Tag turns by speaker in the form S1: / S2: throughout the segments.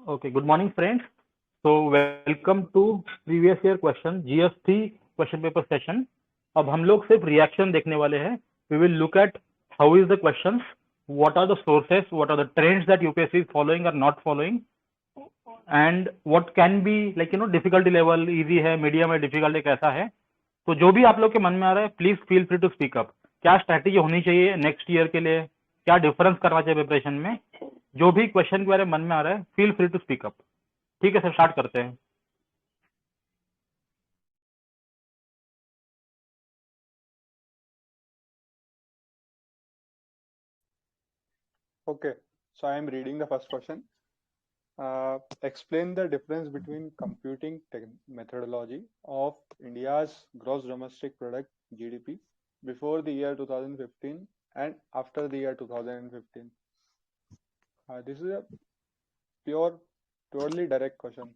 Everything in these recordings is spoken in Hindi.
S1: Okay, good morning, friends. So, welcome to previous year question GS3 question paper session. अब हम लोग सिर्फ रिएक्शन देखने वाले हैं. We will look at how is the questions, what are the sources, what are the trends that UPSC is following or not following, and what can be difficulty level, easy है, medium है, difficult है, कैसा है. तो जो भी आप लोग के मन में आ रहा है, please feel free to speak up. क्या स्ट्रैटेजी होनी चाहिए नेक्स्ट ईयर के लिए, क्या डिफरेंस करना चाहिए प्रिपरेशन में, जो भी क्वेश्चन के बारे में मन में आ रहा है, feel free to speak up. ठीक है सर, स्टार्ट करते हैं.
S2: Okay, so I am reading the first question. Explain the difference between computing methodology of India's gross domestic product GDP before the year 2015 and after the year 2015. This is a purely direct question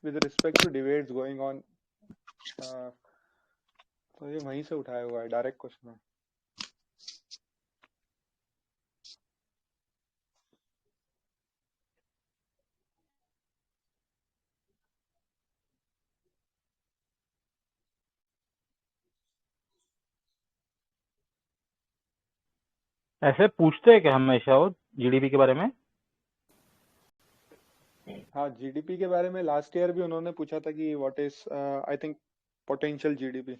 S2: with respect to debates going on. तो ये वहीं से उठाया हुआ है, डायरेक्ट क्वेश्चन है.
S1: ऐसे पूछते हैं कि हमेशा वो जीडीपी के बारे में.
S2: हाँ, जीडीपी के बारे में लास्ट ईयर भी उन्होंने पूछा था कि what is I think potential GDP.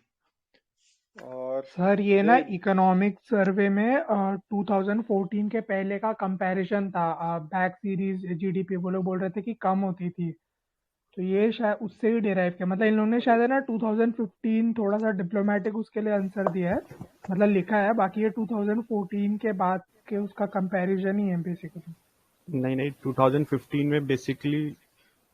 S2: और
S3: सर ये ना इकोनॉमिक सर्वे में 2014 के पहले का कंपैरिजन था. बैक सीरीज जीडीपी वो लोग बोल रहे थे कि कम होती थी, तो ये शायद उससे ही डिराइव किया. मतलब इन लोगों ने शायद है ना 2015 थोड़ा सा डिप्लोमेटिक उसके लिए आंसर दिया है, मतलब लिखा है. बाकी ये 2014 के बाद के उसका कंपैरिजन ही है बेसिकली.
S4: नहीं 2015 में बेसिकली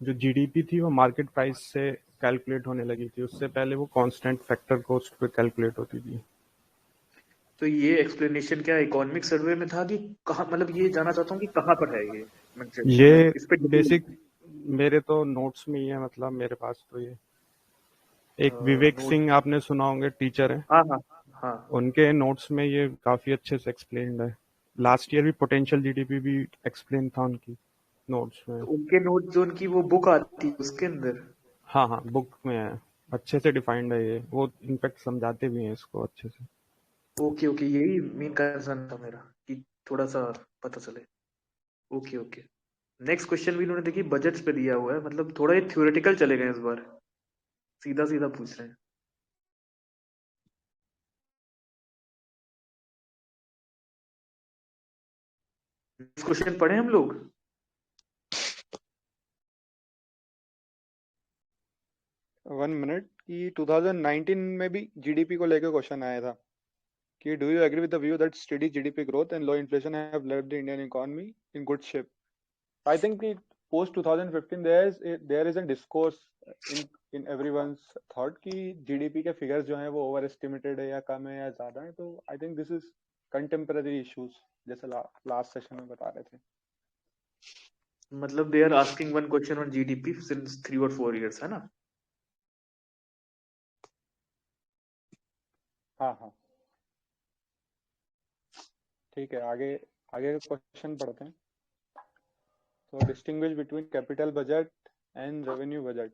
S4: जो जीडीपी थी वो मार्केट प्राइस से कैलकुलेट होने लगी थी. उससे पहले वो कांस्टेंट फैक्टर कॉस्ट पे कैलकुलेट होती थी.
S5: तो ये एक्सप्लेनेशन क्या इकोनॉमिक सर्वे में था कि कहाँ, मतलब ये जानना चाहता हूँ कि कहाँ पर है
S4: ये
S5: इस पे
S4: बेसिक मेरे तो नोट्स में ही है. मतलब मेरे पास तो ये एक विवेक सिंह आपने सुना होंगे, टीचर है.
S5: हाँ.
S4: उनके नोट्स में ये काफी अच्छे से एक्सप्लेन्ड है. लास्ट ईयर भी पोटेंशियल जीडीपी भी एक्सप्लेन था उनकी नोट्स में.
S5: उनके नोट जो उनकी वो बुक आती है उसके अंदर.
S4: हाँ बुक में है, अच्छे से डिफाइंड है ये. वो इनफैक्ट समझाते भी हैं इसको अच्छे से.
S5: ओके यही मेन कंसर्न था मेरा कि थोड़ा सा पता चले. ओके नेक्स्ट क्वेश्चन भी इन्होंने देखी बजट्स पे दिया हुआ है, मतलब थोड़ा ये थ्योरेटिकल चले गए इस बार, सीधा पूछ रहे हैं. नेक्स्ट क्वेश्चन पढ़े हम लोग.
S2: One minute. कि 2019 में भी जीडीपी को लेकर क्वेश्चन आया था कि do you agree with the view that steady GDP growth and low inflation have left the Indian economy in good shape. I think कि post 2015 there is a discourse in everyone's thought कि जीडीपी के फिगर्स जो हैं वो ओवर एस्टिमेटेड है या कम है या ज्यादा है. तो I think this is contemporary issues, जैसे लास्ट सेशन में बता रहे थे.
S5: मतलब they are asking one question on GDP since 3 और 4 इयर्स, है ना.
S2: हाँ ठीक है. आगे का क्वेश्चन पढ़ते हैं. So distinguish between capital budget and revenue budget.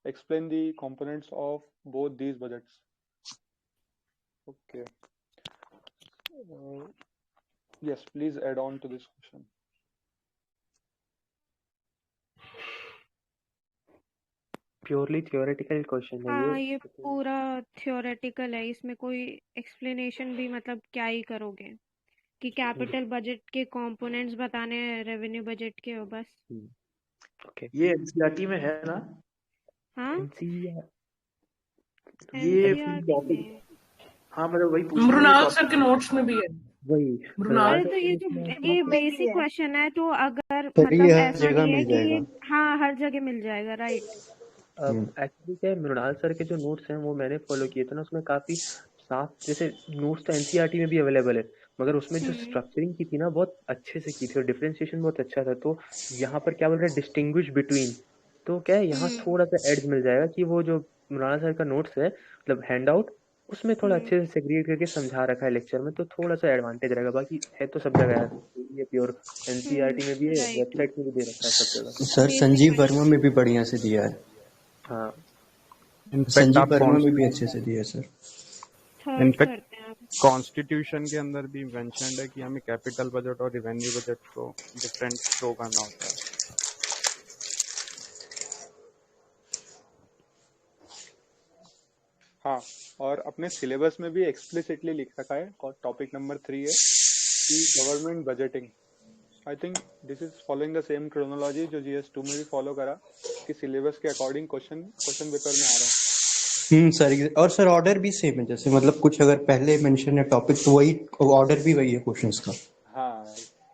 S2: Explain the components of both these budgets. Okay. Yes, please add on to this question.
S6: Purely theoretical question है
S7: हाँ, ये पूरा थियोरेटिकल है. इसमें कोई एक्सप्लेनेशन भी मतलब क्या ही करोगे कि कैपिटल बजट के कंपोनेंट्स बताने हैं रेवेन्यू बजट के, और बस.
S6: ओके.
S5: ये एनसीईआरटी में है ना.
S7: हाँ,
S5: ये
S7: NCERT में.
S5: हाँ मतलब वही पूछ
S8: मृणाल सर के नोट्स में भी है.
S6: वही
S7: अरे तो ये बेसिक क्वेश्चन है, तो अगर मतलब ऐसा नहीं है कि हाँ हर जगह मिल जाएगा, राइट.
S6: एक्चुअली क्या है, मृणाल सर के जो नोट्स हैं वो मैंने फॉलो किए थे ना, उसमें काफी साफ, जैसे नोट्स तो एनसीईआरटी में भी अवेलेबल है, मगर उसमें जो स्ट्रक्चरिंग की थी ना बहुत अच्छे से की थी और डिफरेंशिएशन बहुत अच्छा था. तो यहाँ पर क्या बोल रहे हैं, डिस्टिंग्विश बिटवीन. तो क्या है, यहाँ थोड़ा सा एड्स मिल जाएगा कि वो जो मृणाल सर का नोट्स है, मतलब हैंड आउट उसमें थोड़ा अच्छे से सेग्रीगेट करके समझा रखा है लेक्चर में, तो थोड़ा सा एडवांटेज रहेगा। बाकी है तो सब जगह है, ये प्योर एनसीईआरटी में भी है,
S7: राइट।
S6: वेबसाइट में भी दे रखा है सब जगह।
S8: सर
S7: बेसिक
S8: संजीव वर्मा में भी बढ़िया से दिया है।
S6: हाँ
S4: इनफैक्ट
S8: संजीव
S4: आप
S8: वर्मा में भी अच्छे से दिया है सर।
S7: थर्ड
S4: इनफैक्ट
S7: करते हैं आप।
S4: कॉन्स्टिट्यूशन के अंदर भी मेंशन्ड है कि हमें कैपिटल बजट और रिवेन्यू बजट को डिफरेंट शो करना होता है।
S2: हाँ, और अपने सिलेबस में भी एक्सप्लिसिटली लिख रखा है, और टॉपिक नंबर 3 है कि government budgeting. I think this is following the same chronology जो GS2 में भी फॉलो करा, कि सिलेबस के अकॉर्डिंग क्वेश्चन पेपर में आ रहा है।
S8: सर, और सर ऑर्डर भी सेम है, जैसे मतलब कुछ अगर पहले मेंशन है टॉपिक तो वही ऑर्डर भी वही है क्वेश्चंस का।
S2: हाँ,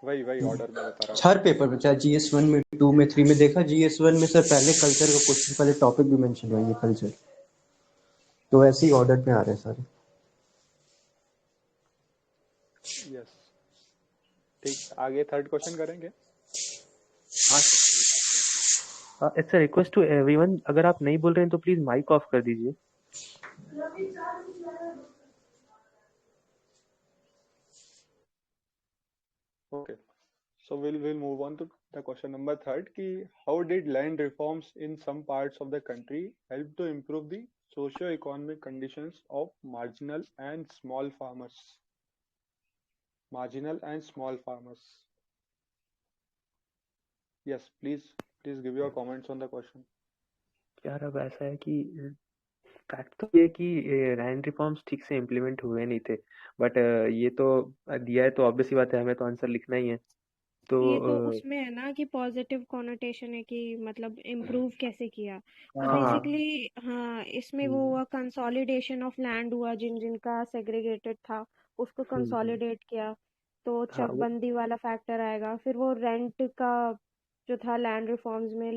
S2: वही ऑर्डर में बता रहा
S8: हर पेपर में, चाहे GS1 में, 2 में, 3 में देखा, GS1 में सर पहले कल्चर का क्वेश्चन, पहले टॉपिक भी मेंशन हुआ है कल्चर, तो ऐसे ही ऑर्डर में आ रहे हैं सारे।
S2: यस, ठीक। आगे थर्ड क्वेश्चन करेंगे।
S6: It's a request to everyone, अगर आप नहीं बोल रहे हैं तो प्लीज माइक ऑफ कर दीजिए।
S2: Okay, so we'll move on to the question number 3 कि how did land reforms in some parts of the country help to improve the socio-economic conditions of marginal and small farmers? Yes, please give your comments on the question.
S6: यार अब ऐसा है कि फैक्ट तो ये कि लैंड रिफॉर्म्स ठीक से इम्प्लीमेंट हुए नहीं थे, बट ये तो दिया है तो ऑब्वियस ही बात है, हमें तो आंसर लिखना ही है। तो
S7: ये तो उसमें है ना कि पॉजिटिव कॉनोटेशन है कि मतलब इम्प्रूव कैसे किया। तो
S6: हाँ
S7: बेसिकली हाँ, इसमें वो हुआ कंसोलिडेशन ऑफ लैंड हुआ, जिनका सेग्रीगेटेड था उसको कंसोलिडेट किया, तो
S6: हाँ वो
S7: चकबंदी वाला फैक्टर आएगा। फिर वो रेंट का जो था लैंड रिफॉर्म्स में,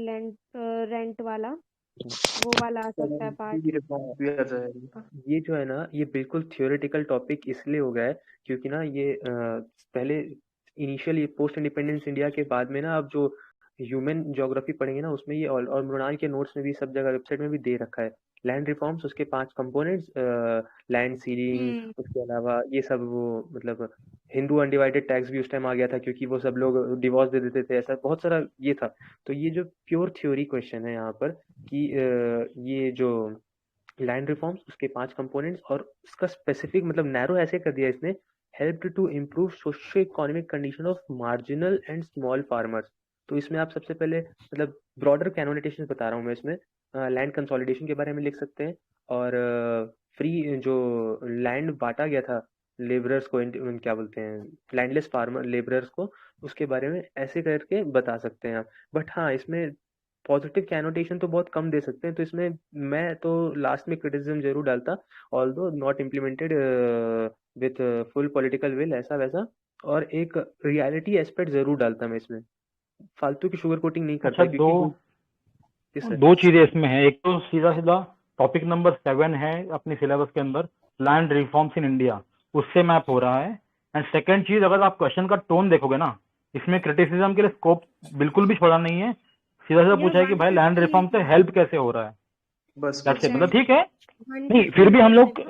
S7: रेंट वाला वो वाला आ सकता है पार्ट।
S5: रिफॉर्म्स भी आ जाएगा।
S6: ये जो है ना, ये बिल्कुल थियोरेटिकल टॉपिक इसलिए हो गया है क्योंकि ना ये पहले इनिशियल ये पोस्ट इंडिपेंडेंस इंडिया के बाद में ना, अब जो ह्यूमन ज्योग्राफी पढ़ेंगे ना उसमें ये और मृणाल के नोट्स में भी सब जगह वेबसाइट में भी दे रखा है। लैंड रिफॉर्म्स, उसके 5 कंपोनेंट्स, लैंड सीलिंग, उसके अलावा ये सब वो मतलब हिंदू अनडिवाइडेड टैक्स भी उस टाइम आ गया था क्योंकि वो सब लोग डिवोर्स दे देते थे, ऐसा बहुत सारा ये था। तो ये जो प्योर थ्योरी क्वेश्चन है यहाँ पर कि ये जो लैंड रिफॉर्म्स, उसके 5 कंपोनेंट्स और उसका स्पेसिफिक मतलब नैरो ऐसे कर दिया इसने, help to improve socio economic condition of marginal and small farmers. तो इसमें आप सबसे पहले मतलब ब्रॉडर कैनोटेशन बता रहा हूँ मैं इसमें, लैंड कंसोलिडेशन के बारे में लिख सकते हैं, और फ्री जो लैंड बांटा गया था लेबरर्स को, क्या बोलते हैं, लैंडलेस फार्मर लेबरर्स को, उसके बारे में ऐसे करके बता सकते हैं आप। बट हाँ, इसमें पॉजिटिव कैनोटेशन तो बहुत कम दे सकते हैं, तो इसमें मैं तो लास्ट में क्रिटिसिज्म जरूर डालता, although not implemented with full political will, ऐसा वैसा, और एक रियलिटी एस्पेक्ट जरूर डालता मैं इसमें, फालतू की शुगर कोटिंग नहीं करता।
S1: अच्छा,
S6: क्योंकि
S1: दो चीजें इसमें है। एक तो सीधा सीधा टॉपिक नंबर 7 है अपनी सिलेबस के अंदर, लैंड रिफॉर्म्स इन इंडिया, उससे मैप हो रहा है। एंड सेकंड चीज, अगर आप क्वेश्चन का टोन देखोगे ना, इसमें क्रिटिसिज्म के लिए स्कोप बिल्कुल भी छोड़ा नहीं है। सीधा सीधा पूछा है कि भाई लैंड रिफॉर्म से हेल्प कैसे हो रहा है,
S5: बस
S1: मतलब ठीक है। नहीं, फिर भी हम लोग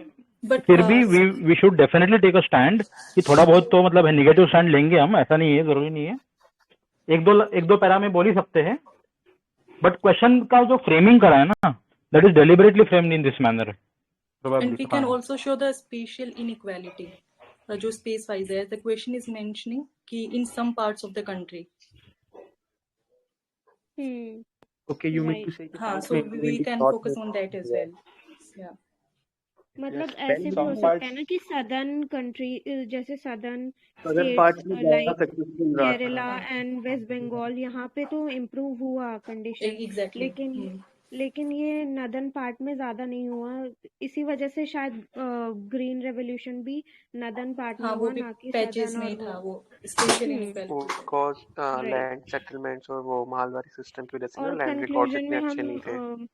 S1: फिर भी we should definitely take a stand कि थोड़ा बहुत तो मतलब नेगेटिव स्टैंड लेंगे हम, ऐसा नहीं है, जरूरी नहीं है। एक दो पैरा में बोल ही सकते हैं, बट क्वेश्चन का जो फ्रेमिंग करा है ना, that is deliberately framed in this manner.
S9: And we can also show the spatial inequality. जो space wise है, the question is mentioning कि in some parts of the country.
S6: Okay, you mean to say
S9: हाँ, so we can focus on that as well. Yeah.
S7: मतलब ऐसे भी हो सकता है ना कि सदर्न कंट्री, जैसे सदर्न
S5: पार्ट्स
S7: स्टेट्स
S5: में
S7: like
S5: successful
S7: Kerala and West Bengal, यहाँ पे तो इम्प्रूव हुआ कंडीशन,
S9: Exactly.
S7: लेकिन ये नदर्न पार्ट में ज्यादा नहीं हुआ। इसी वजह से शायद ग्रीन रेवोल्यूशन भी नदर्न पार्ट में हुआ, ना कि
S9: पैचेस
S7: सदर्न
S9: में
S7: और
S9: था वो special inequality.
S4: Because land settlements और वो मालवारी सिस्टम की वजह से ना
S7: और
S4: लैंड रिकॉर्ड्स इतने अच्छे नहीं थे।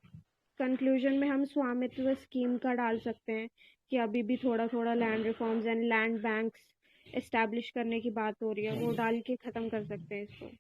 S7: कंक्लूजन में हम स्वामित्व स्कीम का डाल सकते हैं कि अभी भी थोड़ा थोड़ा land reforms and land banks establish करने की बात हो रही है, वो डाल के खत्म कर सकते हैं इसको।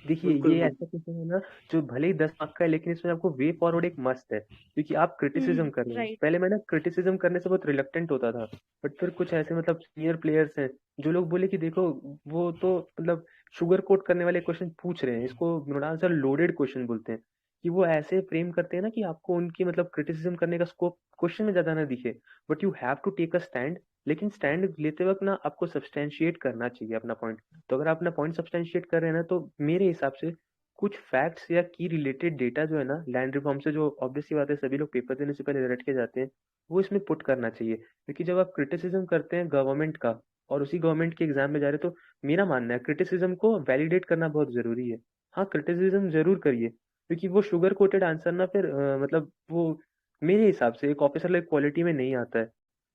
S6: देखिए
S5: बिल्कुल
S6: ये
S5: बिल्कुल
S6: ऐसा क्वेश्चन है ना जो भले ही 10 मार्क का है, लेकिन इसमें आपको वे फॉरवर्ड एक मस्ट है, क्योंकि आप क्रिटिसिज्म कर रहे हैं।
S7: राइट।
S6: पहले मैं ना क्रिटिसिज्म करने से बहुत रिलक्टेंट होता था, बट फिर कुछ ऐसे मतलब सीनियर प्लेयर्स हैं जो लोग बोले कि देखो वो तो मतलब शुगर कोट करने वाले क्वेश्चन पूछ रहे हैं, इसको मृणाल सर लोडेड क्वेश्चन बोलते हैं, कि वो ऐसे फ्रेम करते हैं ना कि आपको उनकी मतलब क्रिटिसिज्म करने का स्कोप क्वेश्चन में ज्यादा ना दिखे, but you have to take a stand. लेकिन स्टैंड लेते वक्त ना आपको सब्सटैंशिएट करना चाहिए अपना पॉइंट। तो अगर आप अपना पॉइंट सब्सटैंशिएट कर रहे हैं ना, तो मेरे हिसाब से कुछ फैक्ट्स या की रिलेटेड डेटा जो है ना लैंड रिफॉर्म से, जो ऑब्वियसली बात है सभी लोग पेपर देने से पहले रट के जाते हैं, वो इसमें पुट करना चाहिए। क्योंकि जब आप क्रिटिसिज्म करते हैं गवर्नमेंट का और उसी गवर्नमेंट के एग्जाम में जा रहे हैं, तो मेरा मानना है क्रिटिसिज्म को वैलिडेट करना बहुत जरूरी है। हाँ क्रिटिसिज्म जरूर करिए, क्योंकि वो शुगर कोटेड आंसर ना फिर मतलब वो मेरे हिसाब से एक ऑफिसर लाइक क्वालिटी में नहीं आता है।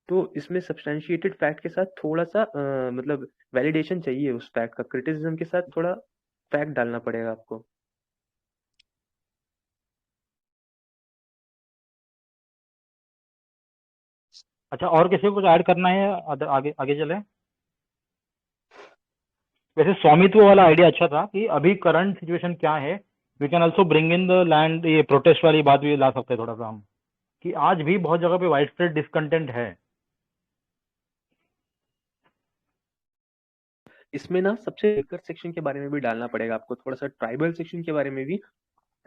S6: तो इसमें सब्सटैंशिएटेड फैक्ट के साथ थोड़ा सा मतलब वैलिडेशन चाहिए उस फैक्ट का, क्रिटिसिज्म के साथ थोड़ा फैक्ट डालना पड़ेगा आपको।
S1: अच्छा, और किसी को कुछ ऐड करना है? आगे आगे चले। वैसे स्वामित्व वाला आइडिया अच्छा था कि अभी करंट सिचुएशन क्या है, we can also bring in the land, ये प्रोटेस्ट वाली बात भी ला सकते हैं थोड़ा सा हम, कि आज भी बहुत जगह पे वाइड स्प्रेड डिसकंटेंट है।
S6: इसमें ना सबसे वीकर सेक्शन के बारे में भी डालना पड़ेगा आपको, थोड़ा सा ट्राइबल सेक्शन के बारे में भी,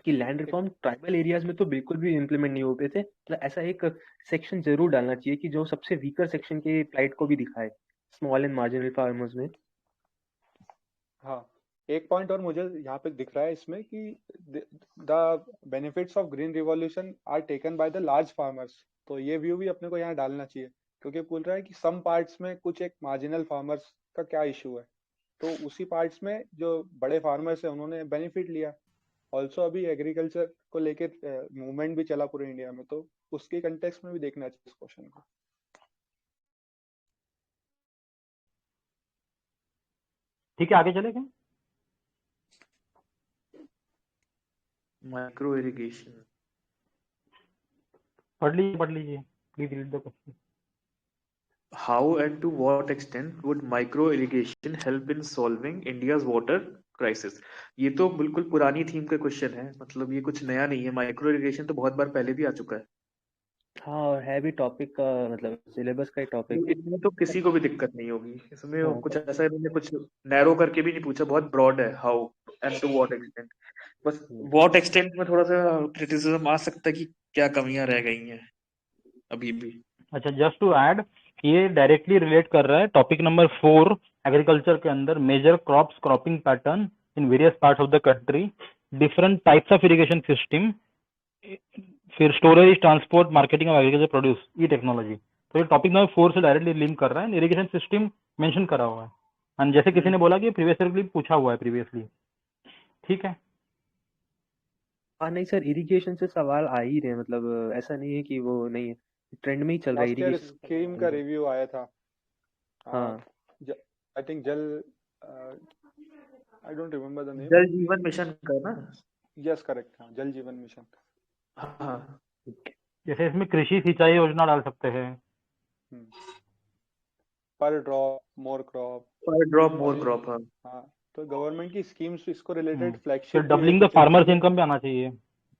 S6: कि लैंड रिफॉर्म ट्राइबल एरियाज में तो बिल्कुल भी इम्प्लीमेंट नहीं हो पाए थे। तो ऐसा एक सेक्शन जरूर डालना चाहिए कि जो सबसे वीकर सेक्शन के प्लाइट को भी दिखाए स्मॉल एंड मार्जिनल फार्मर्स में।
S2: हाँ, एक पॉइंट और मुझे यहाँ पे दिख रहा है इसमें कि the benefits of green revolution are taken by the large farmers. तो ये व्यू भी अपने को यहाँ डालना चाहिए, क्योंकि बोल रहा है कि सम पार्ट्स में कुछ एक मार्जिनल फार्मर्स का क्या इशू है, तो उसी पार्ट्स में जो बड़े फार्मर्स है उन्होंने बेनिफिट लिया। ऑल्सो अभी एग्रीकल्चर को लेके मूवमेंट भी चला पूरे इंडिया में, तो उसके कंटेक्स्ट में भी देखना चाहिए इस क्वेश्चन को।
S1: ठीक है, आगे चले क्या?
S5: माइक्रो इरिगेशन
S1: पढ़ लीजिए please read the question.
S5: How and to what extent would micro irrigation help in solving India's water crisis? ये तो बिल्कुल पुरानी थीम का क्वेश्चन है, मतलब ये कुछ नया नहीं है। माइक्रो इरिगेशन तो बहुत बार पहले भी आ चुका है।
S6: हाँ, और है भी टॉपिक का मतलब सिलेबस का ही टॉपिक।
S5: इसमें तो किसी को भी दिक्कत नहीं होगी। इसमें
S6: हाँ,
S5: कुछ ऐसा इन्होंने कुछ नैरो करके भी नहीं पूछा, बहुत ब्रॉड है। How and to what extent, बस व्हाट एक्सटेंट में थोड़ा सा क्रिटिसिज्म आ सकता है कि क्या कमियां रह गई हैं अभी भी।
S1: अच्छा, जस्ट टू ऐड, ये डायरेक्टली रिलेट कर रहा है टॉपिक नंबर 4 एग्रीकल्चर के अंदर, major crops cropping pattern in various parts of the country, different types of irrigation system, फिर storage, transport, marketing of agriculture produce, e technology. तो ये टॉपिक नंबर 4 से डायरेक्टली लिंक कर रहा है, इरिगेशन सिस्टम मेंशन करा हुआ है। एंड जैसे किसी ने बोला कि प्रीवियस ईयर पूछा हुआ है प्रीवियसली। ठीक है,
S6: हाँ नहीं सर, इरिगेशन से सवाल आ ही रहे हैं, मतलब ऐसा नहीं है कि वो नहीं है, ट्रेंड में ही चल रहा है
S2: लास्ट ईयर
S6: इरिगेशन।
S2: स्कीम का रिव्यू आया था।
S6: हाँ,
S2: आई थिंक जल, I don't remember the name.
S5: जल जीवन मिशन का ना?
S2: यस करेक्ट, हाँ, जल जीवन मिशन।
S5: हाँ,
S1: जैसे इसमें कृषि सिंचाई योजना डाल सकते हैं,
S2: पर ड्रॉप मोर क्रॉप,
S5: पर ड्रॉप मोर क्रॉप। हाँ,
S2: हाँ, तो गवर्नमेंट की स्कीम्स इसको रिलेटेड
S1: फिर
S2: flagship
S1: doubling the farmers income भी आना चाहिए।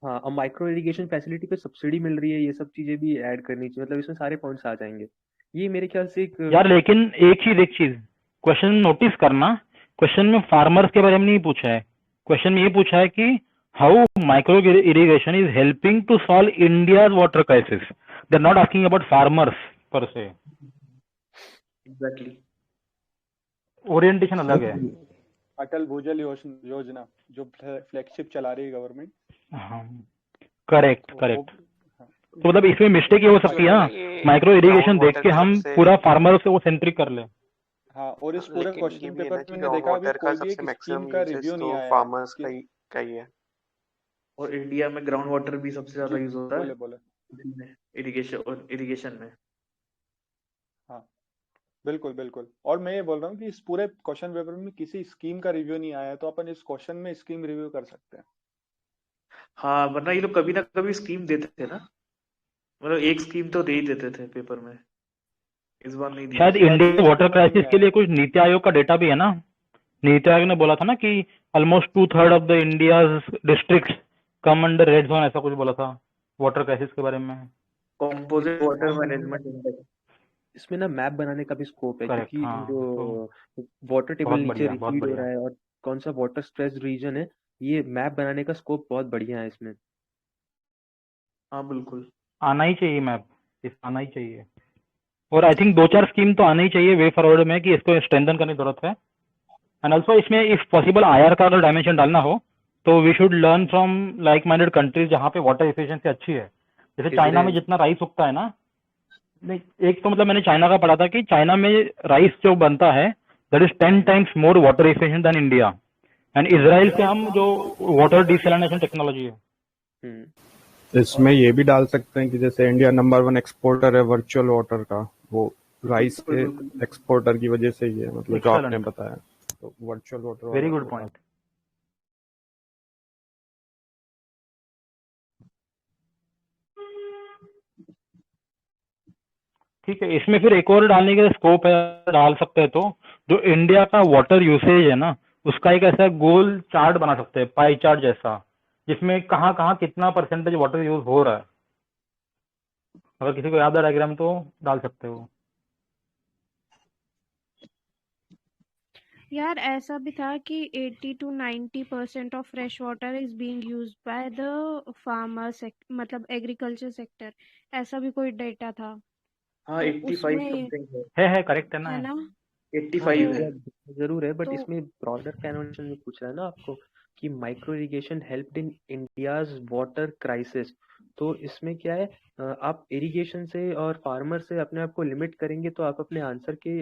S6: हाँ, और माइक्रो इरिगेशन फैसिलिटी पे सब्सिडी मिल रही है, ये सब चीजें भी ऐड करनी चाहिए, मतलब इसमें सारे पॉइंट्स आ जाएंगे। ये मेरे ख्याल से एक
S1: यार लेकिन एक चीज क्वेश्चन नोटिस करना, क्वेश्चन में फार्मर्स के बारे में नहीं पूछा है, क्वेश्चन में ये पूछा है कि how micro irrigation is helping to solve India's water crisis. They are not asking about farmers per se.
S5: Exactly.
S1: Orientation अलग है।
S2: अटल भूजल योजना जो फ्लैगशिप चला रही है गवर्नमेंट।
S1: हाँ, करेक्ट करेक्ट। तो मतलब इसमें मिस्टेक ये हो सकती है ना, माइक्रो इरिगेशन देख के हम पूरा फार्मर से वो सेंट्रिक कर ले।
S2: हाँ, और इस पूरे
S10: लेकिन ये
S2: क्वेश्चन
S10: भी है
S2: पेपर
S10: ना कि
S2: में मैंने देखा अभी
S10: वाटर का
S2: कोई भी
S10: सबसे
S2: एक स्कीम
S10: मैक्सिमम
S2: का
S10: यूजेस
S2: रिव्यू नहीं
S10: तो
S2: आया है
S10: फार्मर्स का
S2: कि
S10: ही है।
S5: और इंडिया में ग्राउंड वाटर भी सबसे ज्यादा यूज होता है
S2: बोले
S5: इरिगेशन में।
S2: हाँ, बिल्कुल बिल्कुल। और मैं ये बोल रहा हूँ कि इस पूरे क्वेश्चन पेपर में किसी स्कीम का रिव्यू नहीं आया है, तो अपन इस क्वेश्चन में स्कीम रिव्यू कर सकते हैं।
S5: हाँ, वरना ये लोग कभी ना कभी स्कीम देते थे ना, मतलब एक स्कीम तो दे ही देते थे पेपर में। इस बार नहीं दिया।
S1: शायद इंडिया वाटर क्राइसिस के लिए कुछ नीति आयोग का डेटा भी है ना, नीति आयोग ने बोला था ना कि almost 2/3 of the India's districts come under red zone, ऐसा कुछ बोला था वाटर क्राइसिस के बारे में।
S5: Composite water management index.
S6: इसमें ना मैप बनाने का भी स्कोप है,
S1: करेक्ट,
S6: क्योंकि
S1: हाँ,
S6: जो वाटर टेबल
S1: बहुत
S6: नीचे
S1: बढ़िया, बहुत
S6: रिसीड हो
S1: बढ़िया।
S6: रहा है और कौन सा वाटर स्ट्रेस रीजन है, ये मैप बनाने का स्कोप बहुत बढ़िया है इसमें।
S5: हाँ बिल्कुल,
S1: आना ही चाहिए मैप, इस आना ही चाहिए। और आई थिंक 2-4 स्कीम तो आना ही चाहिए वे फॉरवर्ड में कि इसको स्ट्रेंथन करने की जरूरत है। एंड ऑल्सो इसमें इफ पॉसिबल आईआर का अगर डायमेंशन डालना हो तो we should learn from like minded countries जहाँ पे वाटर एफिशिएंसी अच्छी है। जैसे चाइना में
S6: इसराइल।
S1: जितना राइस उगता है ना, नहीं, एक तो मतलब मैंने चाइना का पढ़ा था कि चाइना में राइस जो बनता है that is 10 times more water efficient then India. And Israel से हम जो वाटर डिसैलिनेशन टेक्नोलॉजी है।
S4: इसमें ये भी डाल सकते हैं कि जैसे इंडिया नंबर 1 एक्सपोर्टर है वर्चुअल वाटर का, वो राइस के एक्सपोर्टर की वजह से ही है, मतलब जो आपने
S1: Excellent.
S4: बताया, तो virtual water
S1: very good point. ठीक है, इसमें फिर एक और डालने का स्कोप है, डाल सकते हैं तो जो इंडिया का वाटर यूसेज है ना, उसका एक ऐसा गोल चार्ट बना सकते हैं, पाई चार्ट जैसा, जिसमें कहाँ कहाँ कितना परसेंटेज वाटर यूज हो रहा है। अगर किसी को याद है डायग्राम तो डाल सकते हो।
S7: यार ऐसा भी था कि 80 to 90% of fresh water is being used by the farmer मतलब एग्रीकल्चर सेक्टर, ऐसा भी कोई डेटा था।
S5: हाँ
S7: तो
S5: 85
S7: उसमें
S5: समथिंग
S1: है करेक्ट है ना।
S7: है ना,
S5: 85 है।
S6: जरूर है, बट
S7: तो
S6: इसमें ब्रॉडर कैनोनेशन में पूछ रहा है ना आपको कि micro irrigation helped in India's water crisis. तो इसमें क्या है, आप इरिगेशन से और फार्मर से अपने आप को लिमिट करेंगे तो आप अपने आंसर के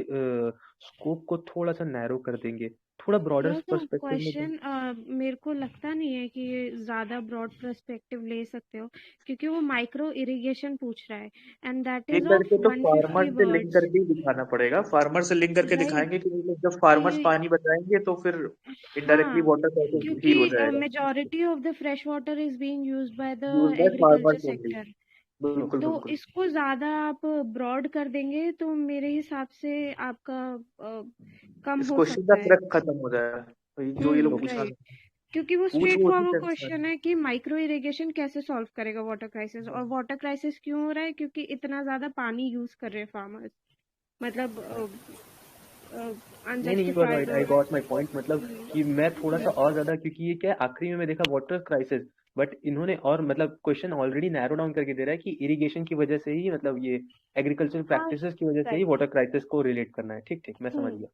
S6: स्कोप को थोड़ा सा नैरो कर देंगे, थोड़ा ब्रॉडर
S7: यार तो
S6: पर्सपेक्टिव में।
S7: क्वेश्चन मेरे को लगता नहीं है कि ये ज्यादा ब्रॉड पर्सपेक्टिव ले सकते हो, क्योंकि वो माइक्रो इरिगेशन पूछ रहा है एंड दैट
S5: ये
S7: इज ऑफ
S5: करके तो
S7: 150
S5: फार्मर से लिंक
S7: वर्ड्स।
S5: करके ही दिखाना पड़ेगा, फार्मर से लिंक करके
S7: नहीं
S5: दिखाएंगे कि मतलब जब फार्मर्स
S7: कि
S5: पानी बचाएंगे तो फिर इनडायरेक्टली
S7: हाँ,
S5: वाटर क्राइसिस
S7: क्योंकि
S5: हील हो जाएगा।
S7: Majority of the fresh water is being used by the
S5: use by
S7: agriculture
S5: farmers only.
S7: Sector.
S5: बिल्कुल
S7: तो
S5: बिल्कुल
S7: इसको ज्यादा आप ब्रॉड कर देंगे तो मेरे हिसाब से आपका कम
S5: इस
S7: हो
S5: क्वेश्चन का
S7: सकता है।
S5: ट्रक खत्म हो जाएगा, तो जो ये लोग पूछना
S7: राइट, क्योंकि वो
S5: पूछ
S7: स्ट्रेट
S5: वो उसी
S7: फॉरवर्ड
S5: सेंस में।
S7: क्वेश्चन है कि माइक्रो इरिगेशन कैसे सॉल्व करेगा वाटर क्राइसिस, और वाटर क्राइसिस क्यों हो रहा है, क्योंकि इतना ज्यादा पानी यूज कर रहे हैं फार्मर्स, मतलब
S6: नहीं
S7: unjustified.
S6: I got my point, मतलब कि मैं थोड़ा सा और ज्यादा, क्योंकि ये क्या है, आखिरी में देखा वाटर क्राइसिस, बट इन्होंने और मतलब क्वेश्चन ऑलरेडी नैरो डाउन करके दे रहा है कि इरिगेशन की वजह से ही, मतलब ये एग्रीकल्चर प्रैक्टिसेस की वजह से ही वाटर क्राइसिस को रिलेट करना है। ठीक मैं समझ गया।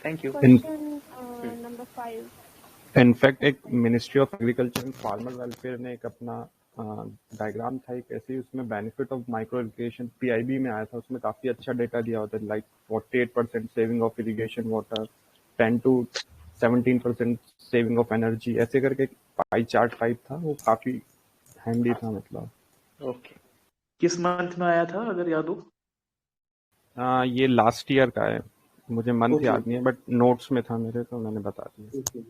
S6: Thank you.
S7: Question number 5।
S4: In fact एक ministry of agriculture and farmer welfare ने एक अपना डायग्राम था एक ऐसे ही, उसमें benefit of micro irrigation PIB में आया था, उसमें काफी अच्छा डेटा दिया होता है, like 48% saving of irrigation water, 10 to 17% saving of energy, ऐसे करके पाई चार्ट टाइप था, वो काफी हैंडी था मतलब।
S5: ओके, किस मंथ में आया था अगर याद हो?
S4: ये लास्ट ईयर का है, मुझे मंथ
S5: Okay.
S4: याद नहीं है, बट नोट्स में था मेरे, तो मैंने बता दिया।
S5: Okay.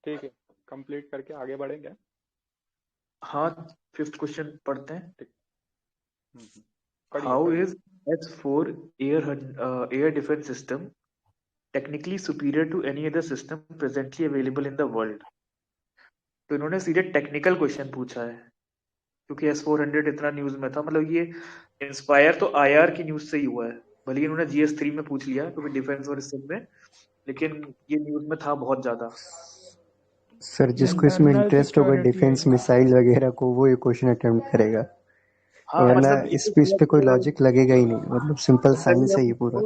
S2: ठीक है, कंप्लीट करके आगे बढ़ेंगे।
S5: हाँ, 5th क्वेश्चन पढ़ते हैं।
S2: पढ़िए,
S5: हाउ
S2: पढ़िए।
S5: Is S4 air defense system technically superior to any other system presently available in the world? तो इन्होंने सीधे टेक्निकल क्वेश्चन पूछा है, क्योंकि S400 इतना न्यूज में था, मतलब ये इंस्पायर तो IR की न्यूज से ही हुआ है, भले इन्होंने GS3 में पूछ लिया क्योंकि डिफेंस और इससे में, लेकिन ये न्यूज में था बहुत ज्यादा।
S8: सर जिसको इसमें
S3: इंटरनल
S8: इंटरेस्ट होगा
S3: सिक्योरिटी है
S8: डिफेंस
S3: ये।
S8: मिसाइल वगैरह को, वो ये क्वेश्चन अटेम्प्ट करेगा,
S5: हाँ
S8: वरना
S5: मतलब
S8: इस पे कोई लॉजिक लगेगा ही नहीं, मतलब सिंपल साइंस है ये पूरा।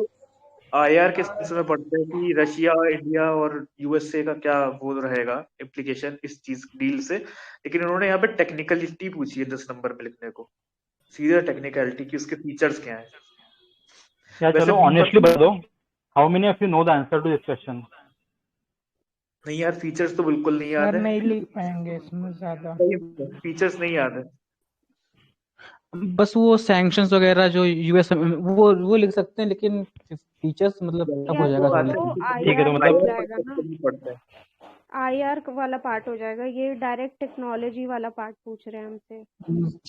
S5: IR के सेंस में पढ़ते हैं कि रशिया, इंडिया और USA का क्या वो रहेगा इम्प्लीकेशन इस चीज डील से, लेकिन उन्होंने यहाँ पे टेक्निकलिटी पूछी है 10 नंबर में लिखने को, सीधा टेक्निकलिटी कि उसके फीचर्स क्या है।
S1: यार
S5: वैसे
S1: चलो ऑनेस्टली बता दो, how many of you know the answer to this question?
S5: नहीं यार, फीचर्स तो बिल्कुल नहीं याद
S3: सर
S5: है,
S3: नहीं लिख पाएंगे इसमें ज्यादा।
S5: फीचर्स नहीं याद है।
S10: बस वो सैंक्शंस वगैरह जो यूएस वो लिख सकते हैं, लेकिन फीचर्स मतलब टफ हो
S7: यार
S10: जाएगा
S7: तो
S10: थोड़ा
S7: वो
S10: लिखना।
S1: ठीक है, तो
S7: IR
S1: मतलब
S7: बन जाएगा ना।
S5: पढ़ते हैं
S7: IR वाला पार्ट हो जाएगा, ये डायरेक्ट टेक्नोलॉजी वाला पार्ट पूछ रहे हैं हमसे।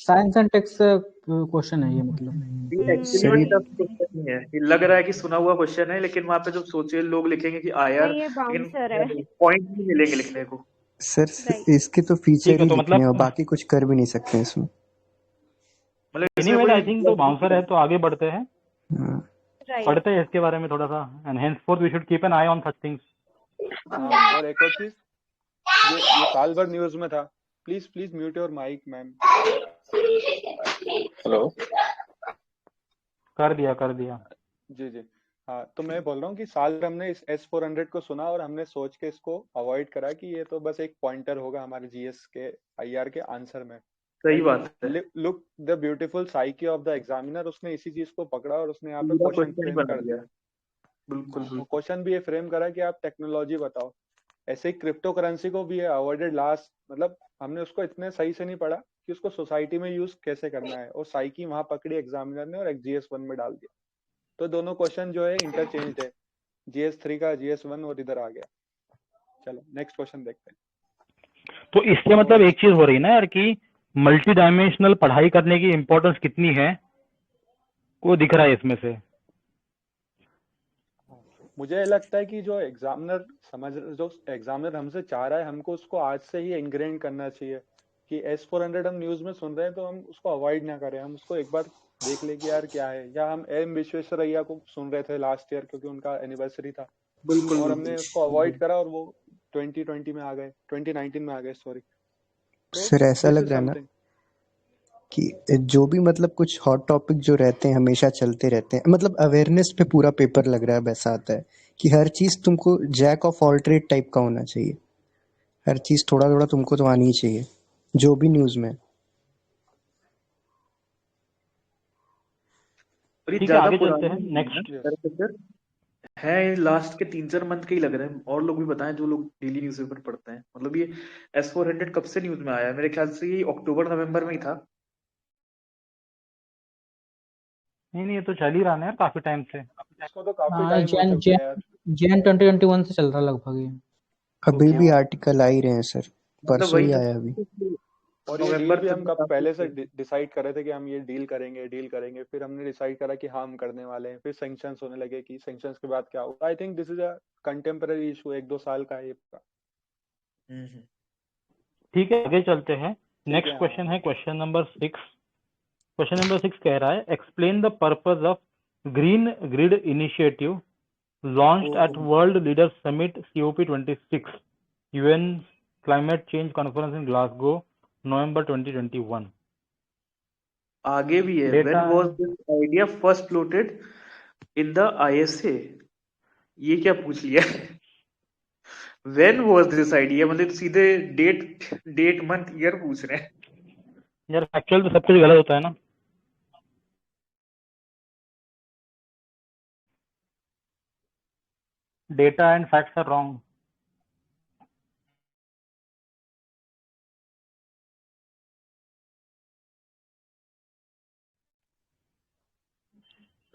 S10: साइंस एंड टेक्स क्वेश्चन है ये, मतलब
S5: ये एक्चुअली
S7: नहीं
S5: में टफ क्वेश्चन नहीं है, ये लग रहा है कि सुना हुआ क्वेश्चन है, लेकिन वहां पे जब सोचे लोग लिखेंगे कि आईआर,
S7: नहीं, ये
S5: लेकिन
S7: बाउंसर है।
S5: पॉइंट नहीं मिलेंगे लिखने को।
S8: Sir
S7: right.
S8: इसके तो
S1: ठीक
S8: फीचर
S1: है,
S8: ही
S1: तो
S8: लिखने हैं और
S1: मतलब
S8: बाकी कुछ कर भी नहीं सकते इसमें।
S5: मतलब इसमें
S1: एनीवेज
S5: कोई
S1: आई थिंक तो बाउंसर है, तो आगे बढ़ते हैं,
S8: हाँ।
S7: राइट।
S1: पढ़ते हैं इसके बारे में थोड़ा सा, and henceforth we should keep an eye on such things.
S2: हाँ, और एक और चीज, ये साल भर न्यूज में था। Please please mute your mic ma'am.
S11: Hello.
S1: कर दिया।
S2: जी जी। हाँ, तो मैं बोल रहा हूँ कि साल भर हमने इस S400 को सुना और हमने सोच के इसको अवॉइड करा कि ये तो बस एक पॉइंटर होगा हमारे जीएस के आईआर के आंसर में।
S5: सही बात है,
S2: look the beautiful psyche of the examiner, उसने इसी चीज को पकड़ा और उसने यहाँ पे
S5: पूरा
S2: क्वेश्चन
S5: क्वेश्चन ही
S2: फ्रेम
S5: बना
S2: कर
S5: दिया।
S2: दिया।
S5: बिल्कुल बिल्कुल।
S2: क्वेश्चन भी ये फ्रेम करा कि आप टेक्नोलॉजी बताओ। ऐसे ही क्रिप्टो करेंसी को भी अवॉइडेड लास्ट, मतलब हमने उसको इतने सही से नहीं पढ़ा कि उसको सोसाइटी में यूज कैसे करना है, और साइकी वहां पकड़ी एग्जामिनर ने और GS1 में डाल दिया। तो दोनों क्वेश्चन जो है इंटरचेंज है, GS3 का GS1 और इधर आ गया। चलो नेक्स्ट क्वेश्चन देखते हैं।
S1: तो इससे मतलब एक चीज हो रही है ना यार, कि मल्टी डायमेंशनल पढ़ाई करने की इम्पोर्टेंस कितनी है वो दिख रहा है इसमें से।
S2: मुझे लगता है कि जो एग्जामिनर हमसे चाह रहा है, हमको उसको आज से ही इंग्रेन करना चाहिए कि S400 हम न्यूज में सुन रहे हैं तो हम उसको अवॉइड ना करें, हम उसको एक बार देख ले कि यार क्या है। या हम एम विश्वेश्वरैया को सुन रहे थे लास्ट ईयर क्योंकि उनका एनिवर्सरी था,
S5: बिल्कुल
S2: और
S5: बिल्कुल।
S2: हमने उसको अवॉइड करा और वो 2020 में आ गए, 2019 में आ गए, सॉरी। तो
S8: सर ऐसा
S2: दिस
S8: लग
S2: इज
S8: रहा है ना
S2: समथिंग
S8: कि जो भी मतलब कुछ हॉट टॉपिक जो रहते हैं हमेशा चलते रहते हैं, मतलब अवेयरनेस पे पूरा पेपर लग रहा है। वैसा आता है कि हर चीज तुमको jack of all trade type का होना चाहिए। हर चीज थोड़ा थोड़ा तुमको तो आनी ही चाहिए जो भी न्यूज में।
S5: और ये
S1: ठीक है,
S5: ज्यादा
S1: आगे चलते
S5: पुराना
S1: हैं
S5: नहीं है
S1: नेक्स्ट।
S5: ना सर, है लास्ट के 3-4 मंथ के ही लग रहे हैं। और लोग भी बताएं जो लोग डेली न्यूज़पेपर पढ़ते हैं, मतलब ये S400 कब से न्यूज में आया है? मेरे ख्याल से ये अक्टूबर नवंबर में ही था।
S1: नहीं, ये तो चल ही रहा ना यार काफी टाइम से।
S2: इसको तो काफी
S10: हाँ,
S2: टाइम हो
S10: जैन
S2: चुका है यार।
S10: जैन 2021 से चल रहा लगभग ये।
S8: अभी भी
S2: हाँ,
S8: आर्टिकल आ ही रहे हैं सर,
S5: मतलब
S8: परसों
S5: वही
S8: ही
S5: ना,
S8: आया अभी।
S2: और ये डील
S5: नवंबर
S2: भी
S5: तक
S2: हम
S5: तो
S2: कब
S5: काफी
S2: पहले से डिसाइड कर रहे थे कि हम ये डील करेंगे, फिर हमने डिसाइड करा कि हाँ हम करने वाले हैं, फिर सैंक्शंस होने लगे कि सैंक्शंस के बाद क्या होगा। आई think this is a contemporary issue, 1-2 साल का है ये पूरा।
S1: ठीक है, आगे चलते हैं।
S2: ठीक
S1: नेक्स्ट
S2: है।
S1: क्वेश्चन
S2: हाँ,
S1: है क्वेश्चन नंबर 6। क्वेश्चन नंबर 6 कह रहा है, explain the purpose of green grid initiative launched at World Leaders Summit COP26 UN Climate Change Conference in Glasgow November 2021।
S5: आगे भी है,
S1: data
S5: when was this idea first floated in the ISA? ये क्या पूछ लिया? when was this idea, मतलब सीधे डेट मंथ ईयर पूछ रहे हैं।
S1: यार एक्चुअल तो सब कुछ गलत होता है ना। Data and facts are wrong.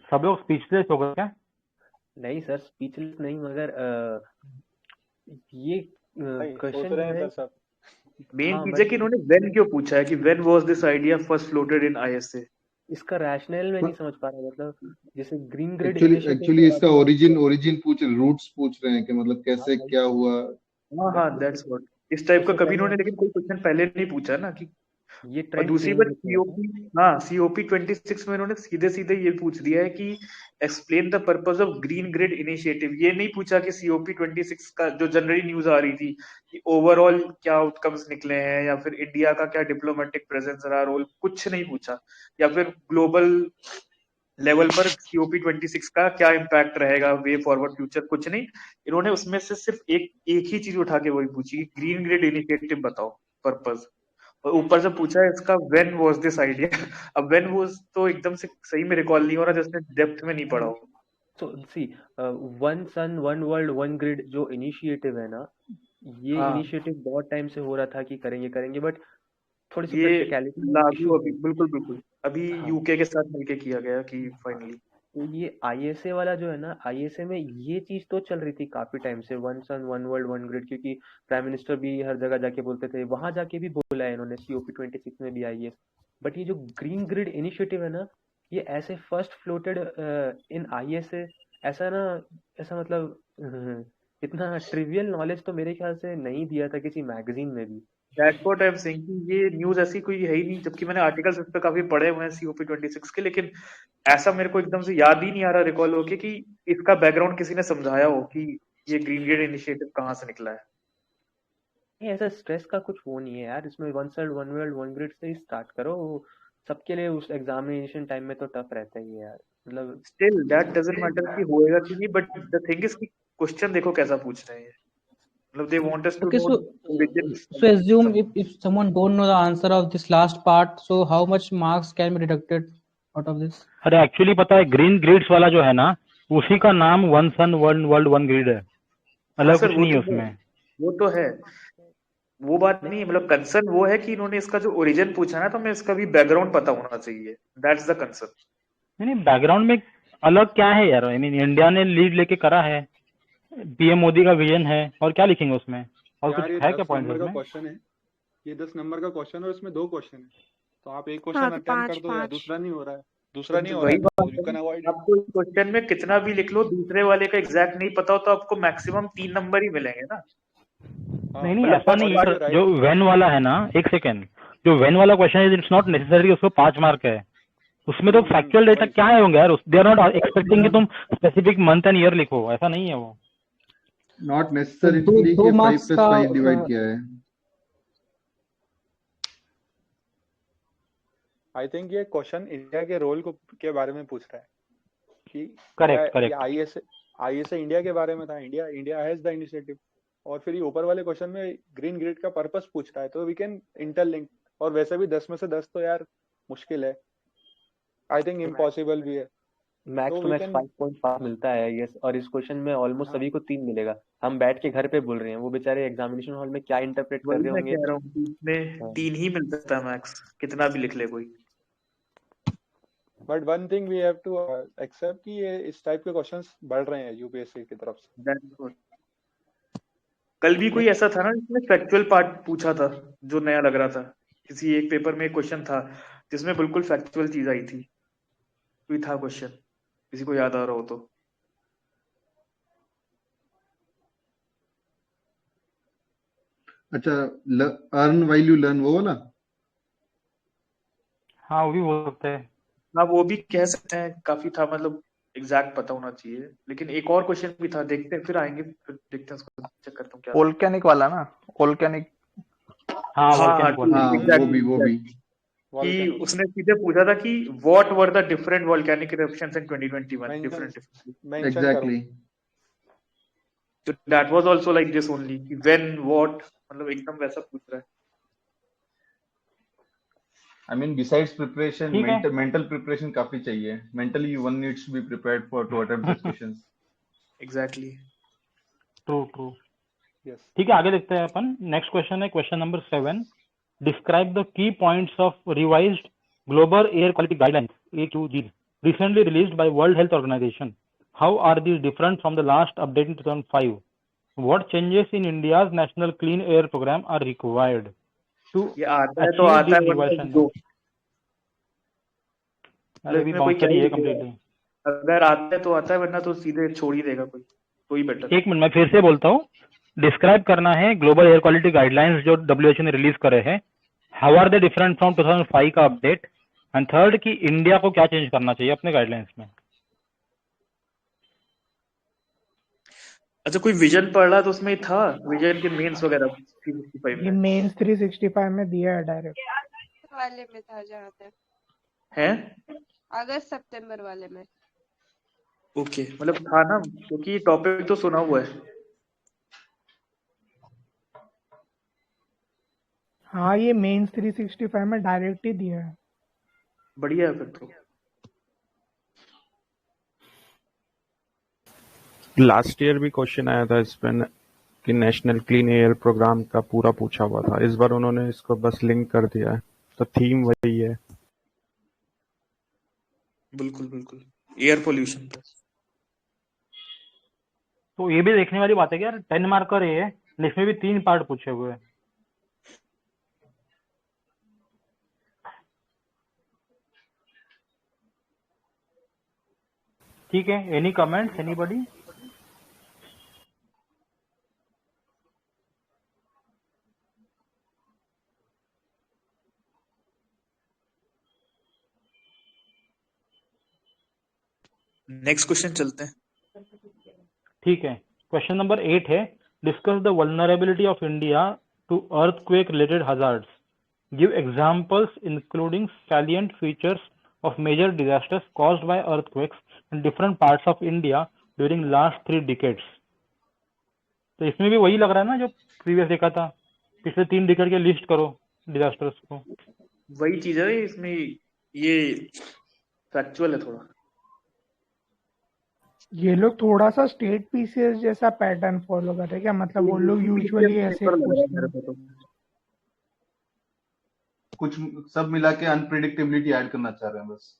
S1: सब लोग स्पीचलेस हो गए क्या?
S6: नहीं सर, स्पीचलेस नहीं, मगर ये
S2: नहीं, सोच
S6: क्वेश्चन
S2: रहे
S6: जो
S2: हैं
S6: है,
S2: पर सब।
S5: मेन
S6: हाँ
S5: चीज है
S6: बट
S5: कि इन्होंने when क्यों पूछा है, कि when was this idea first floated in ISA?
S6: इसका रैशनल में नहीं समझ पा रहा। मतलब जैसे green grid
S11: actually
S6: initiative
S11: actually
S6: तो
S11: इसका
S6: अभी
S11: ओरिजिन पूछ रहे, रूट्स पूछ रहे हैं कि मतलब
S6: हाँ
S11: कैसे
S6: भाई,
S11: क्या हुआ।
S5: हाँ दैट्स व्हाट, इस टाइप का
S6: उससे
S5: कभी
S6: पहले
S5: इन्होंने लेकिन कोई क्वेश्चन पहले नहीं पूछा ना कि।
S6: ये
S5: और
S6: ट्रेंड
S5: दूसरी
S6: चेंज
S5: बात
S6: नहीं किया था।
S5: COP 26 में इन्होंने सीधे सीधे ये पूछ दिया है कि explain the purpose of green grid initiative. ये नहीं पूछा कि COP 26 का जो जनरली न्यूज आ रही थी कि ओवरऑल क्या आउटकम्स निकले हैं, या फिर इंडिया का क्या डिप्लोमेटिक प्रेजेंस रहा, रोल, कुछ नहीं पूछा। या फिर ग्लोबल लेवल पर COP 26 का क्या इम्पैक्ट रहेगा, वे फॉरवर्ड फ्यूचर, कुछ नहीं। इन्होंने उसमें से सिर्फ एक ही चीज उठा के वही पूछी, ग्रीन ग्रिड इनिशिएटिव बताओ पर्पस, और ऊपर से पूछा है इसका व्हेन वाज दिस आइडिया। अब व्हेन वाज तो एकदम से सही में रिकॉल नहीं हो रहा, जिसने डेप्थ में नहीं पढ़ा हो।
S6: तो सी, one sun one world one grid जो इनिशिएटिव है ना, ये
S5: हाँ,
S6: इनिशिएटिव बहुत टाइम से हो रहा था कि करेंगे, बट थोड़ी सी
S5: ये
S6: प्रैक्टिकलिटी
S5: लागू
S6: इश्यूज
S5: अभी
S6: हुई।
S5: बिल्कुल बिल्कुल अभी
S6: हाँ,
S5: यूके के साथ मिलके किया गया कि फाइनली।
S6: तो ये आईएसए वाला जो है ना, आईएसए में ये चीज तो चल रही थी काफी टाइम से, one sun one world one grid, क्योंकि प्राइम मिनिस्टर भी हर जगह जाके बोलते थे, वहां जाके भी बोला है इन्होंने, COP26 में भी आई है। बट ये जो ग्रीन ग्रिड इनिशिएटिव है ना, ये ऐसे फर्स्ट फ्लोटेड इन आईएसए, ऐसा ना, ऐसा मतलब इतना ट्रिवियल नॉलेज तो मेरे ख्याल से नहीं दिया था किसी मैगजीन में भी।
S5: That's what I am saying कि ये न्यूज ऐसी कोई है ही नहीं, जबकि मैंने आर्टिकल्स इस पे काफी पढ़े हुए हैं COP26 के, लेकिन ऐसा मेरे को एकदम से याद ही नहीं आ रहा रिकॉल होके कि इसका बैकग्राउंड किसी ने समझाया हो कि ये ग्रीन ग्रिड इनिशिएटिव कहाँ से निकला है।
S6: नहीं, ऐसा स्ट्रेस का कुछ वो नहीं है यार, इसमें one side one world one grid से ही स्टार्ट करो। सबके लिए उस एग्जामिनेशन टाइम में तो टफ रहता ही है यार, मतलब
S5: स्टिल दैट डजंट मैटर कि होएगा कि नहीं, बट द थिंग इज कि क्वेश्चन देखो कैसा पूछ रहे हैं, मतलब they want us to
S10: Okay,
S5: no
S10: so assume if someone don't know the answer of this last part, so how much marks can be deducted out of this?
S1: अरे एक्चुअली पता है ग्रीन ग्रिड्स वाला जो है ना, उसी का नाम one sun one world one grid है, अलग
S5: सर
S1: कुछ
S5: वो
S1: नहीं है
S5: तो है,
S1: उसमें।
S5: वो तो है, वो बात नहीं है, मतलब कंसर्न वो है कि इन्होंने इसका जो ओरिजिन पूछा ना, तो हमें इसका भी बैकग्राउंड पता होना चाहिए, दैट्स द कंसर्न।
S1: नहीं बैकग्राउंड में अलग क्या है यार, आई मीन इंडिया ने लीड लेके करा है, पीएम मोदी का विजन है, और क्या लिखेंगे उसमें, और
S2: यार
S1: कुछ
S2: ये
S1: है
S2: 10
S1: क्या पॉइंट
S2: नंबर का
S1: उसमें?
S2: क्वेश्चन है, ये 10 नंबर का क्वेश्चन है और इसमें 2 क्वेश्चन है, तो आप एक
S7: हाँ
S2: क्वेश्चन
S7: तो
S2: अटेम्प्ट कर
S7: पांच
S2: दो या
S7: पांच
S2: दूसरा नहीं हो रहा है, दूसरा नहीं हो रहा
S5: वही
S2: है
S5: बात
S2: तो यू
S5: है
S2: कैन
S5: ना,
S2: अवॉइड इट।
S5: आपको इस क्वेश्चन में कितना भी लिख लो, दूसरे वाले का एग्जैक्ट नहीं पता हो तो आपको मैक्सिमम 3 नंबर ही मिलेंगे ना।
S2: हाँ
S1: नहीं
S5: मतलब
S1: ऐसा
S5: फर्स्ट
S1: नहीं
S5: पार्ट
S1: सर,
S2: राइट।
S1: जो वेन वाला है ना, एक सेकेंड, जो वेन वाला क्वेश्चन है इट्स नॉट नेसेसरी उसको 5 मार्क है, उसमें तो फैक्चुअल डेटा
S2: वही
S1: क्या है होंगे यार, दे आर नॉट एक्सपेक्टिंग कि तुम स्पेसिफिक मंथ एंड ईयर लिखो, ऐसा नहीं है वो।
S11: नॉट
S10: तो
S11: नेसेसरीली
S10: दो
S11: कि 5
S10: मार्क्स
S11: +
S10: का
S11: 5 डिवाइड किया है।
S2: आई थिंक ये क्वेश्चन इंडिया के रोल को के बारे में पूछ रहा है कि
S1: करेक्ट
S2: ये
S1: करेक्ट।
S2: आईएसए इंडिया के बारे में था, इंडिया हैज द इनिशिएटिव, और फिर ये ऊपर वाले क्वेश्चन में ग्रीन ग्रिड का पर्पस पूछ रहा है, तो वी कैन इंटरलिंक, और वैसे भी 10 में से 10 तो यार मुश्किल है, आई थिंक इम्पॉसिबल भी है,
S6: मैक्स
S2: तो
S6: टू
S2: वी
S6: मैक्स
S2: कैन
S6: 5.5 मिलता है यस, और इस क्वेश्चन में ऑलमोस्ट
S2: हाँ
S6: सभी को 3 मिलेगा। हम बैठ के घर पे बोल रहे हैं, वो बेचारे एग्जामिनेशन हॉल में क्या इंटरप्रेट कर
S5: वही
S6: रहे
S5: मैं
S6: होंगे।
S5: कह रहा हूँ कि इसमें
S6: हाँ।
S5: 3 ही मिल सकता है मैक्स, कितना भी लिख ले कोई।
S2: But one thing we have to accept कि ये इस टाइप के क्वेश्चंस बढ़ रहे हैं यूपीएससी की तरफ से।
S5: That's good. कल भी कोई ऐसा था ना जिसमें फैक्चुअल पार्ट पूछा था, जो नया लग रहा था, किसी एक पेपर में एक क्वेश्चन था जिसमें बिल्कुल फैक्चुअल चीज आई थी, कोई था क्वेश्चन, किसी को याद आ रहा हो तो।
S11: अच्छा, अर्न व्हाइल यू लर्न वो वाला।
S1: हाँ वो भी हो सकता है।
S5: हाँ वो भी कह सकते हैं, काफी था, मतलब एग्जैक्ट पता होना चाहिए, लेकिन एक और क्वेश्चन भी था, देखते हैं फिर आएंगे, फिर देखते हैं उसको, चेक करता हूँ क्या था।
S12: वोल्केनिक वाला ना, वोल्केनिक।
S1: हाँ
S5: हाँ
S1: volcanic वाला।
S11: हाँ
S5: exactly,
S11: वो भी
S5: कि
S2: वोल्केनो
S5: उसने सीधे पूछा था कि what were the different volcanic eruptions in 2021,
S2: mention
S5: different.
S2: Mention करो।
S11: एग्जैक्टली।
S5: तो that was also like this only, कि व्हेन व्हाट, मतलब एकदम वैसा पूछ रहा है।
S11: I mean, besides preparation,
S1: ठीक है।
S11: mental preparation काफी चाहिए। Mentally, one needs to be prepared to attempt these questions.
S5: Exactly.
S1: True true.
S2: Yes
S1: ठीक है, आगे देखते हैं अपन। नेक्स्ट क्वेश्चन है question number 7, describe the key points of revised global air quality guidelines AQG recently released by World Health Organization. How are these different from the last update in 2005? What changes in India's national clean air program are required to
S5: ये आता है तो
S1: achieve
S5: आता है,
S1: these
S5: वरना
S1: revised
S5: दो,
S1: अरे अभी
S5: इसमें कोई क्या
S1: बाउंसर ही
S5: ही
S1: है
S5: लिखेगा,
S1: कम्प्लीटली।
S5: अगर आता है तो आता है, वरना तो सीधे छोड़ ही देगा कोई, तो ही बेटर।
S1: एक मिनट मैं फिर से बोलता हूँ, डिस्क्राइब करना है ग्लोबल एयर क्वालिटी गाइडलाइंस जो WHO ने रिलीज करे हैं, how are they different from 2005 का अपडेट, एंड थर्ड कि इंडिया को क्या चेंज करना चाहिए अपने गाइडलाइंस में।
S5: अच्छा कोई विजन पढ़ रहा तो उसमें था विजन के मेंस वगैरह 365
S3: ये
S5: में
S3: मेंस 365 में दिया है डायरेक्ट।
S13: वाले में था जहाँ तक,
S5: है।
S13: अगस्त सितंबर वाले में।
S5: ओके, मतलब था ना, क्योंकि टॉपिक तो सुना हुआ है।
S3: हाँ ये मेंस 365 में डायरेक्ट ही दिया है।
S5: बढ़िया है फिर तो।
S4: लास्ट ईयर भी क्वेश्चन आया था इस पर कि नेशनल क्लीन एयर प्रोग्राम का पूरा पूछा हुआ था, इस बार उन्होंने इसको बस लिंक कर दिया है, तो थीम वही है।
S5: बिल्कुल बिल्कुल। एयर पोल्यूशन पे।
S1: तो ये भी देखने वाली बात है कि यार 10 मार्कर ये है, इसमें भी 3 पार्ट पूछे हुए हैं। ठीक है, any comments anybody?
S5: Next question चलते हैं।
S1: ठीक है, क्वेश्चन नंबर 8 है, discuss the vulnerability of India to earthquake related hazards, give examples including salient features of major disasters caused by earthquakes in different parts of India during last 3 decades. तो इसमें भी वही लग रहा है ना जो प्रीवियस देखा था, पिछले 3 डिकेड के लिस्ट करो डिजास्टर्स को।
S5: वही चीज है इसमें, ये फैक्चुअल है थोड़ा।
S3: ये लोग थोड़ा सा स्टेट पीसीएस जैसा पैटर्न फॉलो करते हैं क्या? मतलब वो लोग यूजुअली ऐसे पूछते हैं।
S11: कुछ सब मिला के अनप्रिडिक्टेबिलिटी ऐड करना चाह रहे हैं बस।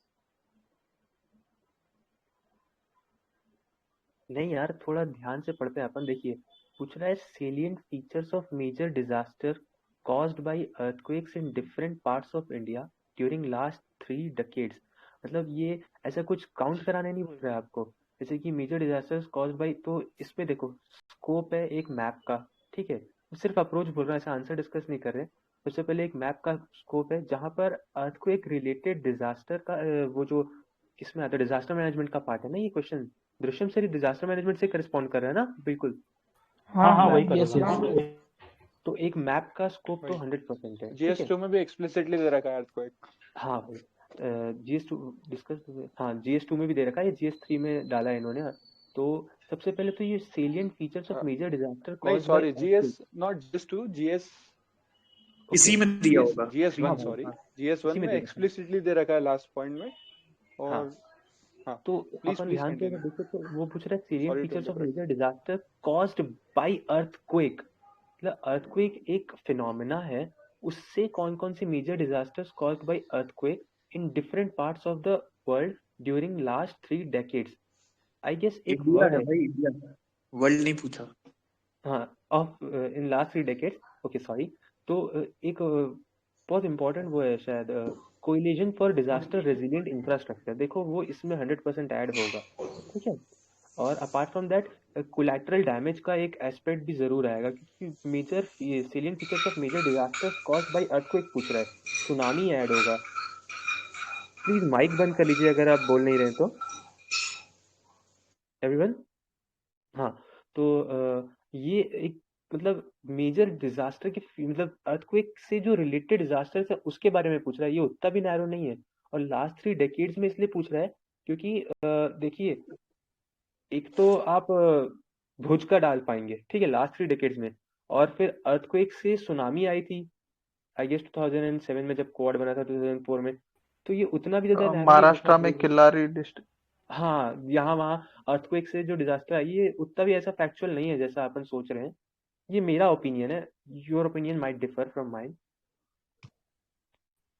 S6: नहीं यार, थोड़ा ध्यान से पढ़ते हैं अपन। देखिए, पूछ रहा है salient features of major disaster caused by earthquakes in different parts of India during last 3 decades. मतलब ये ऐसा कुछ काउंट कराने नहीं बोल रहा है आपको, जैसे कि मेजर डिजास्टर्स कॉज्ड बाय, तो इसमें देखो स्कोप है एक मैप का, ठीक है, सिर्फ अप्रोच बोल रहा है, ऐसा आंसर डिस्कस नहीं कर रहे। सबसे पहले एक मैप का स्कोप है जहां पर अर्थक्वेक रिलेटेड डिजास्टर का वो जो किसमें आता है, डिजास्टर मैनेजमेंट का पार्ट है ना ये क्वेश्चन। दृश्यम से डिजास्टर मैनेजमेंट से करस्पॉन्ड कर रहा है ना, बिल्कुल।
S1: हाँ वही
S10: yes,
S1: करेगा।
S6: तो एक मैप का स्कोप तो 100% है।
S2: GS2 में भी एक्सप्लिसिटली दे रखा है अर्थक्वेक।
S6: हाँ भाई, GS2 डिस्कस, हाँ GS2 में भी दे रखा है, GS3 में डाला है इन्होंने। तो सबसे पहले तो ये salient features of major disaster
S2: नहीं sorry, GS not GS2, GS
S5: इसी में दिया होगा।
S2: GS1 सॉरी, GS1 में एक्सप्लिसिटली दे रखा है लास्ट पॉइंट में। और हाँ,
S6: तो अपन ध्यान से अगर देखें तो वो पूछ रहा है salient features of major disaster caused by earthquake. मतलब अर्थक्वेक एक फिनोमेना है, उससे कौन कौन से major disasters caused by earthquake in different parts of the world during last 3 decades. I guess एक वर्ड है
S5: भाई, इंडिया वर्ल्ड नहीं पूछा।
S6: हाँ, of in last 3 decades, okay sorry. तो एक बहुत इंपॉर्टेंट वो है शायद, coalition for disaster resilient infrastructure, देखो वो इसमें 100% ऐड होगा, ठीक है। और apart from that collateral damage का एक एस्पेक्ट भी जरूर आएगा, क्योंकि major salient features of major disasters caused by earthquake पूछ रहा है, सुनामी ऐड होगा। प्लीज माइक बंद कर लीजिए अगर आप बोल नहीं रहे तो, एवरीवन। हाँ, तो ये एक मतलब मेजर डिजास्टर की, मतलब अर्थक्वेक से जो रिलेटेड डिजास्टर्स है उसके बारे में पूछ रहा है, ये उतना भी नैरो नहीं है। और लास्ट 3 डेकेड्स में इसलिए पूछ रहा है क्योंकि देखिए, एक तो आप भुज का डाल पाएंगे, ठीक है, लास्ट 3 डेकेड्स में, और फिर अर्थक्वेक से सुनामी आई थी आई गेस 2007 में जब क्वाड बना था 2004 में। तो ये उतना भी ज्यादा
S12: महाराष्ट्र में किल्लारी डिस्ट्रिक्ट,
S6: हाँ यहाँ वहाँ अर्थक्वेक से जो डिजास्टर आई, ये उतना भी ऐसा फैक्चुअल नहीं है जैसा अपन सोच रहे हैं। ये मेरा ओपिनियन है, your opinion might differ from mine.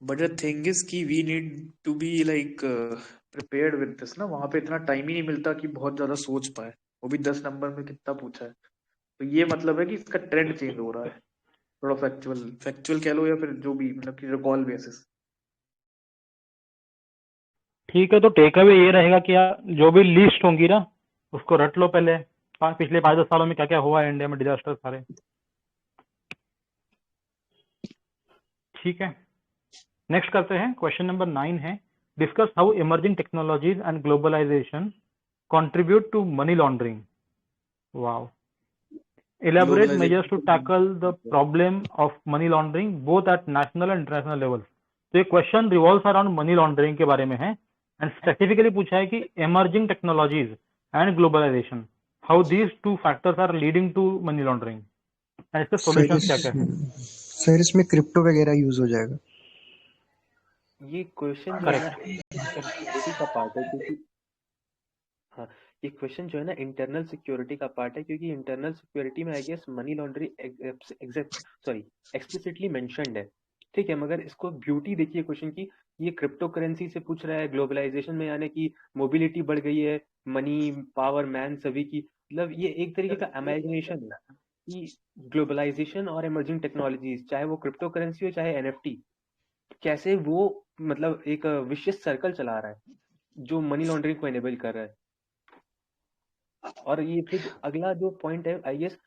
S5: But the thing is कि we need to be like prepared with this ना, वहां पे इतना टाइम ही नहीं मिलता कि बहुत ज्यादा सोच पाए, वो भी 10 नंबर में कितना पूछा है। तो ये मतलब है कि इसका ट्रेंड चेंज हो रहा है थोड़ा, फैक्चुअल कह लो या फिर जो भी, मतलब कि रिकॉल बेसिस।
S1: ठीक है, तो टेक अवे ये रहेगा कि यार जो भी लिस्ट होंगी ना उसको रट लो पहले, पिछले 5-10 सालों में क्या क्या हुआ है इंडिया में डिजास्टर सारे। ठीक है, नेक्स्ट करते हैं। क्वेश्चन नंबर 9 है, discuss how emerging technologies and globalisation contribute to money laundering. Wow, elaborate measures to tackle the problem of money laundering both at national and international levels। तो ये question revolves around money laundering के बारे में है, एंड स्पेसिफिकली पूछा है कि emerging technologies and globalisation, how these 2 factors are leading to money laundering and इसके सॉल्यूशंस क्या क्या है।
S8: सर इसमें क्रिप्टो वगैरह यूज हो जाएगा।
S6: ये क्वेश्चन जो है ना सिक्योरिटी का पार्ट है, क्योंकि हाँ, ये क्वेश्चन जो है ना इंटरनल सिक्योरिटी का पार्ट है, क्योंकि इंटरनल सिक्योरिटी में I guess money laundering explicitly mentioned है, ठीक है, मगर इसको ब्यूटी देखिए क्वेश्चन की, ये क्रिप्टो करेंसी से पूछ रहा है, ग्लोबलाइजेशन में यानी कि मोबिलिटी बढ़ गई है, मनी पावर मैन सभी की, मतलब ये एक तरीके का इमेजिनेशन है कि ग्लोबलाइजेशन और इमर्जिंग टेक्नोलॉजीज, चाहे वो क्रिप्टो करेंसी हो चाहे एनएफटी, कैसे वो मतलब एक विशियस सर्कल चला रहा है जो मनी लॉन्ड्रिंग को एनेबल कर रहा है। और ये फिर अगला जो पॉइंट है आई गेस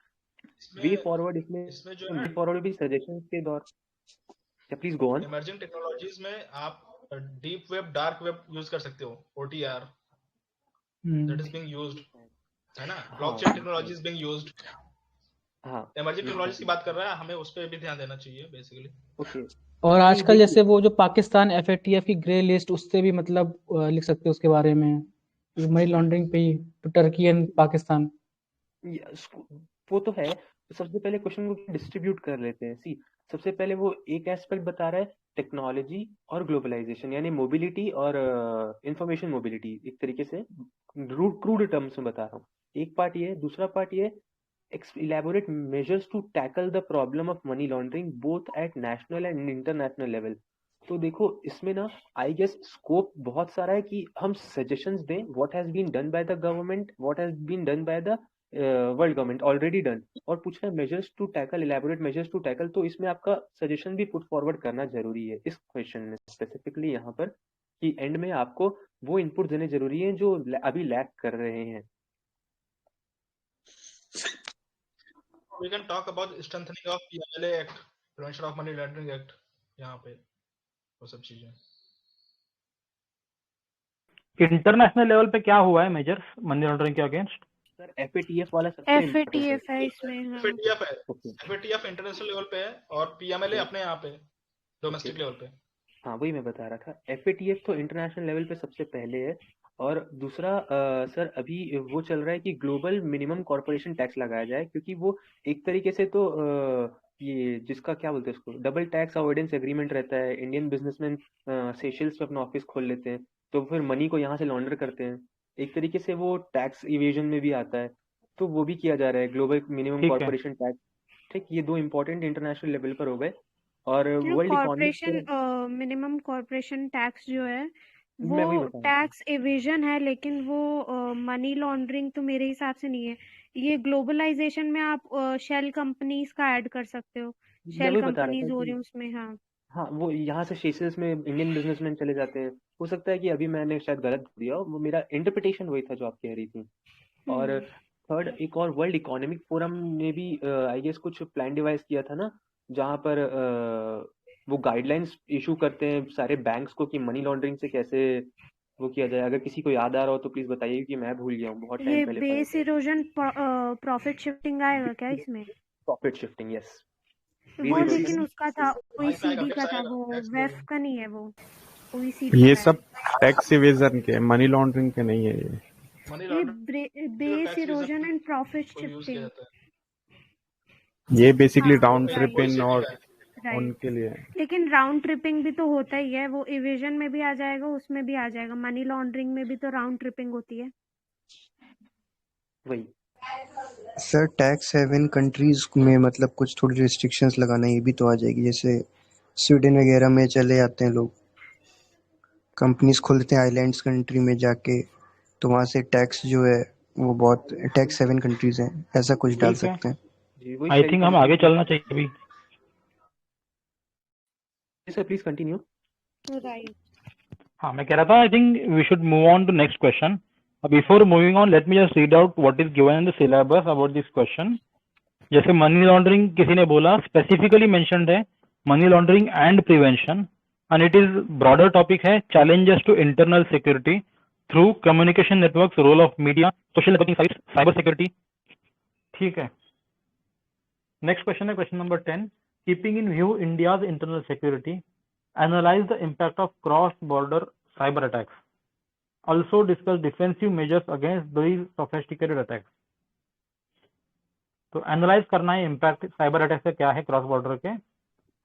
S6: वे फॉरवर्ड, इसमें
S14: इसमें जो है
S6: वे फॉरवर्ड भी सजेशन के दौर। Please go on.
S14: Emerging technologies में आप deep web dark web use कर सकते हो, OTR that is being used, है ना, blockchain technology is being used.
S6: हाँ,
S14: इमर्जिंग टेक्नोलॉजीज की बात कर रहा है, हमें उस पर भी ध्यान देना चाहिए बेसिकली।
S6: ओके।
S10: और आजकल जैसे वो जो पाकिस्तान FATF की ग्रे लिस्ट, उससे भी मतलब लिख सकते हो उसके बारे में, मनी लॉन्ड्रिंग पे ही, टर्की एंड पाकिस्तान।
S6: वो तो है। सबसे पहले क्वेश्चन को डिस्ट्रीब्यूट कर लेते हैं। सी, सबसे पहले वो एक एस्पेक्ट बता रहा है टेक्नोलॉजी और ग्लोबलाइजेशन, यानी मोबिलिटी और इंफॉर्मेशन मोबिलिटी, एक तरीके से क्रूड टर्म्स में बता रहा हूँ। एक पार्ट ये है, दूसरा पार्ट ये elaborate measures to tackle the problem of money laundering both at national and international level। तो देखो इसमें ना आई गेस स्कोप बहुत सारा है कि हम सजेशंस दें, what has been done by the government, what has been done by the world government already done, और पूछना है measures to tackle, elaborate measures to tackle. तो इसमें आपका सजेशन भी पुट फॉरवर्ड करना जरूरी है इस क्वेश्चन में स्पेसिफिकली यहाँ पर, कि एंड में आपको वो इनपुट देने जरूरी है जो अभी लैक कर रहे हैं।
S14: We can talk about strengthening of PMLA Act, Prevention of Money Laundering Act, यहाँ पे वो सब चीजें।
S1: इंटरनेशनल लेवल पे क्या हुआ है मेजर्स मनी लॉन्ड्रिंग के अगेंस्ट?
S6: सर FATF वाला सबसे
S7: FATF है इसमें। हाँ।
S14: FATF है, FATF इंटरनेशनल लेवल पे है और PMLA अपने यहाँ पे डोमेस्टिक लेवल पे।
S6: हाँ, वही मैं बता रहा था, FATF तो इंटरनेशनल लेवल पे सबसे पहले है, और दूसरा सर अभी वो चल रहा है कि ग्लोबल मिनिमम कॉर्पोरेशन टैक्स लगाया जाए, क्योंकि वो एक तरीके से तो ये जिसका क्या बोलते हैं उसको, डबल टैक्स अवॉइडेंस एग्रीमेंट रहता है। इंडियन बिजनेसमैन सेशल्स पे अपना ऑफिस खोल लेते हैं, तो फिर मनी को यहाँ से लॉन्डर करते हैं, एक तरीके से वो टैक्स इवेजन में भी आता है, तो वो भी किया जा रहा है, ग्लोबल मिनिमम कॉर्पोरेशन टैक्स। ठीक, ये दो इम्पोर्टेंट इंटरनेशनल लेवल पर हो गए। और world
S7: corporation minimum corporation tax जो है वो टैक्स एविजन है, लेकिन वो मनी लॉन्ड्रिंग तो मेरे हिसाब से नहीं है। ये ग्लोबलाइजेशन में आप शेल कंपनीज का ऐड कर सकते हो, शेल कंपनीज हो रही है उसमें। हाँ
S6: हाँ, वो यहाँ से सेशल्स में इंडियन बिजनेसमैन चले जाते हैं। हो सकता है कि अभी मैंने शायद गलत दिया, वो मेरा इंटरप्रिटेशन वही था जो आप कह रही थी। और थर्ड, एक और वर्ल्ड इकोनॉमिक फोरम ने भी आई गेस कुछ प्लान डिवाइस किया था ना, जहाँ पर वो गाइडलाइंस इशू करते हैं सारे बैंक्स को कि मनी लॉन्ड्रिंग से कैसे वो किया जाए। अगर किसी को याद आ रहा हो तो प्लीज बताइए, कि मैं भूल गया हूँ, बहुत टाइम पहले।
S7: बेस इरोजन प्रॉफिट शिफ्टिंग आएगा क्या इसमें?
S6: Profit shifting, yes.
S7: वो लेकिन उसका था OECD का था, वो वेफ का नहीं है, वो OECD
S4: ये सब टैक्स इवेजन के, मनी लॉन्ड्रिंग के नहीं है
S7: ये base erosion and profit shifting,
S4: ये बेसिकली राउंड ट्रिपिंग और उनके लिए।
S7: लेकिन राउंड ट्रिपिंग भी तो होता ही है, वो इवेजन में भी आ जाएगा, उसमें भी आ जाएगा, मनी लॉन्ड्रिंग में भी तो राउंड ट्रिपिंग होती है।
S6: वही
S8: सर, टैक्स हेवन कंट्रीज में मतलब कुछ थोड़ी रिस्ट्रिक्शंस लगाना, ये भी तो आ जाएगी। जैसे स्वीडन वगैरह में चले जाते हैं लोग, कंपनीज खोलते हैं आइलैंड्स कंट्री में जाके, तो वहाँ से टैक्स जो है वो बहुत टैक्स हेवन कंट्रीज हैं, ऐसा कुछ डाल सकते हैं।
S1: आई थिंक हम आगे चलना चाहिए अभी।
S6: Sir please continue.
S7: राइट,
S1: हाँ मैं कह रहा था I think we should move on to next question. Before moving on, let me just read out what is given in the syllabus about this question. जैसे मनी लॉन्ड्रिंग किसी ने बोला, स्पेसिफिकली मेंशन्ड है money laundering and prevention, and it is broader topic है, challenges to internal security through communication networks, role of media, social networking sites, cyber security. ठीक है, नेक्स्ट क्वेश्चन है question number 10। Keeping in view India's internal security, analyse the impact of cross border cyber attacks, also discuss defensive measures against these sophisticated attacks। तो एनालाइज करना है इम्पैक्ट साइबर अटैक से क्या है क्रॉस बॉर्डर के,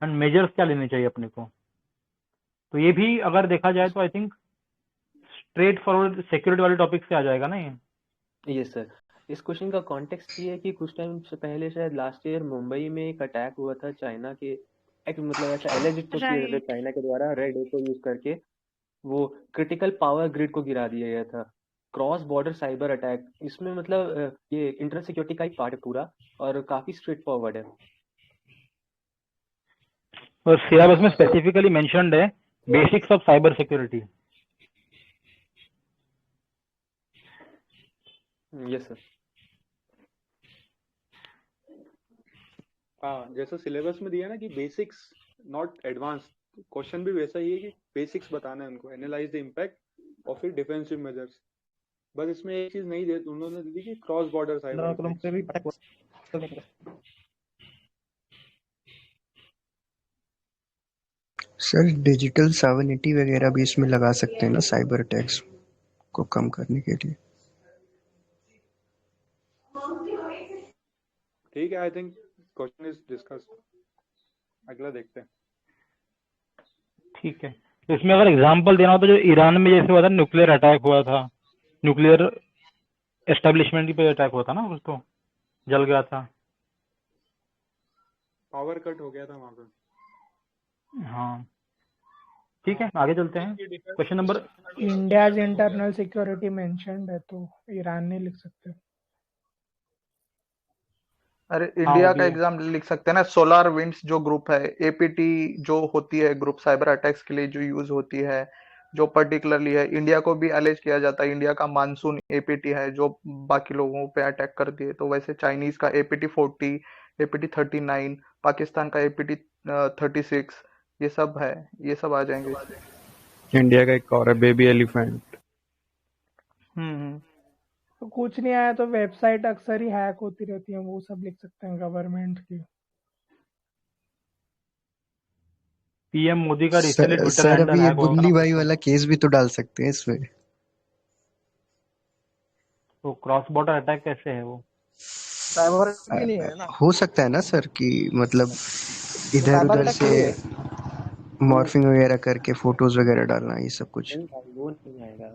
S1: एंड मेजर्स क्या लेने चाहिए अपने को। तो ये भी अगर देखा जाए तो I think straight forward security वाले टॉपिक से आ जाएगा ना ये।
S6: यस सर, इस क्वेश्चन का कॉन्टेक्स्ट ये है कि कुछ टाइम से पहले शायद लास्ट ईयर मुंबई में एक अटैक हुआ था चाइना के मतलब ऐसा एलिजिट तो किया जाता है
S7: राइट
S6: चाइना के द्वारा रेड को यूज करके वो क्रिटिकल पावर ग्रिड को गिरा दिया गया था। क्रॉस बॉर्डर साइबर अटैक, इसमें मतलब ये इंटरनेट सिक्योरिटी का एक पार्ट है पूरा और काफी स्ट्रेट फॉरवर्ड है।
S1: और सिलेबस में स्पेसिफिकली मेंशन्ड है basics of cyber security.
S6: Yes sir.
S2: हाँ, जैसा सिलेबस में दिया ना कि बेसिक्स नॉट एडवांस, क्वेश्चन भी वैसा ही है कि बेसिक्स बताना है उनको, analyse the impact of defensive measures. बस इसमें एक चीज नहीं दे उन्होंने दी कि cross border cyber attacks.
S8: Sir digital sovereignty वगैरह भी इसमें लगा सकते हैं ना, साइबर अटैक्स को कम करने के लिए।
S2: ठीक है, I think question is discussed. अगला देखते हैं।
S1: ठीक है, तो इसमें अगर एग्जांपल देना हो तो जो ईरान में जैसे हुआ था न्यूक्लियर अटैक हुआ था, न्यूक्लियर एस्टेब्लिशमेंट पे अटैक हुआ था ना, कुछ तो जल गया था।
S2: पावर कट हो गया था वहां पे।
S1: हाँ ठीक है, आगे चलते हैं। Question number
S3: India's internal security mentioned है तो ईरान नहीं लिख सकते।
S12: अरे
S1: हाँ
S12: इंडिया
S1: वो
S12: का
S1: भी है।
S12: एग्जाम लिख सकते हैं ना। सोलार विंड्स जो ग्रुप है, एपीटी जो होती है ग्रुप साइबर अटैक्स के लिए जो यूज होती है, जो पर्टिकुलरली है इंडिया को भी एलिज किया जाता है। इंडिया का मानसून एपीटी है जो बाकी लोगों पे अटैक करती है। तो वैसे चाइनीज का एपीटी 40, एपीटी 39, पाकिस्तान का एपीटी 36, ये सब है, ये सब आ जाएंगे इसमें।
S4: इंडिया का एक और है बेबी एलिफेंट।
S3: तो कुछ नहीं आया तो वेबसाइट अक्सर ही हैक होती रहती है, वो सब लिख सकते हैं गवर्नमेंट की।
S1: पीएम मोदी का रिसेंटली ट्विटर
S8: सर
S1: हैंडल
S8: अभी ये
S1: हैक हुआ था
S8: बुल्ली
S1: ना,
S8: भाई वाला केस भी तो डाल सकते हैं इसमें।
S1: तो क्रॉस बॉर्डर अटैक कैसे है वो?
S15: साइबर भी नहीं है ना,
S8: हो सकता है ना सर कि मतलब इधर
S15: साइबर
S8: उधर
S15: अटैक
S8: से
S15: थोड़ी है।
S8: मॉर्फिंग वगैरह करके फोटोज वगैरह डालना, ये सब कुछ
S6: नहीं भाई वो नहीं आएगा,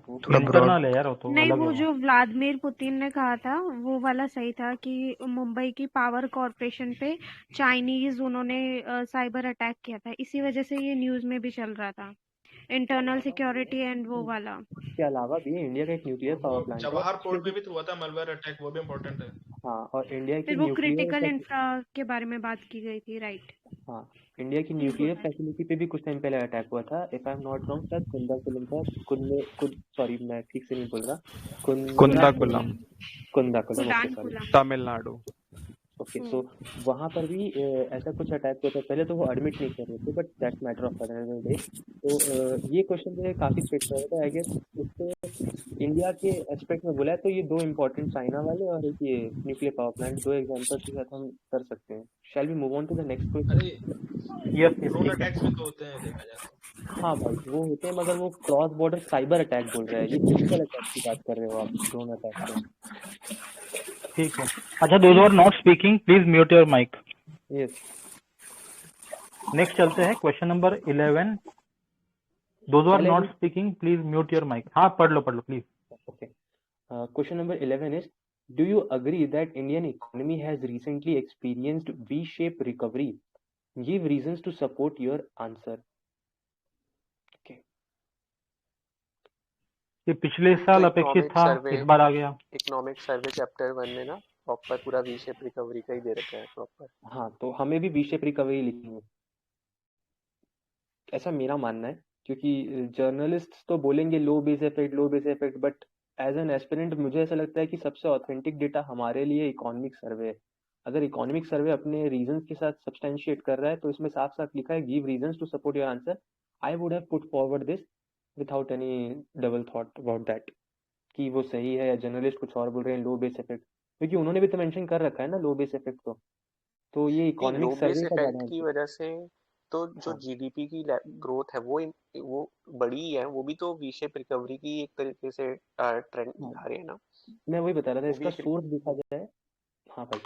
S6: वो
S8: थोड़ा ब्रॉड।
S1: इंटरनल है यार, वो तो
S7: नहीं,
S1: अलग है
S7: वो
S1: वो।
S7: जो व्लादिमीर पुतिन ने कहा था वो वाला सही था कि मुंबई की पावर कॉर्पोरेशन पे चाइनीज उन्होंने साइबर अटैक किया था, इसी वजह से ये न्यूज में भी चल रहा था, इंटरनल सिक्योरिटी एंड वो वाला।
S6: इसके अलावा भी इंडिया का एक न्यूक्लियर पावर प्लांट है
S14: जवाहर पोर्ट में भी तो हुआ था मलबार अटैक, वो भी इम्पोर्टेंट है।
S6: हाँ, और इंडिया की
S7: फिर वो
S6: न्यूक्लियर
S7: क्रिटिकल इंफ्रा के बारे में बात की गई थी, राइट?
S6: हाँ, इंडिया की
S7: please go
S6: nuclear
S7: ahead.
S6: Facility पे भी कुछ टाइम पहले अटैक हुआ था। If I am not wrong, शायद कुंदाकुलम का सॉरी मैं ठीक से नहीं बोल रहा,
S4: Kundakulam,
S6: Kundakulam, okay sorry,
S7: Kudankulam.
S4: Tamil Nadu.
S6: Okay. So वहां पर भी ऐसा कुछ अटैक हुआ था। पहले तो वो एडमिट नहीं कर रहे थे, but that's matter of another day. तो ये क्वेश्चन जो है काफी स्ट्रेट फॉरवर्ड है। आई गेस इससे इंडिया के एस्पेक्ट में बोला है तो ये दो इम्पोर्टेंट चाइना वाले और एक ये न्यूक्लियर पावर प्लांट, दो एग्जांपल्स के साथ हम कर सकते हैं। Shall we move on to the next question?
S14: अरे
S1: यस
S14: ड्रोन
S1: ठीक है।
S14: अटैक्स भी तो होते हैं देखा जाए तो।
S6: हाँ भाई वो होते हैं, मगर वो क्रॉस बॉर्डर साइबर अटैक बोल रहे हैं, ये फिजिकल अटैक की बात कर रहे हो आप, ड्रोन अटैक से।
S1: ठीक है, अच्छा those are not speaking please mute your mic.
S6: Yes,
S1: next चलते हैं क्वेश्चन नंबर 11। दोज आर
S6: चले
S1: not speaking please mute your mic. हाँ पढ़ लो please.
S6: Okay. Question number 11 is, do you agree that Indian economy has recently experienced V-shaped recovery? Give reasons to support your answer. Okay.
S1: ये पिछले साल अपेक्षित था, इस बार आ गया।
S16: इकोनॉमिक सर्वे चैप्टर 1 में ना प्रॉपर पूरा वी शेप रिकवरी का ही दे रखा है प्रॉपर।
S6: हाँ, तो हमें भी V-shaped recovery लिखनी है, ऐसा मेरा मानना है, क्योंकि जर्नलिस्ट तो बोलेंगे low base effect, but as an aspirant मुझे ऐसा लगता है कि सबसे ऑथेंटिक डेटा हमारे लिए इकोनॉमिक सर्वे है। अगर इकोनॉमिक सर्वे अपने रीजंस के साथ सब्सटेंशिएट कर रहा है तो इसमें साफ साफ लिखा है give reasons to support your answer. I would have put forward this without any double thought about that कि वो सही है या जर्नलिस्ट कुछ और बोल रहे हैं लो बेस इफेक्ट, क्योंकि उन्होंने भी तो मेंशन कर रखा है ना लो बेस इफेक्ट को। तो ये इकोनॉमिक
S16: लो बेस
S6: सर्वे का
S16: इफेक्ट
S6: ज्यादा
S16: की वजह से तो जो
S6: हाँ
S16: जीडीपी की ग्रोथ है वो बड़ी है, वो भी तो वी शेप रिकवरी की एक तरीके से ट्रेंड दिखा रहे हैं ना।
S6: मैं वही बता रहा था,
S16: वो भी
S6: इसका
S16: एक
S6: सोर्स देखा जाए, हाँ भाई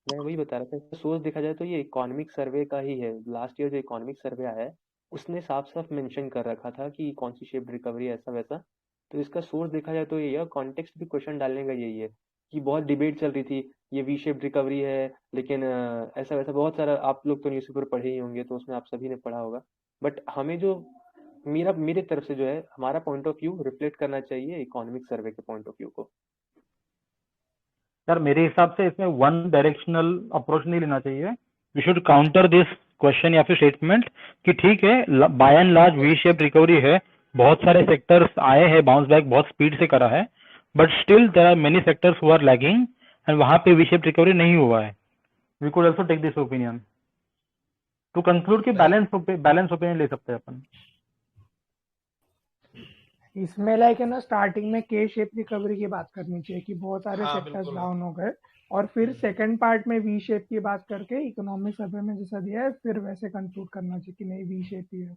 S6: मैं वही बता रहा था, इसका सोर्स देखा जाए तो ये इकोनॉमिक सर्वे का ही है। लास्ट ईयर जो इकोनॉमिक सर्वे आया है उसने साफ साफ मेंशन कर रखा था कि कौन सी शेप्ड रिकवरी ऐसा वैसा। तो इसका सोर्स देखा जाए तो यही है, कॉन्टेक्स्ट भी क्वेश्चन डालने का यही है कि बहुत डिबेट चल रही थी, ये वी शेप रिकवरी है, लेकिन ऐसा वैसा बहुत सारा, आप लोग तो न्यूज़पेपर पढ़े ही होंगे, तो उसमें आप सभी ने पढ़ा होगा। बट हमें जो मेरे तरफ से जो है, हमारा पॉइंट ऑफ व्यू रिफ्लेक्ट करना चाहिए इकोनॉमिक सर्वे के पॉइंट ऑफ व्यू को।
S1: सर मेरे हिसाब से इसमें वन डायरेक्शनल अप्रोच नहीं लेना चाहिए। We should counter this question या फिर स्टेटमेंट कि ठीक है by and large V shape recovery है, बहुत सारे सेक्टर्स आए हैं, बाउंस बैक बहुत स्पीड से करा है, but still there are many sectors who are lagging and वहां पे वी शेप रिकवरी नहीं हुआ है। We could also take this opinion to conclude कि बैलेंस ओपिनियन ले सकते हैं अपन।
S3: इसमें लाइक है ना, स्टार्टिंग में के शेप रिकवरी की बात करनी चाहिए कि बहुत सारे
S14: हाँ
S3: सेक्टर्स
S14: बिल्कुल।
S3: डाउन हो गए, और फिर सेकंड पार्ट में वी शेप की बात करके इकोनॉमिक सर्वे में जैसा दिया है फिर वैसे कंक्लूड करना चाहिए कि नहीं वी शेप ही है।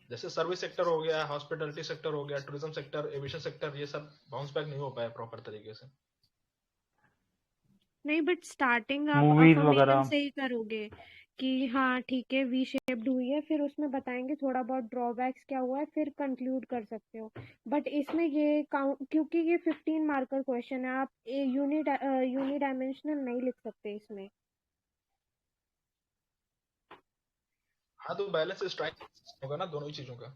S14: जैसे सर्विस सेक्टर हो गया, हॉस्पिटैलिटी सेक्टर हो गया, टूरिज्म सेक्टर, एविएशन सेक्टर, ये सब बाउंस बैक नहीं हो पाया प्रॉपर तरीके से।
S7: नहीं, बट स्टार्टिंग आप
S1: मूवीज
S7: अफर्मेशन
S1: वगैरह
S7: से ही करोगे कि हाँ ठीक है वी शेप्ड हुई है, फिर उसमें बताएंगे थोड़ा बहुत ड्रॉबैक्स क्या हुआ है, फिर कंक्लूड कर सकते हो। बट इसमें ये काउंट, क्योंकि ये 15 मार्कर क्वेश्चन है, आप यूनि डायमेंशनल नहीं लिख सकते इसमें।
S14: हाँ तो बैलेंस स्ट्राइक होगा ना दोनों ही चीजों का।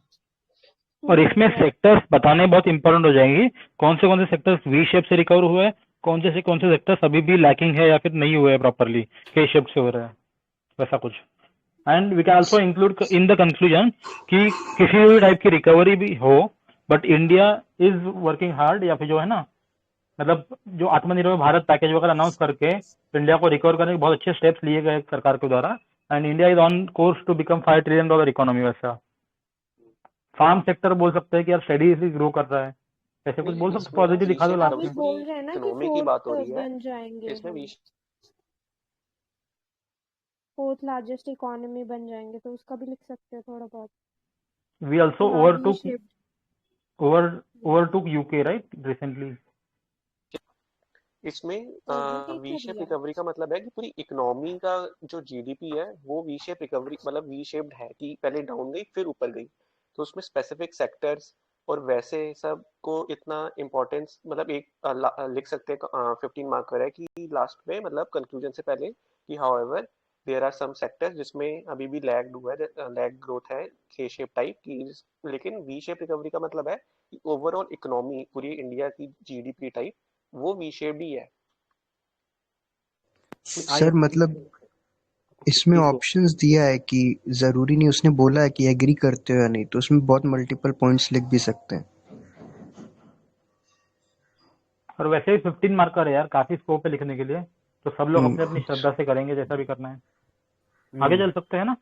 S1: और इसमें सेक्टर्स बताने बहुत इंपॉर्टेंट हो जाएंगी, कौन से सेक्टर्स वी शेप से रिकवर हुए हैं, कौन से सेक्टर्स अभी भी लैकिंग है या फिर नहीं हुए हैं प्रॉपरली, के शेप से हो रहा है, वैसा कुछ। And we can also include in the conclusion कि किसी भी टाइप की रिकवरी भी हो, but India is working hard, या फिर जो है ना, मतलब जो आत्मनिर्भर भारत पैकेज वगैरह अनाउंस करके इंडिया को रिकवर करने के बहुत अच्छे स्टेप्स लिए गए सरकार के द्वारा, and India is on course to become $5 trillion economy. वैसा फार्म सेक्टर बोल सकते हैं कि यार स्टडीजली ग्रो कर रहा है, ऐसे कुछ बोल सकते, पॉजिटिव दिखा दो लास्ट
S7: अभी
S1: में।
S7: बोल रहे हैं ना कि
S16: इकोनॉमी की बात हो
S7: फोर्थ
S16: रही है,
S7: बन जाएंगे,
S16: इसमें
S7: हम
S16: भी
S7: फोर्थ लार्जेस्ट इकोनॉमी बन जाएंगे, तो उसका भी लिख सकते हैं थोड़ा बहुत
S1: वी ऑल्सो
S7: कि हाँ V shape.
S1: overtook UK right recently।
S16: इसमें
S7: ठीक
S16: वी
S7: है
S16: शेप
S7: भैया।
S16: रिकवरी का मतलब है कि पूरी इकोनॉमी का जो जीडीपी है वो वी शेप रिकवरी मतलब वी शेप्ड है कि पहले डाउन गई फिर ऊपर गई। तो उसमें स्पेसिफिक सेक्टर्स और वैसे सब को इतना इम्पोर्टेंस मतलब एक लिख सकते हैं 15 मार्कर है कि लास्ट में मतलब कंक्लूजन से पहले कि however there are some sectors जिसमें अभी भी लैग हुआ है, लैग ग्रोथ है के शेप टाइप की, लेकिन वी शेप रिकवरी का मतलब है कि ओवरऑल इकोनॉमी पूरी इंडिया की जीडीपी टाइप वो वी शेप्ड ही है।
S8: सर मतलब इसमें
S6: प्लीज गो।
S8: ऑप्शंस दिया है कि जरूरी नहीं, उसने बोला है कि एग्री करते हो या नहीं, तो उसमें बहुत मल्टीपल पॉइंट्स लिख भी सकते हैं।
S1: और वैसे ही 15 मार्कर है यार, काफी स्कोप है लिखने के लिए, तो सब लोग अपने अपनी श्रद्धा से करेंगे जैसा भी करना है। आगे चल सकते हैं ना।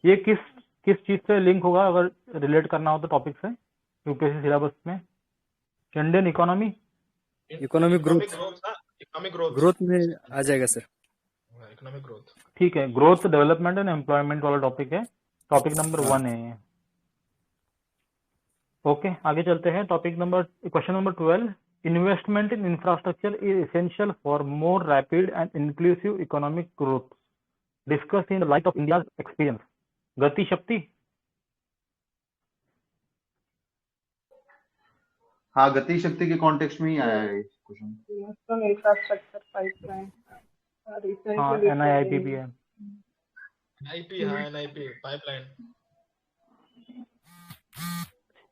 S1: ये किस चीज से लिंक होगा अगर रिलेट करना हो तो टॉपिक से यूपीएससी सिलेबस में? Indian economy
S17: economic growth
S14: economic growth
S17: growth में आ जाएगा सर।
S14: इकोनॉमिक ग्रोथ
S1: ठीक है, ग्रोथ डेवलपमेंट एंड एम्प्लॉयमेंट वाला टॉपिक है, टॉपिक नंबर 1 है ये। ओके आगे चलते हैं, question number 12। Investment in infrastructure is essential for more rapid and inclusive economic growth, discuss in the light of India's experience. गति शक्ति।
S11: हाँ गति शक्ति के कॉन्टेक्स्ट में ही आया है क्वेश्चन।
S3: इंफ्रास्ट्रक्चर पाइपलाइन
S1: हाँ NIIP भी है।
S14: NIP हाँ NIP पाइपलाइन।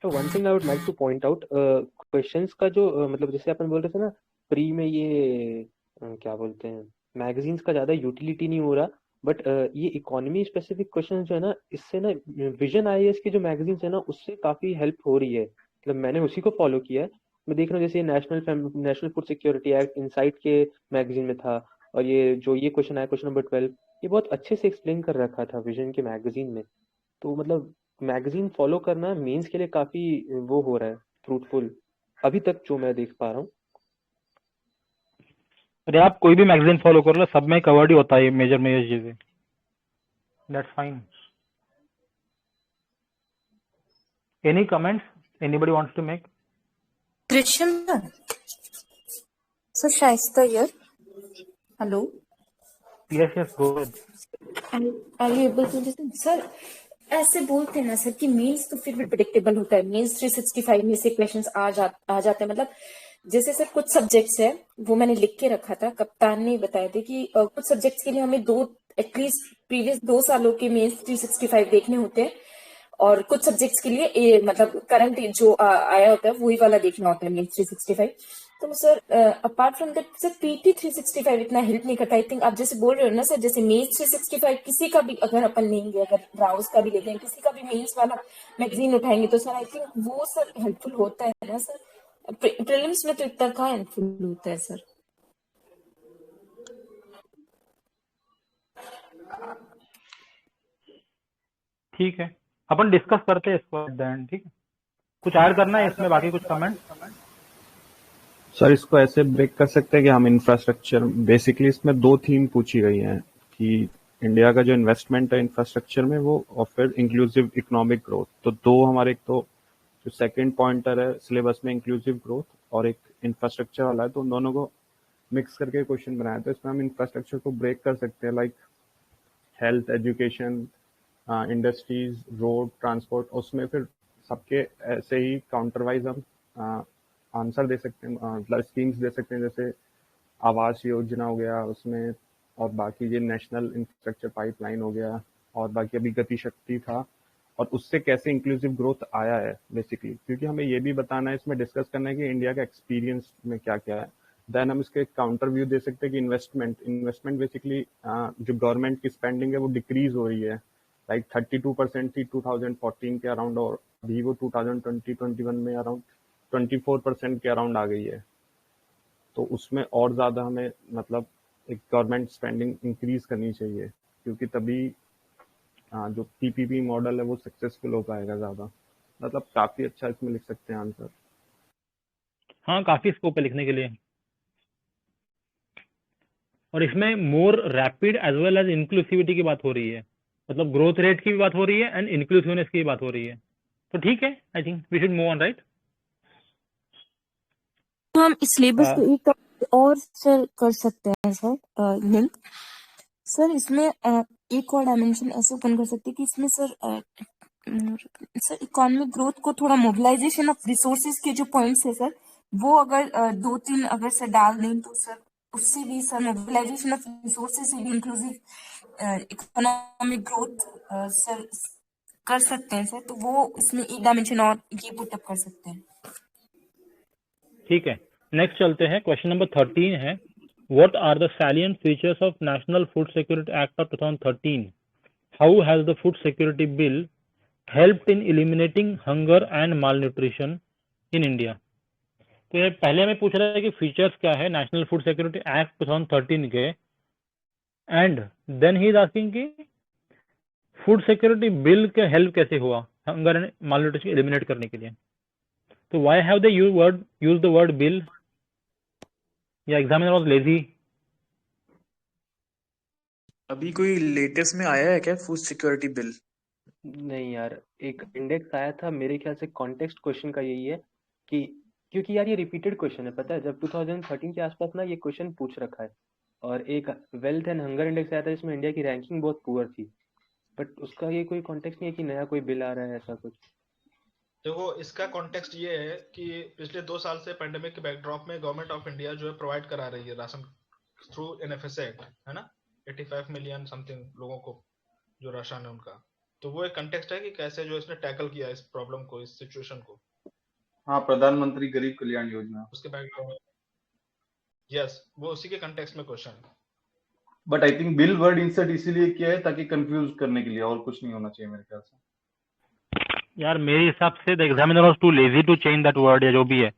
S6: तो one thing I would like two point out, questions का जो मतलब जैसे अपन बोल रहे थे ना प्री में, ये क्या बोलते हैं, मैगजीन्स का ज्यादा यूटिलिटी नहीं हो रहा, बट ये इकोनॉमी स्पेसिफिक क्वेश्चन जो है ना, इससे ना विजन IAS की जो मैगजीन्स है ना उससे काफी हेल्प हो रही है। मतलब मैंने उसी को फॉलो किया है। मैं देख रहा हूँ जैसे national food security act insight के मैगजीन में था, और ये जो ये क्वेश्चन आया क्वेश्चन नंबर 12, ये बहुत अच्छे से एक्सप्लेन कर रखा था विजन के मैगजीन में। तो मतलब मैगजीन फॉलो करना मेंस के लिए काफी वो हो रहा है फ्रूटफुल अभी तक जो मैं देख पा रहा हूँ।
S1: अरे आप कोई भी मैगजीन फॉलो कर लो, सब में कवर्ड ही होता है मेजर चीजें। That's fine. Any comments anybody wants to make?
S18: Krishna, so Shaista here. Hello.
S1: Yes, go ahead.
S18: Are you able to listen? Sir, ऐसे बोलते हैं ना सर कि मेंस तो फिर भी प्रिडिक्टेबल होता है, मेंस 365 में से क्वेश्चंस आ जाते हैं, मतलब जैसे सर कुछ सब्जेक्ट्स है वो मैंने लिख के रखा था, कप्तान ने बताया था कि कुछ सब्जेक्ट्स के लिए हमें एटलीस्ट प्रीवियस 2 सालों के मेंस 365 देखने होते हैं, और कुछ सब्जेक्ट्स के लिए मतलब करंट जो आया होता है वही वाला देखना होता है मेंस 365। तो sir apart from that sir PT 365 इतना हेल्प नहीं करता। आई थिंक आप जैसे बोल रहे हो ना सर, जैसे मेंस 365 किसी का भी अगर अपन लेंगे, अगर राउस का भी लेते हैं, किसी का भी मेंस वाला मैगजीन उठाएंगे तो सर आई थिंक वो सर हेल्पफुल होता है ना सर। प्रीलिम्स में तो इतना कहाँ हेल्पफुल होता है सर।
S1: ठीक है, अपन डिस्कस करते हैं इसको एट द एंड। ठीक है, कुछ ऐड करना है इसमें, बाकी कुछ कमेंट?
S4: सर इसको ऐसे ब्रेक कर सकते हैं कि हम इंफ्रास्ट्रक्चर, बेसिकली इसमें 2 थीम पूछी गई हैं कि इंडिया का जो इन्वेस्टमेंट है इंफ्रास्ट्रक्चर में वो, और फिर इंक्लूसिव इकोनॉमिक ग्रोथ। तो 2 हमारे, एक तो जो सेकंड पॉइंटर है सिलेबस में इंक्लूसिव ग्रोथ और एक इंफ्रास्ट्रक्चर वाला है, तो उन दोनों को मिक्स करके क्वेश्चन बनाया। तो इसमें हम इंफ्रास्ट्रक्चर को ब्रेक कर सकते हैं, like health, education, industries, road, transport. उसमें फिर सबके ऐसे ही काउंटर वाइज हम आंसर दे सकते हैं, मतलब स्कीम्स दे सकते हैं, जैसे आवास योजना हो गया उसमें, और बाकी ये नेशनल इंफ्रास्ट्रक्चर पाइपलाइन हो गया, और बाकी अभी गति शक्ति था, और उससे कैसे इंक्लूसिव ग्रोथ आया है बेसिकली। क्योंकि हमें ये भी बताना है, इसमें डिस्कस करना है कि इंडिया का एक्सपीरियंस में क्या क्या है। देन हम इसके काउंटर व्यू दे सकते हैं कि इन्वेस्टमेंट बेसिकली जो गवर्नमेंट की स्पेंडिंग है वो डिक्रीज हो रही है, लाइक 32% थी 2014 के अराउंड, और अभी वो 2020-21 में अराउंड 24% के अराउंड आ गई है। तो उसमें और ज़्यादा हमें मतलब एक गवर्नमेंट स्पेंडिंग इंक्रीज करनी चाहिए, क्योंकि तभी जो पीपीपी मॉडल है वो सक्सेसफुल हो पाएगा ज़्यादा। मतलब काफ़ी अच्छा इसमें लिख सकते हैं आंसर।
S1: हाँ, काफी स्कोप है लिखने के लिए, और इसमें more rapid as well as inclusivity की बात हो रही है, मतलब ग्रोथ रेट की भी बात हो रही है एंड इंक्लूसिवनेस की भी बात हो रही है। तो ठीक है, I think we should move on, right?
S18: तो हम इस सिलेबस को एक और सर कर सकते हैं सर लिंक। सर इसमें एक और डायमेंशन ऐसे ओपन कर सकते हैं कि इसमें सर इकोनॉमिक ग्रोथ को थोड़ा मोबिलाइजेशन ऑफ रिसोर्सेज के जो पॉइंट्स है सर, वो अगर 2-3 अगर सर डाल दें तो सर उससे भी सर मोबिलाइजेशन ऑफ रिसोर्सेज से भी इंक्लूसिव इकोनॉमिक ग्रोथ सर कर सकते हैं सर। तो वो इसमें एक डायमेंशन और ये पुटअप कर सकते हैं।
S1: ठीक है, नेक्स्ट चलते हैं। क्वेश्चन नंबर 13 है, what are the salient features of national food security act of 2013? How has the food security bill helped in eliminating hunger and malnutrition in India? तो ये पहले हमें पूछ रहा है कि फीचर्स क्या है नेशनल फूड सिक्योरिटी एक्ट 2013 के, and then he is asking कि फूड सिक्योरिटी बिल के हेल्प कैसे हुआ हंगर एंड मालन्यूट्रिशन एलिमिनेट करने के लिए। तो why have they use the word bill, या एग्जामिनर वाज लेजी?
S5: अभी कोई लेटेस्ट में आया है क्या फूड सिक्योरिटी बिल?
S6: नहीं यार, एक इंडेक्स आया था, मेरे ख्याल से कॉन्टेक्स्ट क्वेश्चन का यही है कि, क्योंकि यार ये रिपीटेड क्वेश्चन है, पता है जब 2013 के आसपास ना ये क्वेश्चन पूछ रखा है, और एक वेल्थ एंड हंगर इंडेक्स आया था जिसमें इंडिया की रैंकिंग बहुत पुअर थी, बट उसका ये कोई कॉन्टेक्स्ट नहीं है कि नया कोई बिल आ रहा है ऐसा कुछ।
S14: देखो, इसका कॉन्टेक्स्ट ये है कि पिछले 2 साल से पेंडेमिक के बैकड्रॉप में गवर्नमेंट ऑफ इंडिया जो है प्रोवाइड करा रही है राशन थ्रू एनएफएसए एक्ट, है ना, 85 मिलियन समथिंग लोगों को जो राशन है उनका। तो वो एक कंटेक्स्ट है कि कैसे जो इसने टैकल किया इस प्रॉब्लम को, इस सिचुएशन को।
S11: हाँ, प्रधानमंत्री गरीब कल्याण योजना।
S14: उसके बैकड्रॉप, यस, वो उसी के कंटेक्स्ट में क्वेश्चन है।
S11: But I think bill word insert इसीलिए किया है ताकि कंफ्यूज करने के लिए, और कुछ नहीं होना चाहिए मेरे ख्याल से।
S1: यार मेरे हिसाब से the examiner was too lazy to change that word, या जो भी है,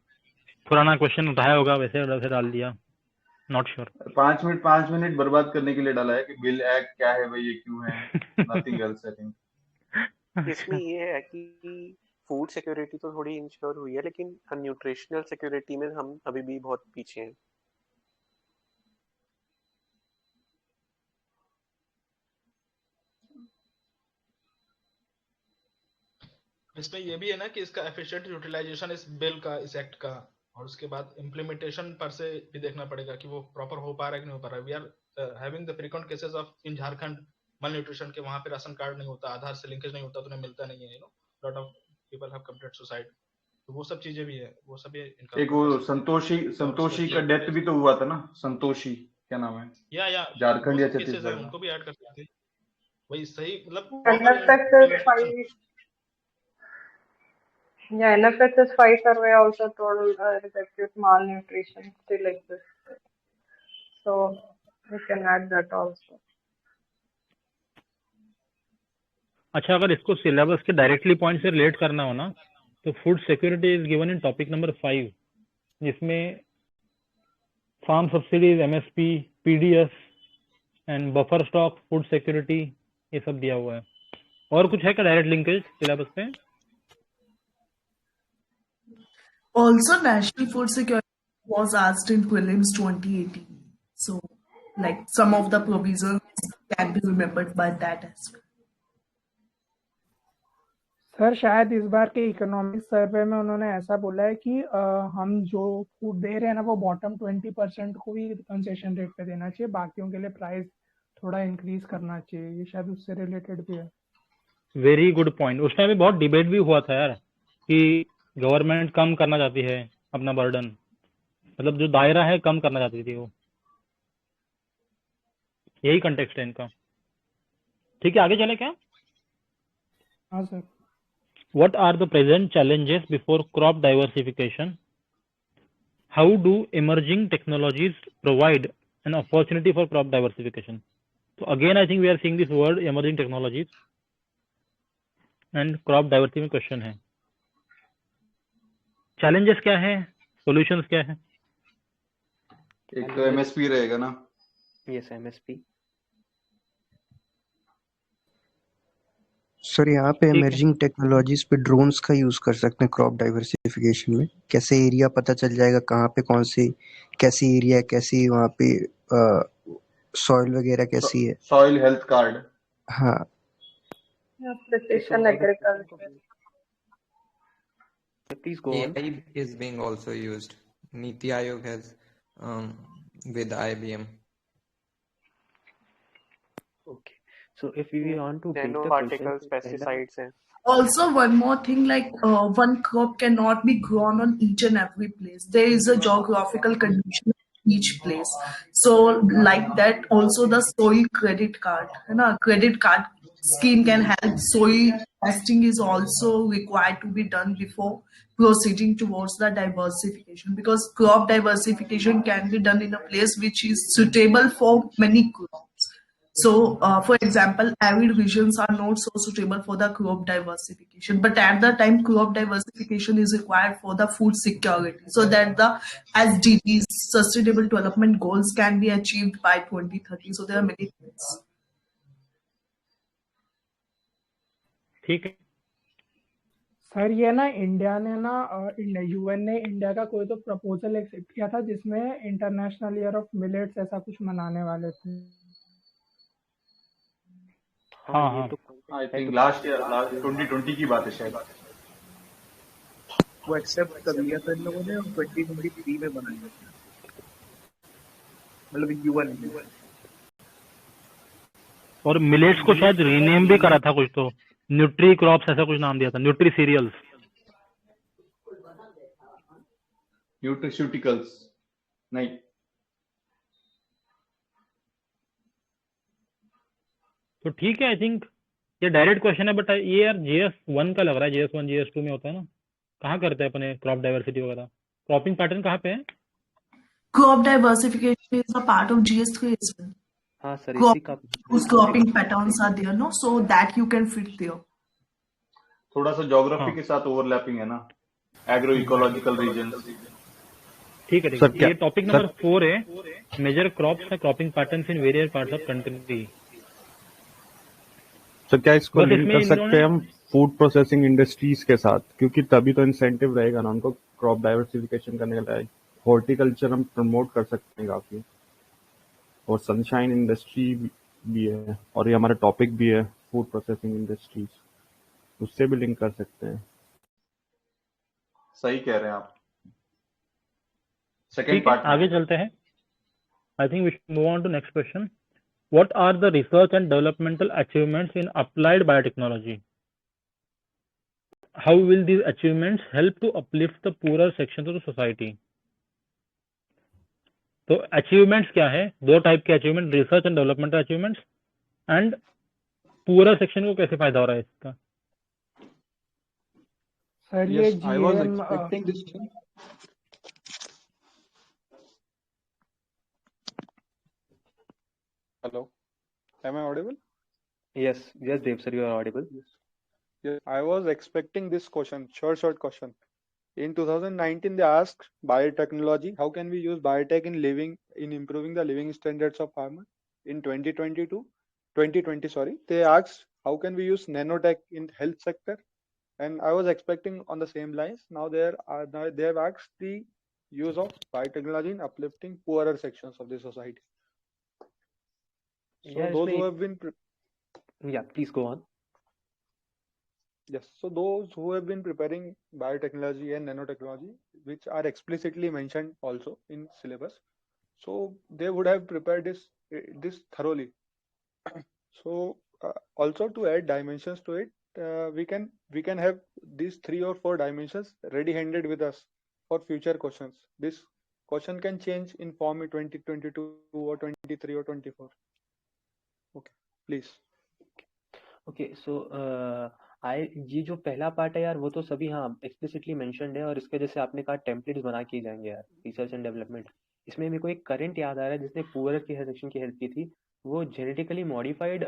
S1: पुराना क्वेश्चन उठाया होगा वैसे वैसे डाल दिया, नॉट श्योर।
S11: 5 मिनट बर्बाद करने के लिए डाला है कि बिल एक्ट क्या है भाई, ये क्यों है, नथिंग एल्स आई थिंक।
S16: इसमें ये है कि फूड सिक्योरिटी तो थोड़ी इंश्योर हुई है, लेकिन न्यूट्रिशनल सिक्योरिटी में हम अभी भी बहुत पीछे हैं।
S14: इसमें ये भी है ना कि इसका एफिशिएंट यूटिलाइजेशन इस बिल का, इस एक्ट का, और उसके बाद इम्प्लीमेंटेशन पर से भी देखना पड़ेगा कि वो प्रॉपर हो पा रहा है कि नहीं हो पा रहा है। We are having the frequent cases of in Jharkhand malnutrition के, वहां पे राशन कार्ड नहीं होता, आधार से लिंकेज नहीं होता, तो उन्हें मिलता नहीं है, you know, lot of people have committed suicide. तो वो सब चीजें भी है, वो सब ये इनका
S11: एक वो
S14: purpose है।
S11: संतोषी का डेथ भी तो हुआ था ना, संतोषी क्या नाम है,
S14: या
S11: झारखंड
S14: वो
S11: या
S14: सब केसेस है,
S11: छत्तीसगढ़ में।
S14: उनको भी ऐड कर सकते हैं। वही सही मतलब proper
S19: NFXS
S14: implementation।
S19: 5, yeah, NFXS 5 survey also told that malnutrition still exists. So we can add that also.
S1: अच्छा, अगर इसको सिलेबस के डायरेक्टली पॉइंट से रिलेट करना हो ना, तो food security is given in topic number 5, जिसमें farm subsidies, MSP, PDS and buffer stock, food security, ये सब दिया हुआ है। और कुछ है क्या डायरेक्ट लिंकेज सिलेबस पे?
S20: Also, national food security was asked in prelims 2018. So, like some of the provisions can be remembered by that as well.
S3: Sir शायद इस बार के इकोनॉमिक सर्वे में उन्होंने ऐसा बोला है कि हम जो फूड दे रहे हैं ना, वो बॉटम 20% को भी कंसेशन रेट पे देना चाहिए, बाकियों के लिए प्राइस थोड़ा इंक्रीज करना चाहिए। ये शायद उससे रिलेटेड भी है।
S1: Very good point. उस टाइम बहुत डिबेट भी हुआ था यार कि गवर्नमेंट कम करना चाहती है अपना बर्डन, मतलब जो दायरा है कम करना चाहती थी वो। यही कंटेक्स्ट है इनका। ठीक है, आगे चले क्या?
S3: हाँ sir.
S1: What are the present challenges before crop diversification? How do emerging technologies provide an opportunity for crop diversification? So again, I think we are seeing this word emerging technologies and crop diversification question है। Challenges क्या है, solutions क्या है?
S11: एक तो एमएसपी रहेगा ना।
S6: Yes, MSP.
S8: सर यहाँ पे इमर्जिंग टेक्नोलॉजीज पे ड्रोन्स का यूज कर सकते हैं क्रॉप डाइवर्सिफिकेशन में। कैसे एरिया पता चल जाएगा कहाँ पे कौन सी कैसी एरिया है, कैसी वहाँ पे सॉइल वगैरह कैसी है।
S11: Soil health card.
S8: हाँ,
S19: precision agriculture.
S6: Please go on.
S21: AI is being also used. Niti Aayog has with IBM.
S6: Okay. So if we want to break the
S16: nanoparticles,
S6: question,
S16: pesticides हैं।
S20: Also, one more thing, like one crop cannot be grown on each and every place. There is a geographical condition of each place. So, like that, also the soil credit card, credit card scheme can help. Soil testing is also required to be done before proceeding towards the diversification, because crop diversification can be done in a place which is suitable for many crops. So, for example, arid regions are not so suitable for the crop diversification, but at the time crop diversification is required for the food security, so that the SDGs, Sustainable Development Goals, can be achieved by 2030. So there are many things.
S1: ठीक है
S3: सर, ये ना इंडिया ने ना यूएन ने इंडिया का कोई तो प्रपोजल एक्सेप्ट किया था जिसमें इंटरनेशनल ईयर ऑफ मिलेट्स ऐसा कुछ मनाने वाले थे।
S1: हाँ हाँ,
S11: आई थिंक लास्ट ईयर 2020 की बात है शायद।
S5: वो एक्सेप्ट कर लिया था इन लोगों ने, 2023 में बनाया, मतलब यूएन में।
S1: और मिलेट्स को शायद रीनेम भी करा था कुछ, तो न्यूट्री क्रॉप्स ऐसा कुछ नाम दिया था, न्यूट्री सीरियल्स,
S11: न्यूट्रिस्यूटिकल्स नहीं।
S1: तो ठीक है। आई थिंक ये डायरेक्ट क्वेश्चन है, बट ये यार JS1 का लग रहा है। JS1 JS2 में होता है ना, कहाँ करते हैं अपने क्रॉप डाइवर्सिटी वगैरह? क्रॉपिंग पैटर्न कहाँ पे है?
S20: Crop diversification is a part of GS3 as well.
S6: हाँ सर, इसी का
S20: Whose cropping patterns are there, no? So that you can fit there.
S11: थोड़ा सा ज्योग्राफी के साथ ओवरलैपिंग है ना, एग्रो इकोलॉजिकल रीजन्स।
S1: ठीक है ठीक है। ये टॉपिक नंबर 4 है, major crops and cropping patterns in various parts of country.
S4: तो क्या इसको लिंक कर सकते हैं हम फूड प्रोसेसिंग इंडस्ट्रीज के साथ, क्योंकि तभी तो इंसेंटिव रहेगा ना उनको क्रॉप डाइवर्सिफिकेशन करने का। हॉर्टिकल्चर हम प्रमोट कर सकते हैं काफी, और सनशाइन इंडस्ट्री भी है, और ये हमारा टॉपिक भी है फूड प्रोसेसिंग इंडस्ट्रीज, उससे भी लिंक कर सकते हैं।
S11: सही कह रहे हैं आप।
S1: सेकंड पार्ट आगे चलते हैं। I think we should move on to next question. What are the research and developmental achievements in applied biotechnology? how will these achievements help to uplift the poorer sections of the society? तो अचीवमेंट्स क्या है? दो टाइप के achievement, research and development achievements, and पूरा सेक्शन को कैसे फायदा हो रहा है इसका?
S3: सर ये
S2: Yes, I was
S3: GM
S2: expecting this thing. Hello, am I audible?
S6: Yes, Dev sir, you are audible.
S2: Yes, I was expecting this question, short question. In 2019, they asked biotechnology, how can we use biotech in improving the living standards of farmers? In 2020, sorry, they asked how can we use nanotech in health sector? And I was expecting on the same lines. Now they have asked the use of biotechnology in uplifting poorer sections of the society. So
S6: Yeah,
S2: those who
S6: इसमें
S2: have been
S6: yeah, please go on.
S2: Yes, so those who have been preparing biotechnology and nanotechnology, which are explicitly mentioned also in syllabus, so they would have prepared this thoroughly. So also to add dimensions to it, we can have these 3 or 4 dimensions ready-handed with us for future questions. This question can change in form in 2022 or 23 or 24. Okay, please.
S6: Okay so ये जो पहला पार्ट है यार, वो तो सभी हाँ एक्सप्लिसिटली मेंशन्ड है, और इसके जैसे आपने कहा टेम्पलेट्स बना के जाएंगे यार, रिसर्च एंड डेवलपमेंट। इसमें मेरे को एक करंट याद आ रहा है जिसने पुअर की सेक्शन की हेल्प की थी, वो जेनेटिकली मॉडिफाइड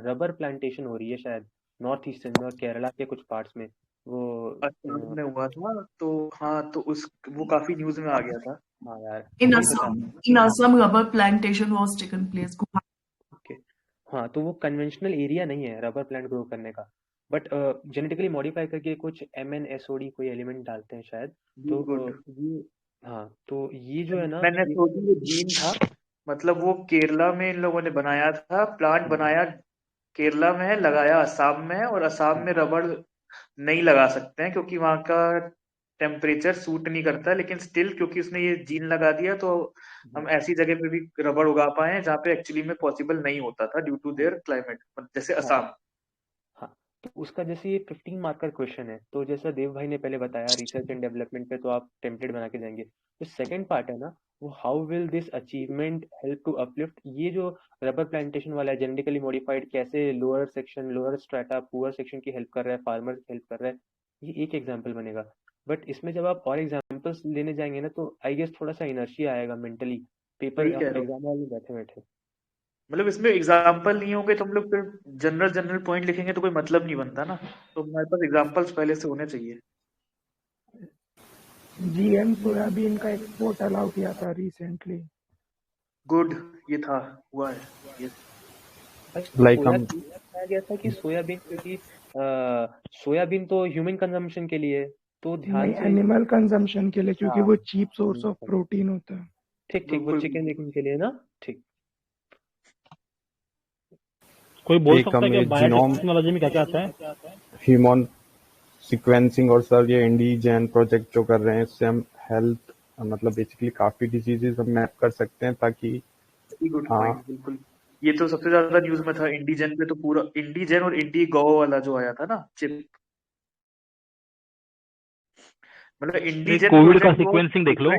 S6: रबर प्लांटेशन हो रही है शायद नॉर्थ ईस्टर्न में और केरला के कुछ पार्ट्स में, वो
S5: असम में हुआ था। तो हाँ, तो वो काफी न्यूज में आ गया था।
S6: हाँ यार
S20: In
S6: वही बता
S20: Assam, in Assam, rubber plantation was taken place.
S6: Okay हाँ, तो वो कन्वेंशनल एरिया नहीं है रबर प्लांट ग्रो करने का, बट जेनेटिकली मॉडिफाई करके कुछ MnSOD कोई एलिमेंट डालते हैं शायद। तो
S5: गुड।
S6: ये हाँ, तो ये जो है ना
S5: MnSOD वो जीन था, मतलब वो केरला में इन लोगों ने बनाया था, प्लांट बनाया केरला में है, लगाया असम में है, और असम में रबड़ नहीं लगा सकते हैं क्योंकि वहां का टेम्परेचर सूट नहीं करता, लेकिन स्टिल क्योंकि उसने ये जीन लगा दिया तो हम ऐसी जगह पे भी रबड़ उगा पाए हैं जहाँ पे एक्चुअली में पॉसिबल नहीं होता था ड्यू टू देयर क्लाइमेट, जैसे असम।
S6: हाँ, तो उसका जैसे ये 15 मार्कर क्वेश्चन है, तो जैसा देव भाई ने पहले बताया रिसर्च एंड डेवलपमेंट पे तो आप टेम्पलेट बना के जाएंगे, तो सेकंड पार्ट है ना, वो how will this achievement help to uplift, ये जो रबर प्लांटेशन वाला है जेनेटिकली मॉडिफाइड, कैसे lower section, lower strata, poor section की हेल्प कर रहा है, फार्मर की हेल्प कर रहा है, ये एक एग्जाम्पल बनेगा। बट इसमें जब आप और एग्जाम्पल्स लेने जाएंगे ना, तो आई गेस थोड़ा सा इनर्शिया आएगा मेंटली, पेपर
S5: सही कह रहे हो।
S6: एग्जाम में बैठे बैठे।
S5: मतलब इसमें एग्जाम्पल नहीं होंगे तो हम लोग फिर जनरल पॉइंट लिखेंगे तो कोई मतलब नहीं बनता ना, तो हमारे पास एग्जाम्पल्स पहले से होने चाहिए।
S3: GM सोयाबीन का एक्सपोर्ट अलाउ किया था रिसेंटली।
S5: गुड, ये था, हुआ है ये।
S6: लाइक हम बताया गया था कि सोयाबीन, क्योंकि सोयाबीन तो ह्यूमन कंजम्पशन के लिए, तो ध्यान
S3: नहीं,
S6: से
S3: एनिमल कंजम्पशन के लिए, क्योंकि
S6: हाँ,
S3: वो चीप सोर्स ऑफ प्रोटीन होता है।
S6: ठीक ठीक, वो चिकन विकन के लिए ना, ठीक।
S1: कोई बोल सकता है कि बायोटेक्नोलॉजी में क्या क्या आता है?
S4: ह्यूमन सीक्वेंसिंग, और सर ये इंडिजन प्रोजेक्ट जो कर रहे हैं, इससे हम हेल्थ मतलब बेसिकली काफी डिजीजेस हम मैप कर सकते हैं, ताकि
S5: गुड पॉइंट, बिल्कुल। ये तो सबसे ज्यादा न्यूज में था इंडिजन पे, तो पूरा इंडिजन और इंडी गो वाला जो आया था ना चिप, मतलब इंडिजन
S1: कोविड का सीक्वेंसिंग देख लो।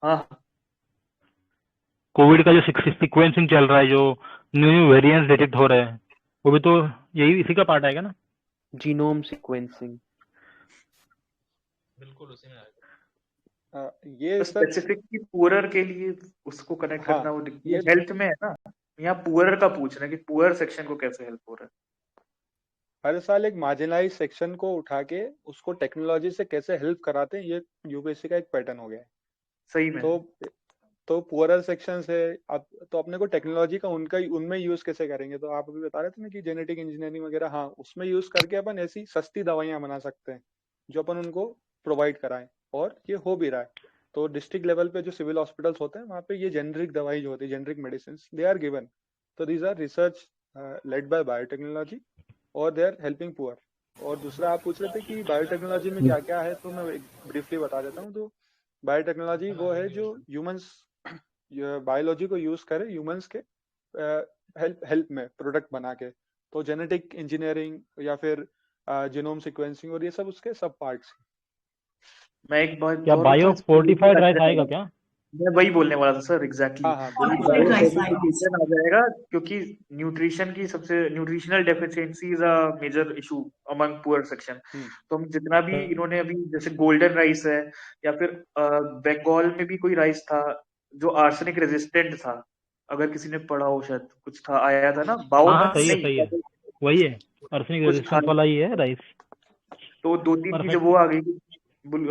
S5: हाँ,
S1: कोविड का जो सीक्वेंसिंग चल रहा है, जो न्यू वेरिएंट्स डिटेक्ट हो रहे हैं, वो भी तो यही इसी का पार्ट आएगा ना,
S6: जीनोम सीक्वेंसिंग।
S14: बिल्कुल उसी में आएगा।
S2: ये
S5: स्पेसिफिकली पुअरर के लिए उसको कनेक्ट
S2: हाँ,
S5: करना, वो ये हेल्थ में है ना, यहाँ पुअरर का पूछ रहे हैं कि पुअर सेक्शन को कैसे हेल्प हो रहा है।
S2: हर साल एक मार्जिनलाइज सेक्शन को उठा के उसको टेक्नोलॉजी से कैसे हेल्प कराते हैं, ये यूपीएससी का एक पैटर्न हो गया है।
S5: सही में
S2: तो पुअरर सेक्शन से अब तो अपने को टेक्नोलॉजी का उनमें यूज कैसे करेंगे, तो आप अभी बता रहे थे ना कि जेनेटिक इंजीनियरिंग वगैरह, हाँ उसमें यूज करके अपन ऐसी सस्ती दवाइयां बना सकते हैं जो अपन उनको प्रोवाइड कराएं, और ये हो भी रहा है। तो डिस्ट्रिक्ट लेवल पे जो सिविल हॉस्पिटल्स होते हैं, वहाँ पे ये जेनरिक दवाई जो होती है, generic medicine they are given. तो these are research led by biotechnology और दे आर हेल्पिंग पुअर। और दूसरा आप पूछ रहे थे कि बायोटेक्नोलॉजी में क्या क्या है, तो मैं ब्रीफली बता देता हूँ। तो बायोटेक्नोलॉजी वो है जो ह्यूमंस बायोलॉजी को यूज करे ह्यूमंस के हेल्प में प्रोडक्ट बना के। तो जेनेटिक इंजीनियरिंग या फिर जीनोम सीक्वेंसिंग और ये सब उसके सब पार्ट्स।
S5: मैं एक बात
S1: क्या
S5: और
S1: बायो
S5: बताऊं, इसमें
S1: फोर्टिफाइड राइस आएगा क्या?
S5: मैं वही बोलने वाला था सर, एग्जैक्टली
S2: हाँ हाँ
S5: कि
S2: बिल्कुल
S20: Fortified
S5: बायो
S20: rice आएगा।
S5: फोर्टिफिकेशन आ जाएगा, क्योंकि न्यूट्रिशन की सबसे nutritional deficiency is a major issue among poor section. तो हम जितना भी इन्होंने अभी जैसे गोल्डन राइस है, या फिर बंगाल में भी कोई राइस था जो आर्सेनिक रेजिस्टेंट था, अगर किसी ने पढ़ा हो, शायद कुछ था, आया था ना, बाओ
S1: हाँ
S5: था
S1: सही है
S5: नहीं,
S1: वही है आर्सेनिक
S5: कुछ था।
S1: रेजिस्टेंस वाला ही है राइस।
S5: तो दो तीन चीजें
S1: परफेक्ट।
S5: वो आ गई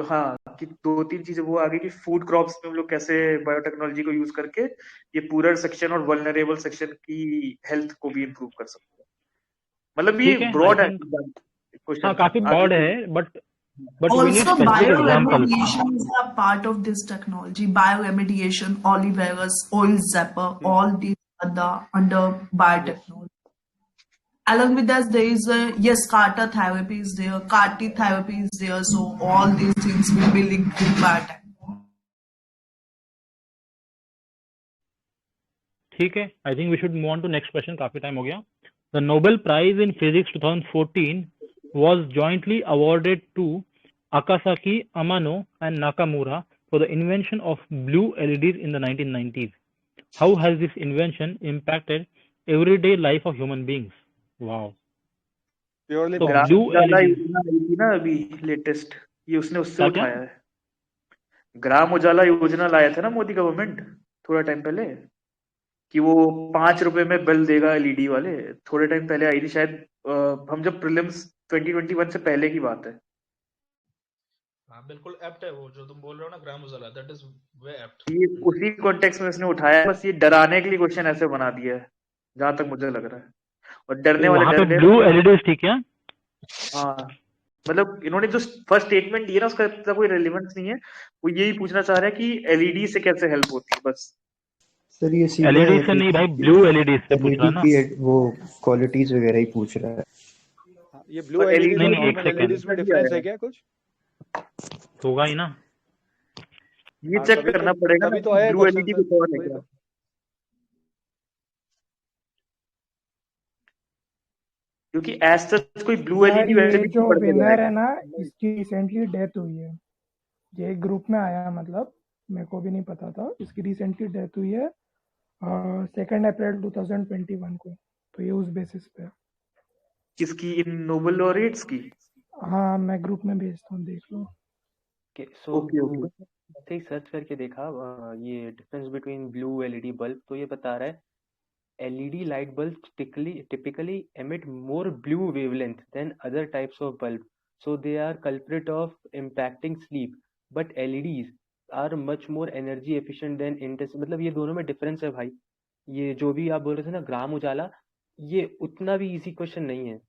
S5: हाँ, कि दो तीन चीजें वो आ गई कि फूड क्रॉप्स में हम लोग कैसे बायोटेक्नोलॉजी को यूज करके ये पूरर सेक्शन और वल्नरेबल सेक्शन की हेल्थ को भी इम्प्रूव कर सकते हैं। मतलब ये
S1: ठीक है, आई
S5: ब्रॉड है
S1: थिंक हाँ
S5: क्वेश्चन,
S1: काफी
S5: आगे
S1: ब्रॉड है, but we need
S20: Also,
S1: specific examples.
S20: bioremediation is a part of this technology. Bioremediation, Oliveras, Oil Zapper, all these are under biotechnology. Along with that, there is CAR-T therapy is there, CAR-T therapy is there. So all these things will be linked with biotech.
S1: ठीक है, I think we should move on to next question, काफी टाइम हो गया। The Nobel prize in physics 2014 was jointly awarded to Akasaki Amano and Nakamura for the invention of blue LEDs in the 1990s. How has this invention impacted everyday life of human beings? Wow.
S2: Purely
S1: तो
S5: ग्राम
S1: blue
S5: उजाला
S1: LEDs
S5: योजना आई थी ना अभी लेटेस्ट, ये उसने उससे
S1: क्या क्या?
S5: उठाया है। ग्राम उजाला योजना लाया था ना मोदी गवर्नमेंट थोड़ा टाइम पहले, कि वो 5 रुपए में बल्ब देगा एलईडी वाले, थोड़े टाइम पहले आई थी शायद, हम जब प्रीलिम्स 2021 से पहले की बात है।
S14: हाँ बिल्कुल एप्ट है वो जो तुम बोल रहे हो ना, Gram Ujala, that is way apt.
S5: ये उसी कॉन्टेक्स्ट में उसने उठाया, बस ये डराने के लिए क्वेश्चन ऐसे बना दिया है जहां तक मुझे लग रहा है, और डरने
S1: तो
S5: वाले
S1: वहां पे
S5: डर गए।
S1: ब्लू LEDs ठीक है।
S5: हाँ मतलब इन्होंने जो फर्स्ट स्टेटमेंट दिया ना उसका इतना कोई रेलिवेंस नहीं है, वो यही पूछना चाह रहा है कि एलईडी से कैसे हेल्प होती है बस।
S8: सर ये सीधा
S1: LED से नहीं भाई, ब्लू LEDs से पूछ रहा
S8: एलईडी
S1: है ना।
S8: की वो क्वालिटीज वगैरह ही पूछ रहा है।
S2: ये ब्लू
S5: और
S2: एलईडीज
S1: नहीं
S2: और
S1: नहीं, एक
S2: नॉर्मल
S1: सेकेंड
S2: एलईडीज में डिफरेंस है क्या कुछ?
S1: होगा ही ना।
S5: ये
S2: हाँ,
S5: चेक
S2: तभी
S5: करना
S2: तो
S5: पड़ेगा ना
S2: तभी तो
S5: कि
S2: आया
S5: ब्लू
S2: क्वेश्चन
S5: एलईडी
S2: सर,
S5: कुछ और है
S2: वही
S5: क्या।
S2: तो।
S5: क्योंकि एज सच कोई ब्लू एलईडी वैसे
S3: ये
S5: भी
S3: जो
S5: नहीं पड़ के
S3: विनर है
S5: जाएगा।
S3: ना, इसकी रिसेंटली डेथ हुई है। ये एक ग्रुप में आया, मतलब मेरे को भी नहीं पता था। इसकी रिसेंटली डेथ हुई है 2 अप्रैल 2021 को। तो ये उस बेसिस पे है।
S5: किसकी, इन नोबेल लॉरेट्स की?
S3: हाँ मैं ग्रुप में भेजता हूँ, देख लो।
S6: So
S5: okay okay.
S6: गूगल से ही सर्च करके देखा ये difference between blue LED bulb, तो ये बता रहा है LED light bulbs typically emit more blue wavelength than other types of bulb, so they are culprit of impacting sleep. But LEDs are much more energy efficient than intense। मतलब ये दोनों में डिफरेंस है भाई। ये जो भी आप बोल रहे थे ना ग्राम उजाला, ये उतना भी इजी क्वेश्चन नहीं है।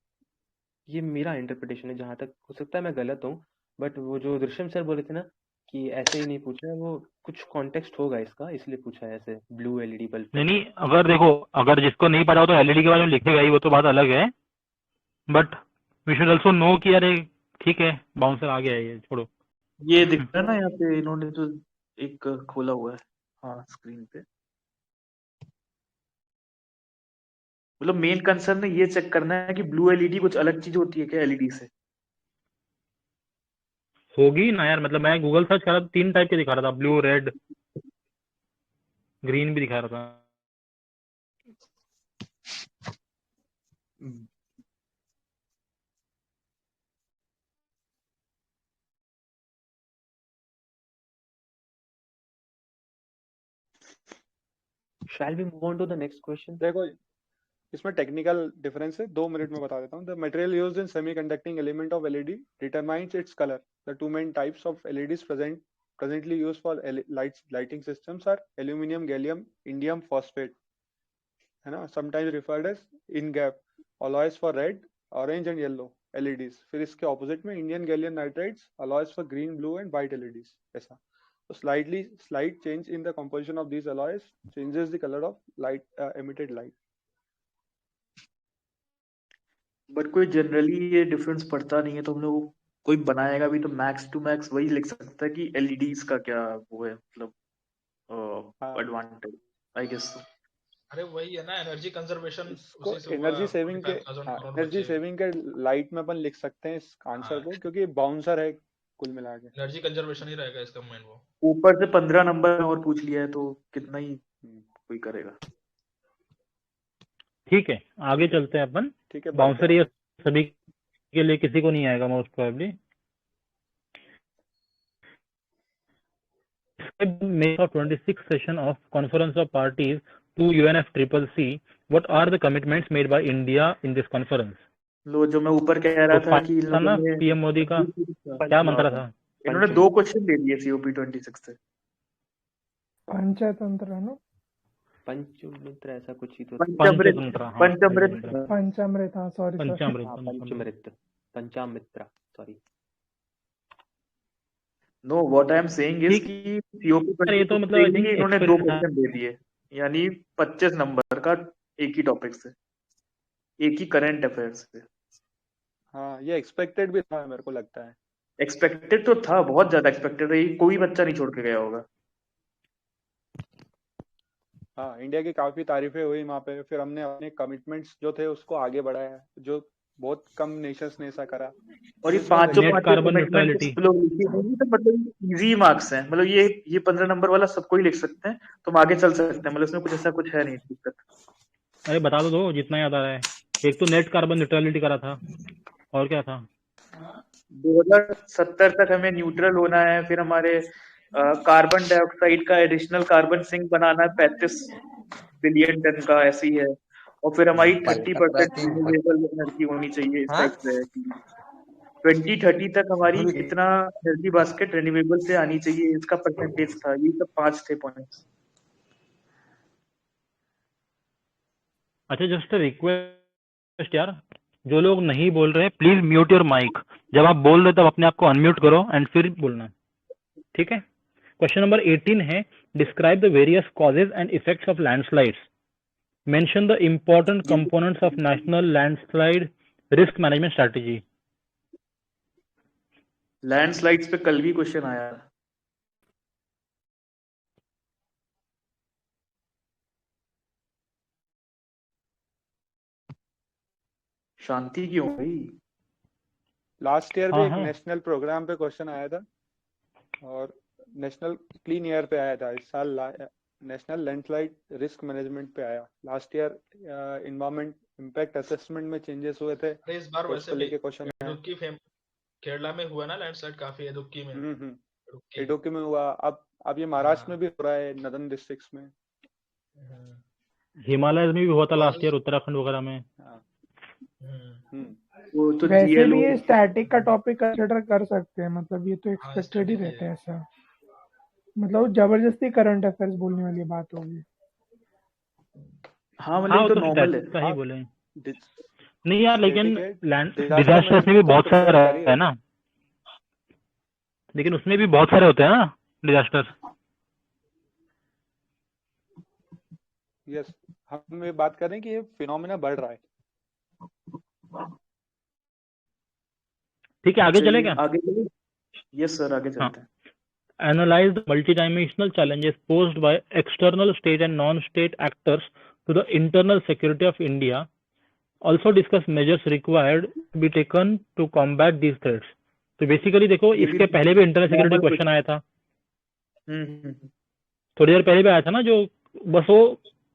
S6: ये मेरा इंटरप्रिटेशन है, जहां तक हो सकता है मैं गलत हूँ, बट वो जो दृश्यम सर बोले थे ना कि ऐसे ही नहीं पूछना है, वो कुछ कॉन्टेक्स्ट होगा इसका, इसलिए पूछा है ऐसे ब्लू LED बल्ब
S1: नहीं नहीं, अगर देखो, अगर जिसको नहीं पता हो तो LED के बारे में लिखेगा ही, वो तो बात अलग है, but we should also know कि अरे ठीक है बाउंसर आ गया है, ये छोड़ो।
S5: ये दिख रहा है ना यहाँ पे, इन्होंने जो एक खोला हुआ है हाँ स्क्रीन पे। मतलब मेन कंसर्न ये चेक करना है कि ब्लू एलईडी कुछ अलग चीज होती है क्या एलईडी से।
S1: होगी ना यार, मतलब मैं गूगल सर्च कर रहा था, 3 टाइप के दिखा रहा था, ब्लू, रेड, ग्रीन भी दिखा रहा था।
S6: Shall we move on to the next question?
S2: देखो इसमें टेक्निकल डिफरेंस है, 2 मिनट में बता देता हूँ। The material used in semiconducting element of LED determines its colour. The 2 main types of LEDs presently used for lighting systems are aluminum, gallium, indium phosphate, है ना, sometimes referred as in-gap alloys for red, orange and yellow LEDs। फिर इसके ऑपोजिट में Indian gallium nitrides alloys for green, blue and white LEDs। ऐसा तो slight change in the composition of these alloys changes the color of light emitted light।
S5: But कोई जनरली ये डिफरेंस पड़ता नहीं है, तो हम लोग कोई बनाएगा भी तो मैक्स टू मैक्स वही लिख सकता है कि एलईडीज का क्या वो है, मतलब एडवांटेज आई गेस।
S14: अरे वही है ना, एनर्जी कंजर्वेशन
S2: इसको
S14: उसी से हुआ
S2: एनर्जी सेविंग के
S14: 45,000 करोड़
S2: एनर्जी
S14: बचे।
S2: सेविंग के लाइट में अपन लिख सकते हैं इस आंसर
S14: हाँ,
S2: को, क्योंकि बाउंसर है कुल मिला के।
S14: एनर्जी कंजर्वेशन ही रहेगा इसका मेन वो।
S5: ऊपर से 15 नंबर और पूछ लिया है तो कितना ही कोई करेगा।
S1: ठीक है, आगे चलते हैं अपन।
S2: ठीक है, बढ़ते
S1: बाउंसर
S2: हैं।
S1: ये सभी के लिए किसी को नहीं आएगा most probably. May of 26th session of Conference of Parties to UNFCCC, what are the commitments made by India in this conference?
S5: लो, जो मैं ऊपर कह रहा
S1: तो
S5: था कि इन
S1: था ना
S5: लोगों ने
S1: पीएम मोदी का क्या मंत्र था?
S5: इन्होंने 2 क्वेश्चन दे दिए COP 26 से।
S3: पंचतंत्र है ना?
S6: पंचमित्र ऐसा कुछ ही तो
S5: पंचामृत
S1: पंचतंत्र, हाँ,
S5: पंचामृत
S3: पंचामृत, हाँ सॉरी सर।
S1: पंचामृत,
S6: हाँ Panchamrit Panchamitra sorry.
S5: No, what I am saying is
S1: ठीक
S5: कि COP
S1: है, ये
S5: 26
S1: तो मतलब
S5: से
S1: आई थिंक
S5: ही इन्होंने 2
S1: एक्सपीरियंस था।
S5: क्वेश्चन दे दिए, यानी 25 नंबर का एक ही टॉपिक से, एक ही करंट अफेयर से।
S2: हाँ, ये एक्सपेक्टेड भी था मेरे को लगता है।
S5: एक्सपेक्टेड तो था, बहुत ज्यादा एक्सपेक्टेड है, कोई बच्चा नहीं छोड़ के गया होगा।
S2: हाँ, इंडिया की काफी तारीफें हुई वहाँ पे। फिर हमने अपने कमिटमेंट्स जो थे उसको आगे बढ़ाया, जो बहुत कम नेशंस ने ऐसा करा।
S5: और ये
S2: This was
S5: पांचों
S1: नेट
S5: पांचों
S1: कार्बन
S5: कमिटमेंट
S1: न्यूट्रलिटी।
S5: सब लोग लिखे होंगे तो मतलब इजी मार्क्स हैं, मतलब ये 15 नंबर वाला सबको ही लिख सकते हैं, तुम आगे चल सकते हैं, मतलब इसमें कुछ ऐसा कुछ है नहीं दिक्कत।
S1: अरे बता दो जितना याद आ रहा है। एक तो नेट कार्बन न्यूट्रलिटी करा था, और क्या था?
S5: 2070 तक हमें न्यूट्रल होना है, फिर हमारे कार्बन डाइऑक्साइड का एडिशनल कार्बन सिंक बनाना है 35 बिलियन टन का, ऐसी है। और फिर हमारी 30% रिन्यूएबल एनर्जी होनी चाहिए, इस टाइप से है कि 2030 तक हमारी इतना एनर्जी बास्केट रिन्यूएबल से आनी चाहिए, इसका परसेंटेज था। ये सब 5 थे पॉइंट्स।
S1: अच्छा, जस्ट रिक्वेस्ट यार, जो लोग नहीं बोल रहे प्लीज म्यूट योर माइक। जब आप बोल रहे तब अपने आप को अनम्यूट करो एंड फिर बोलना, ठीक है? क्वेश्चन नंबर 18 है, describe the various causes and effects of landslides. Mention the important components of national landslide risk management strategy.
S5: Landslides पे कल भी क्वेश्चन आया था। शांति क्यों भाई?
S2: लास्ट ईयर भी
S1: हाँ
S2: एक
S1: हाँ,
S2: नेशनल प्रोग्राम पे क्वेश्चन आया था, और नेशनल क्लीन एयर पे आया था। इस साल नेशनल लैंडस्लाइड रिस्क मैनेजमेंट पे आया। Last year environment impact assessment में चेंजेस हुए थे,
S14: अरे इस बार
S2: तो
S14: वैसे
S2: उसको
S14: भी
S2: लेके क्वेश्चन आया।
S14: केरला में हुआ ना लैंडस्लाइड, काफी इडुक्की में।
S2: इडुक्की में हुआ। अब ये महाराष्ट्र में भी हो रहा है, नदन डिस्ट्रिक्ट्स में।
S1: हिमालय में भी हुआ था लास्ट ईयर, उत्तराखंड वगैरह में।
S5: वो तो
S3: वैसे भी
S5: GLO
S3: ये स्टैटिक का टॉपिक कंसिडर कर सकते हैं, मतलब ये तो एक्सपेक्टेड ही रहता है ऐसा। मतलब जबरदस्ती करंट अफेयर्स बोलने वाली बात होगी।
S5: हाँ, मतलब
S1: हाँ,
S5: ये
S1: वो
S5: तो
S1: तो
S5: नॉर्मल है।
S1: स्टैटिक का ही बोले। नहीं यार, लेकिन
S2: डिजास्टर
S1: डिजास्टर्स में भी बहुत सारे रहते हैं ना, लेकिन उसमें भी बहुत सारे होते हैं ना डिजास्टर्स।
S2: यस, हम ये बात कर रहे हैं कि ये फिनोमेना बढ़ रहा है।
S1: ठीक है, आगे चले क्या?
S5: आगे चले? यस सर, आगे चलते हैं।
S1: Analyze the multidimensional challenges posed by external state and non-state actors to the internal security of India. Also discuss measures required to be taken to combat these threats. तो बेसिकली देखो, इसके पहले भी इंटरनल सिक्योरिटी क्वेश्चन आया था, थोड़ी देर पहले भी आया था ना, जो बस वो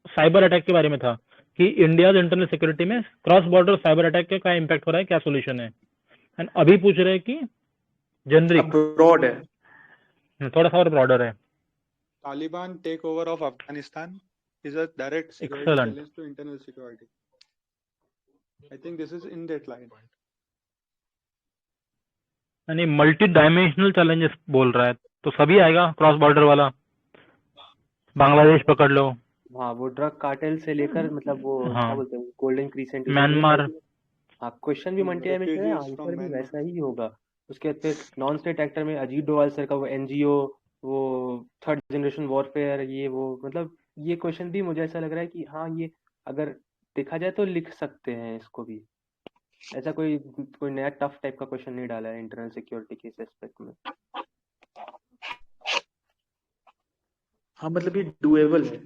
S1: साइबर अटैक के बारे में था कि इंडिया इंटरनल सिक्योरिटी में क्रॉस बॉर्डर साइबर अटैक का क्या इम्पैक्ट हो रहा है, क्या सोल्यूशन है। एंड अभी पूछ रहे हैं कि जनरिक
S5: ब्रॉड है,
S1: थोड़ा सा और ब्रॉडर है।
S2: Taliban take over of Afghanistan is a direct security
S1: Excellent.
S2: challenge to internal security. I think this is in that line.
S1: यानी मल्टी डायमेंशनल चैलेंजेस बोल रहा है, तो सभी आएगा, क्रॉस बॉर्डर वाला, बांग्लादेश पकड़ लो।
S6: हाँ, वो ड्रग कार्टेल से लेकर मतलब वो
S1: हाँ,
S6: क्या बोलते हैं, गोल्डन क्रीसेंट,
S1: म्यांमार।
S6: हाँ, क्वेश्चन भी मल्टी डायमेंशनल है, आंसर भी वैसा ही होगा। उसके बाद फिर नॉन स्टेट एक्टर में अजीत डोभाल सर का वो NGO, वो थर्ड जनरेशन वॉरफेयर, ये वो, मतलब ये क्वेश्चन भी मुझे ऐसा लग रहा है कि हाँ, ये अगर देखा जाए तो लिख सकते हैं इसको भी। ऐसा कोई नया टफ टाइप का क्वेश्चन नहीं डाला है इंटरनल सिक्योरिटी के इस एस्पेक्ट में।
S5: हाँ, मतलब ये डुएबल है।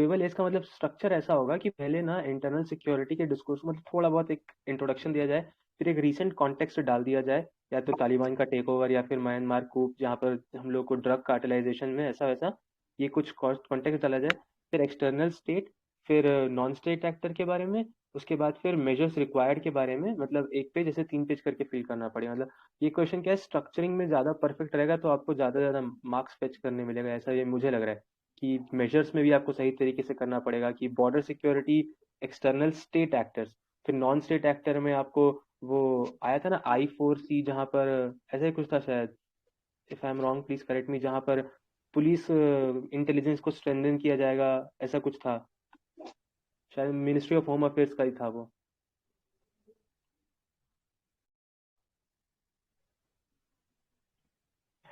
S6: मूवेबल है इसका मतलब स्ट्रक्चर ऐसा होगा कि पहले ना इंटरनल सिक्योरिटी के डिस्कोर्स मतलब थोड़ा बहुत एक इंट्रोडक्शन दिया जाए, फिर एक रीसेंट कॉन्टेक्स्ट डाल दिया जाए, या तो तालिबान का टेक ओवर या फिर म्यांमार कूप जहाँ पर हम लोग को ड्रग कार्टेलाइजेशन में ऐसा वैसा ये कुछ कॉन्टेक्स्ट डाला जाए, फिर एक्सटर्नल स्टेट, फिर नॉन स्टेट एक्टर के बारे में, उसके बाद फिर मेजर्स रिक्वायर्ड के बारे में, मतलब एक पेज ऐसे 3 पेज करके फिल करना पड़ेगा। मतलब ये क्वेश्चन क्या है, स्ट्रक्चरिंग में ज़्यादा परफेक्ट रहेगा तो आपको ज़्यादा ज़्यादा मार्क्स फेच करने मिलेगा, ऐसा ये मुझे लग रहा है कि मेजर्स में भी आपको सही तरीके से करना पड़ेगा कि border security, external state actors, फिर नॉन स्टेट एक्टर में आपको वो आया था ना I4C जहाँ पर ऐसा ही कुछ था शायद, if I am wrong please correct मी, जहाँ पर पुलिस इंटेलिजेंस को स्ट्रेंथन किया जाएगा, ऐसा कुछ था शायद, मिनिस्ट्री ऑफ होम अफेयर्स का ही था वो।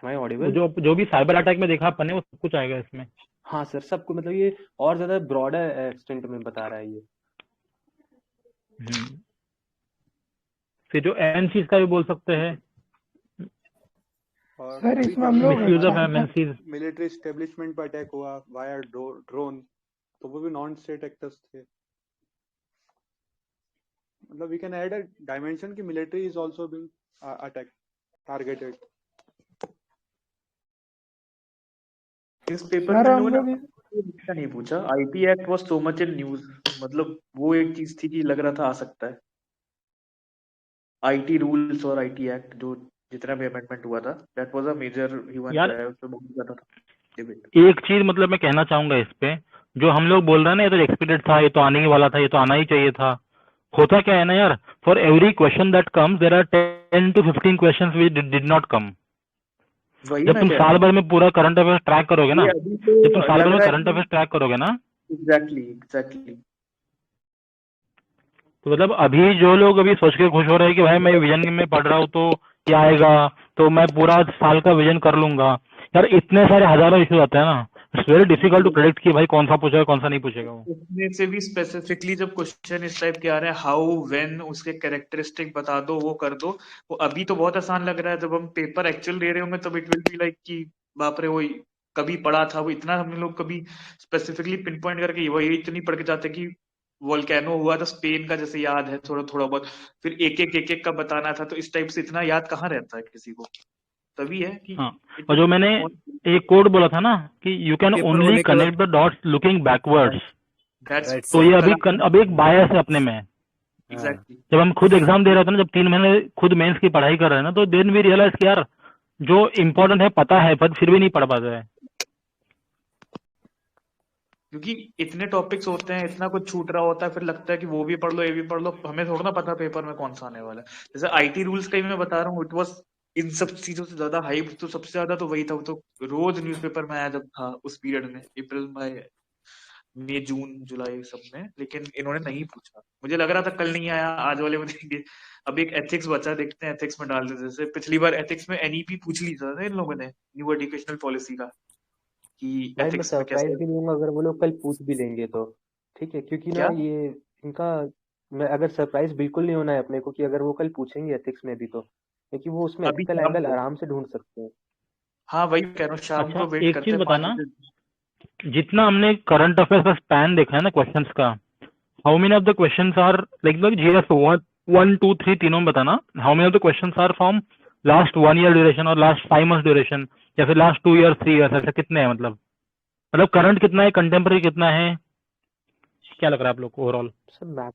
S6: Am I audible?
S1: जो भी साइबर अटैक में देखा अपन ने वो सब कुछ आएगा इसमें।
S6: हाँ सर, सबको मतलब ये और ज्यादा ब्रॉडर एक्सटेंट में बता रहा है ये।
S1: फिर जो एमएनसीज का भी बोल सकते हैं
S2: और
S3: सर
S2: अभी
S3: इसमें हम लोग
S1: misuse of
S3: China
S1: MNCs.
S2: Military establishment पर अटैक हुआ वाया ड्रोन, तो वो भी नॉन स्टेट एक्टर्स थे। मतलब we can add a dimension कि military is also being attack targeted.
S5: इस पेपर
S3: सर
S5: में
S3: हम
S5: लोगों ने
S3: लोग
S5: क्या नहीं पूछा, IT act was so much in news, मतलब वो एक चीज थी कि लग रहा था आ सकता है। आईटी रूल्स और आईटी एक्ट जो जितना भी अमेंडमेंट हुआ था, that was a major human
S1: यार
S5: राइट, उस पे बहुत ज्यादा था डिबेट।
S1: एक चीज मतलब मैं कहना चाहूंगा इस पे, जो हम लोग बोल रहे हैं ना ये तो एक्सपेक्टेड था, ये तो आने ही वाला था, ये तो आना ही चाहिए था। होता क्या है ना यार, for every question that comes there are 10 to 15 questions which did not come.
S5: वही
S1: जब
S5: मैं
S1: तुम
S5: कह रहा
S1: साल
S5: हूँ,
S1: भर में पूरा करंट अफेयर्स ट्रैक करोगे ना,
S5: ये अभी
S1: जब तुम
S5: तो
S1: साल
S5: लग
S1: भर में
S5: रहा है
S1: करंट
S5: कि
S1: अफेयर्स ट्रैक करोगे ना,
S5: एग्जैक्टली
S1: तो मतलब अभी जो लोग अभी सोच के खुश हो रहे हैं कि भाई मैं विजन में पढ़ रहा हूँ तो क्या आएगा, तो मैं पूरा साल का विजन कर लूंगा, यार इतने सारे हजारों इश्यूज आते हैं ना, it's very difficult to predict कि भाई कौन सा पूछेगा कौन सा नहीं पूछेगा वो।
S5: उसमें से भी स्पेसिफिकली जब क्वेश्चन इस टाइप के आ रहे हैं, हाउ व्हेन उसके कैरेक्टरिस्टिक बता दो, वो कर दो, वो अभी तो बहुत आसान लग रहा है, जब हम पेपर एक्चुअल दे रहे होंगे तब इट विल बी लाइक कि बाप रे, वो कभी पढ़ा था, वो इतना हम लोग कभी स्पेसिफिकली पिन पॉइंट करके वही इतनी पढ़ के जाते कि वोल्केनो हुआ था स्पेन का, जैसे याद है थोड़ा थोड़ा बहुत, फिर एक एक का बताना था, तो इस टाइप से इतना याद कहाँ रहता है किसी को। तभी है कि
S1: हाँ,
S5: it
S1: और जो मैंने
S5: depends
S1: एक कोड बोला था ना कि यू कैन
S17: पेपर
S1: ओनली
S17: होने के बाद
S1: connect the dots looking backwards,
S5: that's
S17: right
S1: तो
S17: सर।
S1: ये
S5: कल
S1: अभी एक बायस है अपने में।
S5: एग्जैक्टली
S1: जब हम खुद एग्जाम दे रहे थे ना, जब 3 महीने खुद मेंस की पढ़ाई कर रहे हैं ना, तो देन वी रियलाइज कि यार जो इम्पोर्टेंट है पता है पर फिर भी नहीं पढ़ पाते हैं।
S5: क्योंकि इतने टॉपिक्स होते हैं, इतना कुछ छूट रहा होता है, फिर लगता है कि वो भी पढ़ लो, ये भी पढ़ लो, हमें थोड़ा ना पता पेपर में कौन सा आने वाला है। जैसे आईटी रूल्स का ही मैं बता रहा हूँ, इट वाज इन सब चीजों से ज्यादा हाइप तो सबसे ज्यादा तो वही था, वो तो रोज न्यूज़पेपर में आया जब था उस पीरियड में, अप्रैल मई जून जुलाई सब में, लेकिन इन्होंने नहीं पूछा। मुझे लग रहा था कल नहीं आया, आज वाले में देंगे। अब एक एथिक्स बचा, देखते हैं एथिक्स में डाल देते, जैसे पिछली बार एथिक्स में एनईपी पूछ ली था इन लोगों ने, न्यू एजुकेशनल पॉलिसी का, कि
S6: भाई मैं
S5: एथिक्स में
S6: सरप्राइज
S5: कैसे
S6: भी दूंगा अगर वो लोग कल पूछ भी लेंगे तो, ठीक है, क्योंकि ना
S5: क्या।
S6: ये इनका, मैं अगर सरप्राइज बिल्कुल नहीं होना है अपने को कि अगर वो कल पूछेंगे एथिक्स में भी तो, क्योंकि वो उसमें
S5: अभी
S6: एथिकल
S5: शाम
S6: एंगल
S5: को,
S6: आराम से ढूंढ सकते हैं।
S5: हाँ वही कह रहा हूँ, शाम
S1: अच्छा
S5: को वेट
S1: एक
S5: करते
S1: चीज
S5: हैं 5
S1: बताना,
S5: बजे।
S1: जितना हमने करंट अफेयर्स का स्पैन देखा है ना क्वेश्चंस का, how many of the questions are like GS 1 2 3 तीनों में बताना, how many of the questions are from last 1 year duration और लास्ट 5 months ड्यूरेशन, या फिर लास्ट 2 years 3 years, ऐसे कितने हैं? मतलब करंट कितना है, कंटेम्प्रेरी कितना है, क्या लग रहा है आप लोग को overall?
S6: Sir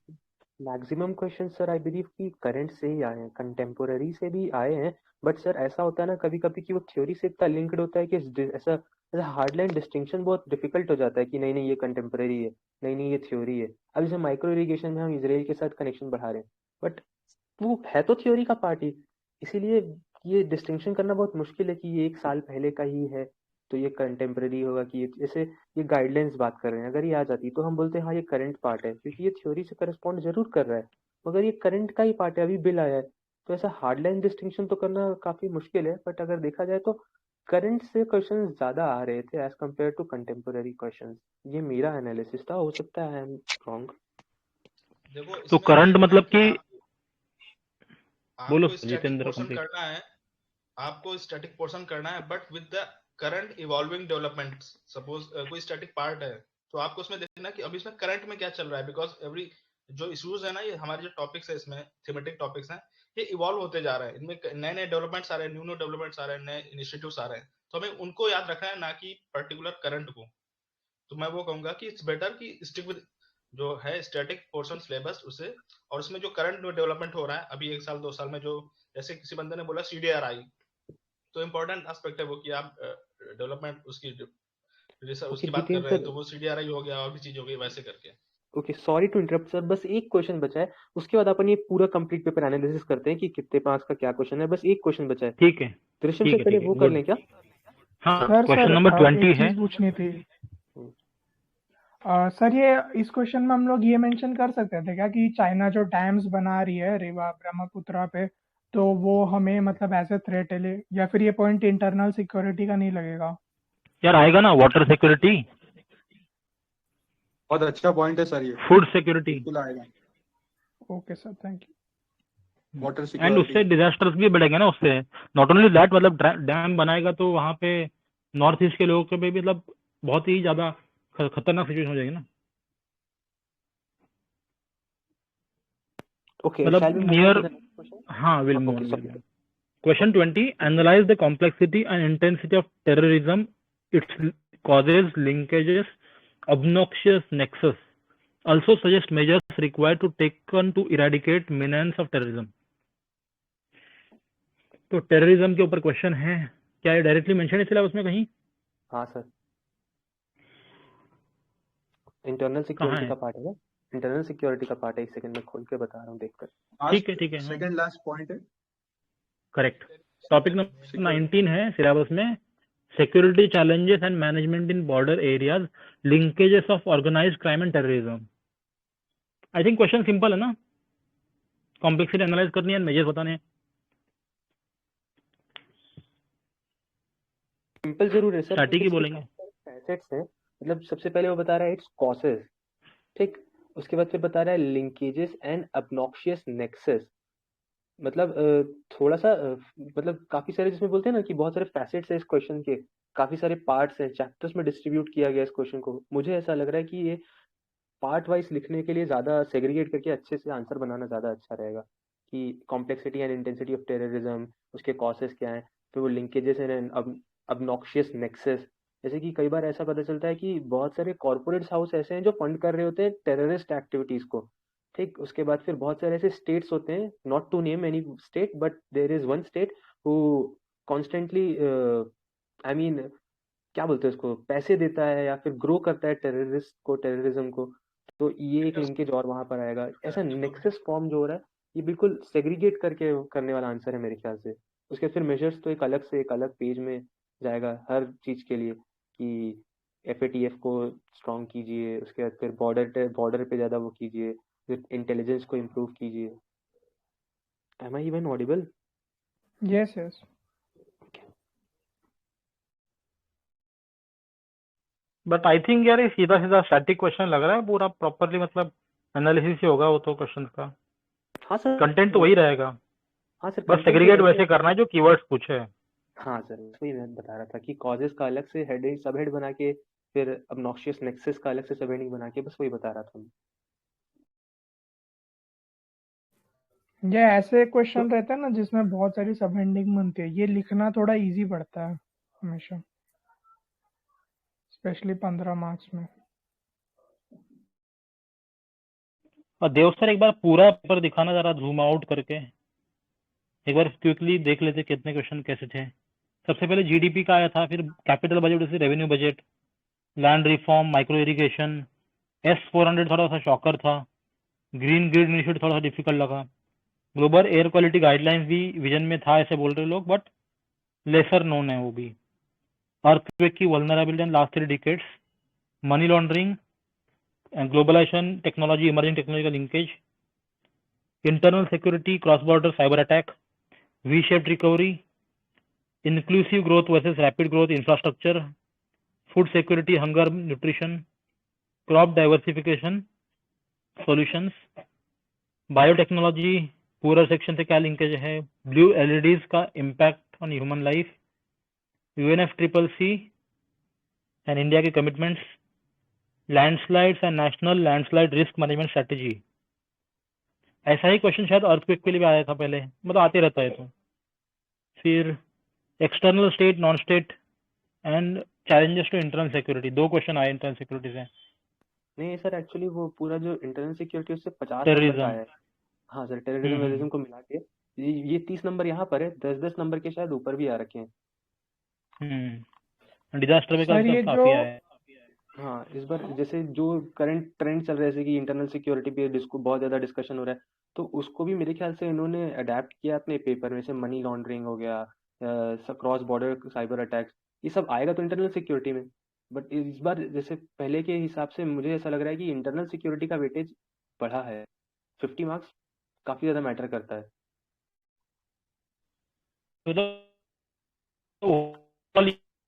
S6: maximum question sir I believe कि करंट से ही आए हैं, कंटेम्पोररी से भी आए हैं, बट सर ऐसा होता है ना कभी कभी कि वो थ्योरी से इतना लिंक्ड होता है कि ऐसा ऐसा हार्ड लाइन डिस्टिंक्शन बहुत डिफिकल्ट हो जाता है कि नहीं नहीं ये कंटेम्पोररी है, नहीं नहीं ये थ्योरी है। अब जैसे माइक्रो इरिगेशन में हम इसराइल के साथ कनेक्शन बढ़ा रहे हैं, बट वो है तो थ्योरी का पार्ट ही, इसीलिए ये डिस्टिंक्शन करना बहुत मुश्किल है कि ये 1 साल पहले का ही है तो ये कंटेम्प्रेरी होगा, कि ये जैसे ये गाइडलाइंस बात कर रहे हैं, अगर ये आ जाती तो हम बोलते हैं हाँ ये करंट पार्ट है, क्योंकि ये थ्योरी से करस्पॉन्ड जरूर कर रहा है, मगर ये करंट का ही पार्ट है, अभी बिल आया है, तो ऐसा हार्ड लाइन डिस्टिंक्शन तो करना काफी मुश्किल है। बट अगर देखा जाए तो करंट से क्वेश्चन ज्यादा आ रहे थे as compared to contemporary question, ये मेरा एनालिसिस था, हो सकता है आई एम रॉन्ग।
S14: देखो
S1: तो
S14: इसमें
S1: करंट
S14: ये है
S1: मतलब
S14: कि
S1: कि बोलो
S14: आपको स्टैटिक
S1: जितेंद्र
S14: पोर्शन
S1: कंप्लीट।
S14: करना है, आपको स्टैटिक पोर्शन करना है, but with the current evolving development. Suppose कोई स्टैटिक पार्ट है, तो आपको उसमें देखना कि अभी इसमें करंट में क्या चल रहा है, बिकॉज एवरी जो इश्यूज है ना, ये हमारे जो टॉपिक्स है इसमें थीमेटिक टॉपिक्स हैं, ये इवॉल्व होते जा रहे हैं, इनमें नए नए डेवलपमेंट्स आ रहे हैं, न्यू न्यू डेवलपमेंट्स आ रहे हैं, नए इनिशिएटिव्स आ रहे हैं, तो हमें उनको याद रखना है, ना कि पर्टिकुलर करंट को। तो मैं वो कहूंगा कि इट्स बेटर कि स्टिक विद जो है स्टैटिक पोर्शन सिलेबस उसे, और उसमें जो करंट डेवलपमेंट हो रहा है अभी 1 साल 2 साल में, जो जैसे किसी बंदे ने बोला CDRI, तो इम्पोर्टेंट एस्पेक्ट है वो कि आप डेवलपमेंट उसकी उसकी बात कर
S6: जितेंद्र
S14: रहे हैं,
S6: सर,
S14: तो वो CDRI हो गया और भी चीज हो गई, वैसे करके।
S6: Okay sorry to interrupt sir, बस एक क्वेश्चन बचा है, उसके बाद अपन ये पूरा कंप्लीट पेपर एनालिसिस करते हैं कि कितने मार्क्स का क्या क्वेश्चन है। बस एक क्वेश्चन बचा है,
S1: ठीक है
S6: त्रिशम
S1: ठीक
S6: से
S1: है
S6: पहले
S1: ठीक है,
S6: वो कर
S1: गुड।
S6: लें क्या?
S1: हाँ,
S3: सर
S1: क्वेश्चन
S3: सर
S1: नंबर 20
S3: एक
S1: है।
S3: चीज पूछनी थी। सर ये इस क्वेश्चन में हम लोग ये मेंशन कर सकते थे क्या कि चाइना जो डैम्स बना रही है रिवा ब्रह्मपुत्रा पे, तो वो हमें मतलब ऐसे थ्रेट है, या फिर ये पॉइंट इंटरनल सिक्योरिटी का नहीं लगेगा?
S1: यार आएगा ना, वाटर सिक्योरिटी,
S2: बहुत अच्छा पॉइंट है सर, ये
S1: फूड सिक्योरिटी,
S2: बिल्कुल आएगा।
S3: Okay sir, thank you.
S2: Water
S1: and
S2: security.
S1: उससे डिजास्टर्स भी बढ़ेंगे ना उससे। नॉट ओनली दैट, मतलब डैम बनाएगा तो वहाँ पे नॉर्थ ईस्ट के लोगों के पे भी मतलब बहुत ही ज्यादा खतरनाक सिचुएशन हो जाएगी ना।
S6: ओके,
S1: मतलब
S6: shall we move on
S1: near,
S6: to the next question?
S1: हाँ will
S6: okay
S1: move
S6: sorry.
S1: On. Question 20. Analyze the complexity and intensity of terrorism, its causes, linkages, obnoxious nexus. Also suggest measures required to taken to eradicate menace of terrorism. तो टेररिज्म के ऊपर क्वेश्चन है, क्या ये डायरेक्टली मेंशन है सिलेबस में कहीं?
S6: हाँ सर, इंटरनल
S1: कहाँ
S6: सिक्योरिटी
S1: है?
S6: का पार्ट है ना, इंटरनल सिक्योरिटी का पार्ट है। एक सेकंड में खोल के बता रहा हूँ देखकर।
S1: ठीक है ठीक है, हाँ
S2: सेकंड लास्ट पॉइंट है।
S1: करेक्ट। टॉपिक नंबर 19 है सिलेबस में, security challenges and management in border areas, linkages of organised crime and terrorism. I think question simple है ना, कॉम्प्लेक्सिटी एनालाइज करनी है, मेजर्स बताने हैं।
S6: सिंपल जरूर है सर,
S1: स्टैटिक ही
S6: इसके
S1: बोलेंगे।
S6: फैसेट्स हैं। मतलब सबसे पहले वो बता रहा है इट्स कॉसेस, ठीक। उसके बाद फिर बता रहा है लिंकेजेस एंड ऑब्नॉक्शियस नेक्सस। मतलब थोड़ा सा मतलब काफी सारे, जिसमें बोलते हैं ना कि बहुत सारे फैसेट्स है इस क्वेश्चन के, काफी सारे पार्ट्स हैं, चैप्टर्स में डिस्ट्रीब्यूट किया गया इस क्वेश्चन को। मुझे ऐसा लग रहा है कि ये पार्ट वाइज लिखने के लिए ज्यादा सेग्रीगेट करके अच्छे से आंसर बनाना ज्यादा अच्छा रहेगा, कि complexity and intensity of terrorism, उसके कॉसेस क्या हैं, फिर वो लिंकेजेस एंड ऑब्नॉक्शियस नेक्सस। जैसे कि कई बार ऐसा पता चलता है कि बहुत सारे कॉर्पोरेट हाउस ऐसे हैं जो फंड कर रहे होते हैं टेररिस्ट एक्टिविटीज को, ठीक। उसके बाद फिर बहुत सारे ऐसे स्टेट्स होते हैं, not to name any state, but there is one state who constantly I mean क्या बोलते हैं उसको, पैसे देता है या फिर ग्रो करता है टेररिस्ट को, टेररिज्म को। तो ये एक लिंकेज और वहां पर आएगा। ऐसा नेक्सस फॉर्म जो हो रहा है, ये बिल्कुल सेग्रीगेट करके करने वाला आंसर है मेरे ख्याल से। उसके फिर मेजर्स तो एक अलग पेज में जाएगा हर चीज के लिए, कि FATF को स्ट्रॉन्ग कीजिए, उसके बाद फिर बॉर्डर पे ज्यादा वो कीजिए, फिर इंटेलिजेंस को इम्प्रूव कीजिए। Am I even audible?
S3: Yes yes.
S1: But I think यार ये सीधा सीधा स्टैटिक क्वेश्चन लग रहा है, पूरा प्रॉपरली मतलब एनालिसिस ही होगा वो तो क्वेश्चन का।
S6: हाँ सर,
S1: कंटेंट तो वही रहेगा,
S6: हाँ सर,
S1: बस
S6: कंटेंट तो
S1: सेग्रीगेट
S6: वैसे
S1: वैसे करना है जो कीवर्ड्स पूछे हैं।
S6: हाँ सर, वही मैं बता रहा था कि कॉजेस का अलग से हेडिंग सब हेड बना के, फिर ऑब्नॉक्शियस नेक्सस का अलग से सब हेडिंग बना के, बस वही बता रहा था मैं।
S3: ये ऐसे क्वेश्चन रहते हैं ना जिसमें बहुत सारी सब हेडिंग बनती है, ये लिखना थोड़ा इजी पड़ता है हमेशा, स्पेशली 15 मार्क्स में।
S1: और देव सर एक बार पूरा पेपर दिखाना जरा, जूम आउट करके एक बार क्विकली देख लेते कितने क्वेश्चन कैसे थे। सबसे पहले GDP का आया था, फिर कैपिटल बजट से revenue budget, land reform, micro irrigation, S-400 थोड़ा सा शॉकर था, ग्रीन ग्रिड इनिशिएटिव थोड़ा सा डिफिकल्ट लगा, ग्लोबल एयर क्वालिटी गाइडलाइंस भी विजन में था ऐसे बोल रहे लोग, बट लेसर नोन है वो भी। अर्थक्वेक की vulnerability in last 3 decades, money laundering, globalisation, technology, emerging technology का linkage, internal security, cross border cyber attack, V shaped recovery, inclusive growth versus rapid growth, infrastructure, food security, hunger, nutrition, crop diversification, solutions, biotechnology, पूरा सेक्शन से क्या लिंकेज है, ब्लू LEDs का impact on human life, UNFCCC and India के commitments, landslides and national landslide risk management strategy, ऐसा ही क्वेश्चन शायद अर्थक्वेक के लिए भी आया था पहले, मतलब आते रहता है। तो फिर external state non state and challenges to internal security, 2 question आए इंटरनल सिक्योरिटी से।
S6: नहीं सर, एक्चुअली वो पूरा जो इंटरनल सिक्योरिटी उससे 50 नंबर का
S1: टेररिज्म,
S6: आया है। हाँ सर, टेररिज्म वेरिज्म को मिला के ये 30 नंबर यहाँ पर है, 10-10 नंबर के शायद ऊपर भी आ रखे हैं।
S1: डिजास्टर में
S3: सर ये
S1: काफी
S3: जो
S1: आया है।
S6: हाँ, इस बार जैसे जो करंट ट्रेंड चल रहा है, जैसे कि इंटरनल सिक्योरिटी पे बहुत ज्यादा डिस्कशन हो रहा है, तो उसको भी मेरे ख्याल से इन्होंने अडेप्ट किया अपने पेपर में। से मनी लॉन्ड्रिंग हो गया, क्रॉस बॉर्डर साइबर अटैक्स, ये सब आएगा तो इंटरनल सिक्योरिटी में। बट इस बार जैसे पहले के हिसाब से मुझे ऐसा लग रहा है कि इंटरनल सिक्योरिटी का वेटेज बढ़ा है। 50 मार्क्स काफी ज्यादा मैटर करता है।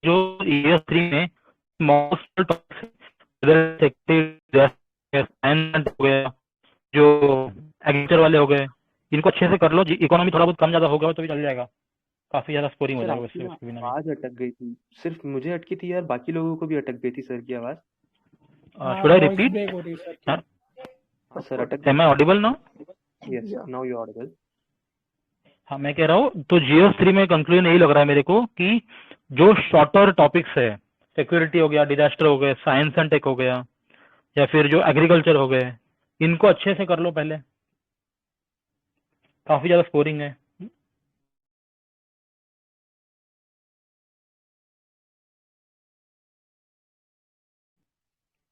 S1: जो ईयर 3 में मोस्ट हो गया, जो एग्रीकल्चर वाले हो गए, इनको अच्छे से कर लो। इकोनॉमी थोड़ा बहुत कम ज्यादा होगा तो भी चल जाएगा, काफी ज्यादा स्कोरिंग हो
S6: सर
S1: जाएगा
S6: आपकी
S1: वैसे
S6: ना
S1: उसके बिना भी।
S6: आवाज अटक गई थी, सिर्फ मुझे अटकी थी यार, बाकी लोगों को भी अटक गई थी सर की आवाज।
S1: Should I
S3: voice
S1: repeat?
S3: Break हो रही है सर की।
S6: हाँ सर, अटक
S1: am I audible now?
S6: Yes, now you audible.
S1: हाँ, मैं कह रहा हूँ तो GS3 में कंक्लूजन यही लग रहा है मेरे को कि जो शॉर्टर टॉपिक्स है, सिक्योरिटी हो गया, डिजास्टर हो गए, साइंस एंड टेक हो गया, या फिर जो एग्रीकल्चर हो गए, इनको अच्छे से कर लो पहले, काफी ज्यादा स्कोरिंग है।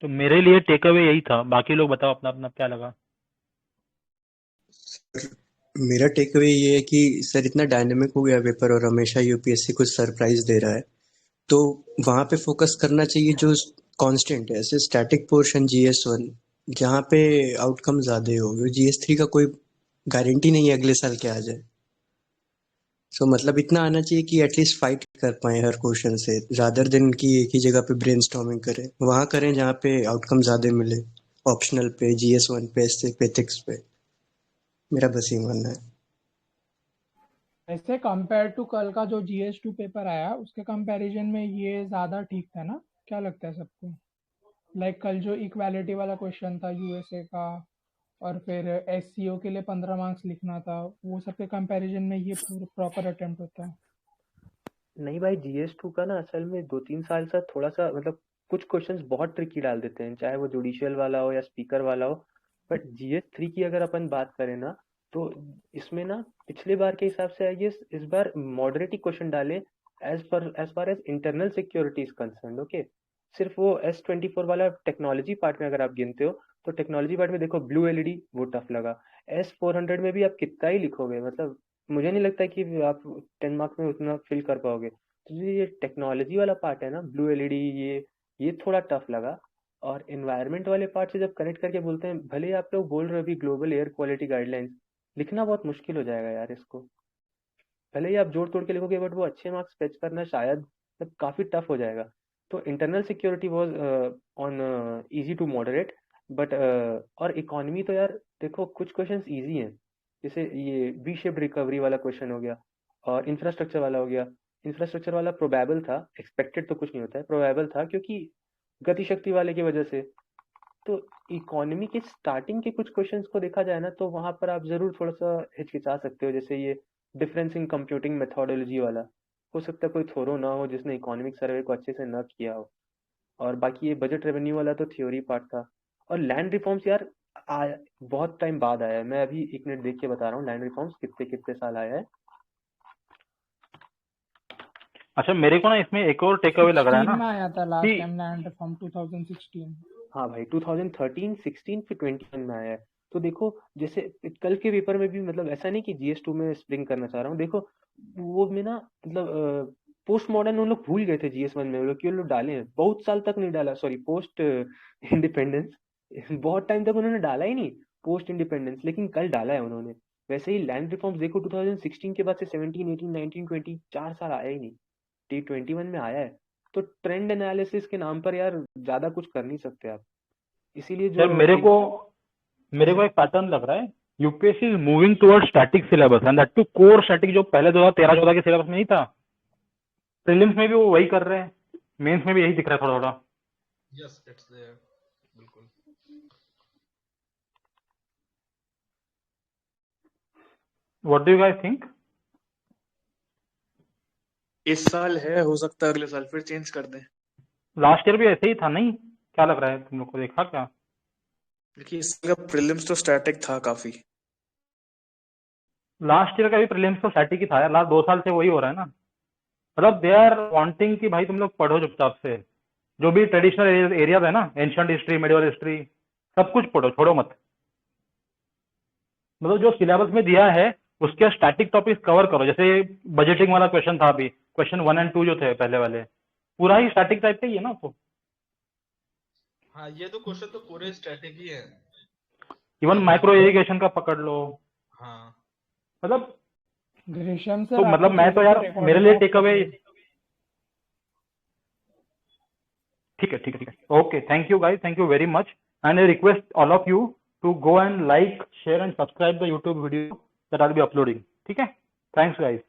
S1: तो मेरे लिए टेक अवे यही था, बाकी लोग बताओ अपना अपना क्या लगा।
S8: मेरा टेक अवे ये है कि सर इतना डायनेमिक हो गया पेपर और हमेशा यूपीएससी कुछ सरप्राइज दे रहा है, तो वहां पे फोकस करना चाहिए जो कांस्टेंट है। ऐसे स्टैटिक पोर्शन GS1 जहाँ पे आउटकम ज्यादा हो, GS3 का कोई गारंटी नहीं है अगले साल क्या आ जाए। सो मतलब इतना आना चाहिए कि एटलीस्ट फाइट कर पाए हर क्वेश्चन से, रादर देन कि एक ही जगह पे ब्रेनस्टॉर्मिंग करें। वहां करें जहाँ पे आउटकम ज्यादा मिले, ऑप्शनल पे, GS1 पे, एथिक्स पे। मेरा बस ये मानना है।
S3: ऐसे कंपेयर टू कल का जो GS2 पेपर आया, उसके कंपैरिजन में ये ज्यादा ठीक था ना? क्या लगता है सबको? लाइक कल जो इक्वालिटी वाला क्वेश्चन था यूएसए का, और फिर SCO के लिए 15 मार्क्स लिखना था, वो सब के कंपैरिजन में ये प्रॉपर अटेम्प्ट होता है।
S6: नहीं भाई, GS2 का ना असल में 2-3 साल से थोड़ा सा मतलब कुछ क्वेश्चंस बहुत ट्रिकी डाल देते हैं, चाहे वो जुडिशियल वाला हो या स्पीकर वाला हो। बट GS3 की अगर अपन बात करें ना, तो इसमें ना पिछले बार के हिसाब से आई गेस इस बार मॉडरेट ही क्वेश्चन डाले as far as internal security is concern. Okay, सिर्फ वो S24 वाला टेक्नोलॉजी पार्ट में अगर आप गिनते हो, तो टेक्नोलॉजी पार्ट में देखो ब्लू LED वो टफ लगा। S400 में भी आप कितना ही लिखोगे, मतलब मुझे नहीं लगता कि आप 10 मार्क्स में उतना फिल कर पाओगे। तो ये टेक्नोलॉजी वाला पार्ट है ना, ब्लू LED, ये थोड़ा टफ लगा। और एनवायरनमेंट वाले पार्ट से जब कनेक्ट करके बोलते हैं, भले ही आप लोग बोल रहे हो अभी ग्लोबल एयर क्वालिटी गाइडलाइंस, लिखना बहुत मुश्किल हो जाएगा यार इसको। भले ही आप जोड़ तोड़ के लिखोगे, बट वो अच्छे मार्क्स फेच करना शायद मतलब काफी टफ हो जाएगा। तो internal security was on easy to moderate, but और इकोनॉमी तो यार देखो कुछ क्वेश्चंस इजी हैं, जैसे ये वी शेप्ड रिकवरी वाला क्वेश्चन हो गया, और इंफ्रास्ट्रक्चर वाला हो गया। इंफ्रास्ट्रक्चर वाला प्रोबेबल था, एक्सपेक्टेड तो कुछ नहीं होता है, प्रोबेबल था क्योंकि गति शक्ति वाले की वजह से। तो इकोनॉमी के स्टार्टिंग के कुछ क्वेश्चंस को देखा जाए ना, तो वहां पर आप जरूर थोड़ा सा हिचकिचा सकते हो, जैसे ये डिफरेंस इन कंप्यूटिंग मेथोडोलॉजी वाला। हो सकता है कोई थोरो ना हो जिसने इकोनॉमिक सर्वे को अच्छे से न किया हो। और बाकी ये बजट रेवेन्यू वाला तो थ्योरी पार्ट था। और लैंड रिफॉर्म्स यार बहुत टाइम बाद आया है, मैं अभी 1 मिनट देख के बता रहा हूँ लैंड रिफॉर्म्स कितने साल आया है।
S1: अच्छा, मेरे को ना इसमें एक और टेक अवे लग रहा है
S3: 16 में
S1: ना
S3: आया था लास्ट
S1: कि
S3: टाइम लैंड रिफॉर्म 2016।
S6: हाँ भाई, 2013, 16 फिर 21 में आया है। तो देखो जैसे कल के पेपर में भी, मतलब ऐसा नहीं कि GS2 में स्प्रिंग करना चाह रहा हूँ, देखो वो में ना मतलब पोस्ट मॉडर्न उन लोग भूल गए थे GS1 में, वो लोग डाले हैं, बहुत साल तक नहीं डाला। सॉरी, पोस्ट इंडिपेंडेंस बहुत टाइम तक उन्होंने डाला ही नहीं पोस्ट इंडिपेंडेंस, लेकिन कल डाला है उन्होंने। वैसे ही लैंड रिफॉर्म्स देखो 2016 के बाद से 17, 18, 19, 20 4 साल आया ही नहीं, T21 में आया है। तो ट्रेंड एनालिसिस के नाम पर यार ज्यादा कुछ कर नहीं सकते आप, इसीलिए
S1: सर
S6: जो
S1: मेरे को एक पैटर्न लग रहा है, UPSC is moving toward static syllabus and that too core static, जो पहले 2013-14 के सिलेबस में नहीं था। प्रीलिम्स में भी वो वही कर रहे हैं, मेंस में भी यही दिख रहा है थोड़ा थोड़ा।
S14: Yes, it's there. बिल्कुल।
S1: What do you guys think?
S5: इस साल है, हो सकता है अगले साल फिर चेंज कर दें।
S1: लास्ट ईयर भी ऐसे ही था नहीं? क्या लग रहा है तुम लोग को, देखा क्या?
S5: देखिए इस साल का प्रीलिम्स तो स्टैटिक था काफी।
S1: लास्ट ईयर का भी प्रीलिम्स तो स्टैटिक ही था यार, लास्ट 2 साल से वही हो रहा है ना। मतलब दे आर वांटिंग कि भाई तुम लोग पढ़ो चुपचाप से, जो भी ट्रेडिशनल एरियाज है ना, एंशिएंट हिस्ट्री, मेडिवल हिस्ट्री, सब कुछ पढ़ो, छोड़ो मत। मतलब जो सिलेबस में दिया है उसके स्टैटिक टॉपिक्स कवर करो। जैसे बजटिंग वाला क्वेश्चन था अभी, क्वेश्चन 1 और 2 जो थे पहले वाले, पूरा ही स्टैटिक टाइप का ही है ना। तो
S14: हाँ, ये तो क्वेश्चन तो पूरे स्ट्रेटेजी है।
S1: इवन माइक्रो इरिगेशन का पकड़ लो।
S14: हाँ
S1: मतलब
S3: ग्रेशियम सर,
S1: तो मतलब मैं तो यार, मेरे लिए टेक अवे। ठीक है, ठीक है, ठीक है। Okay, thank you guys, thank you very much, and I request all of you to go and like, share and subscribe the YouTube video that I'll be uploading. ठीक है? Thanks guys.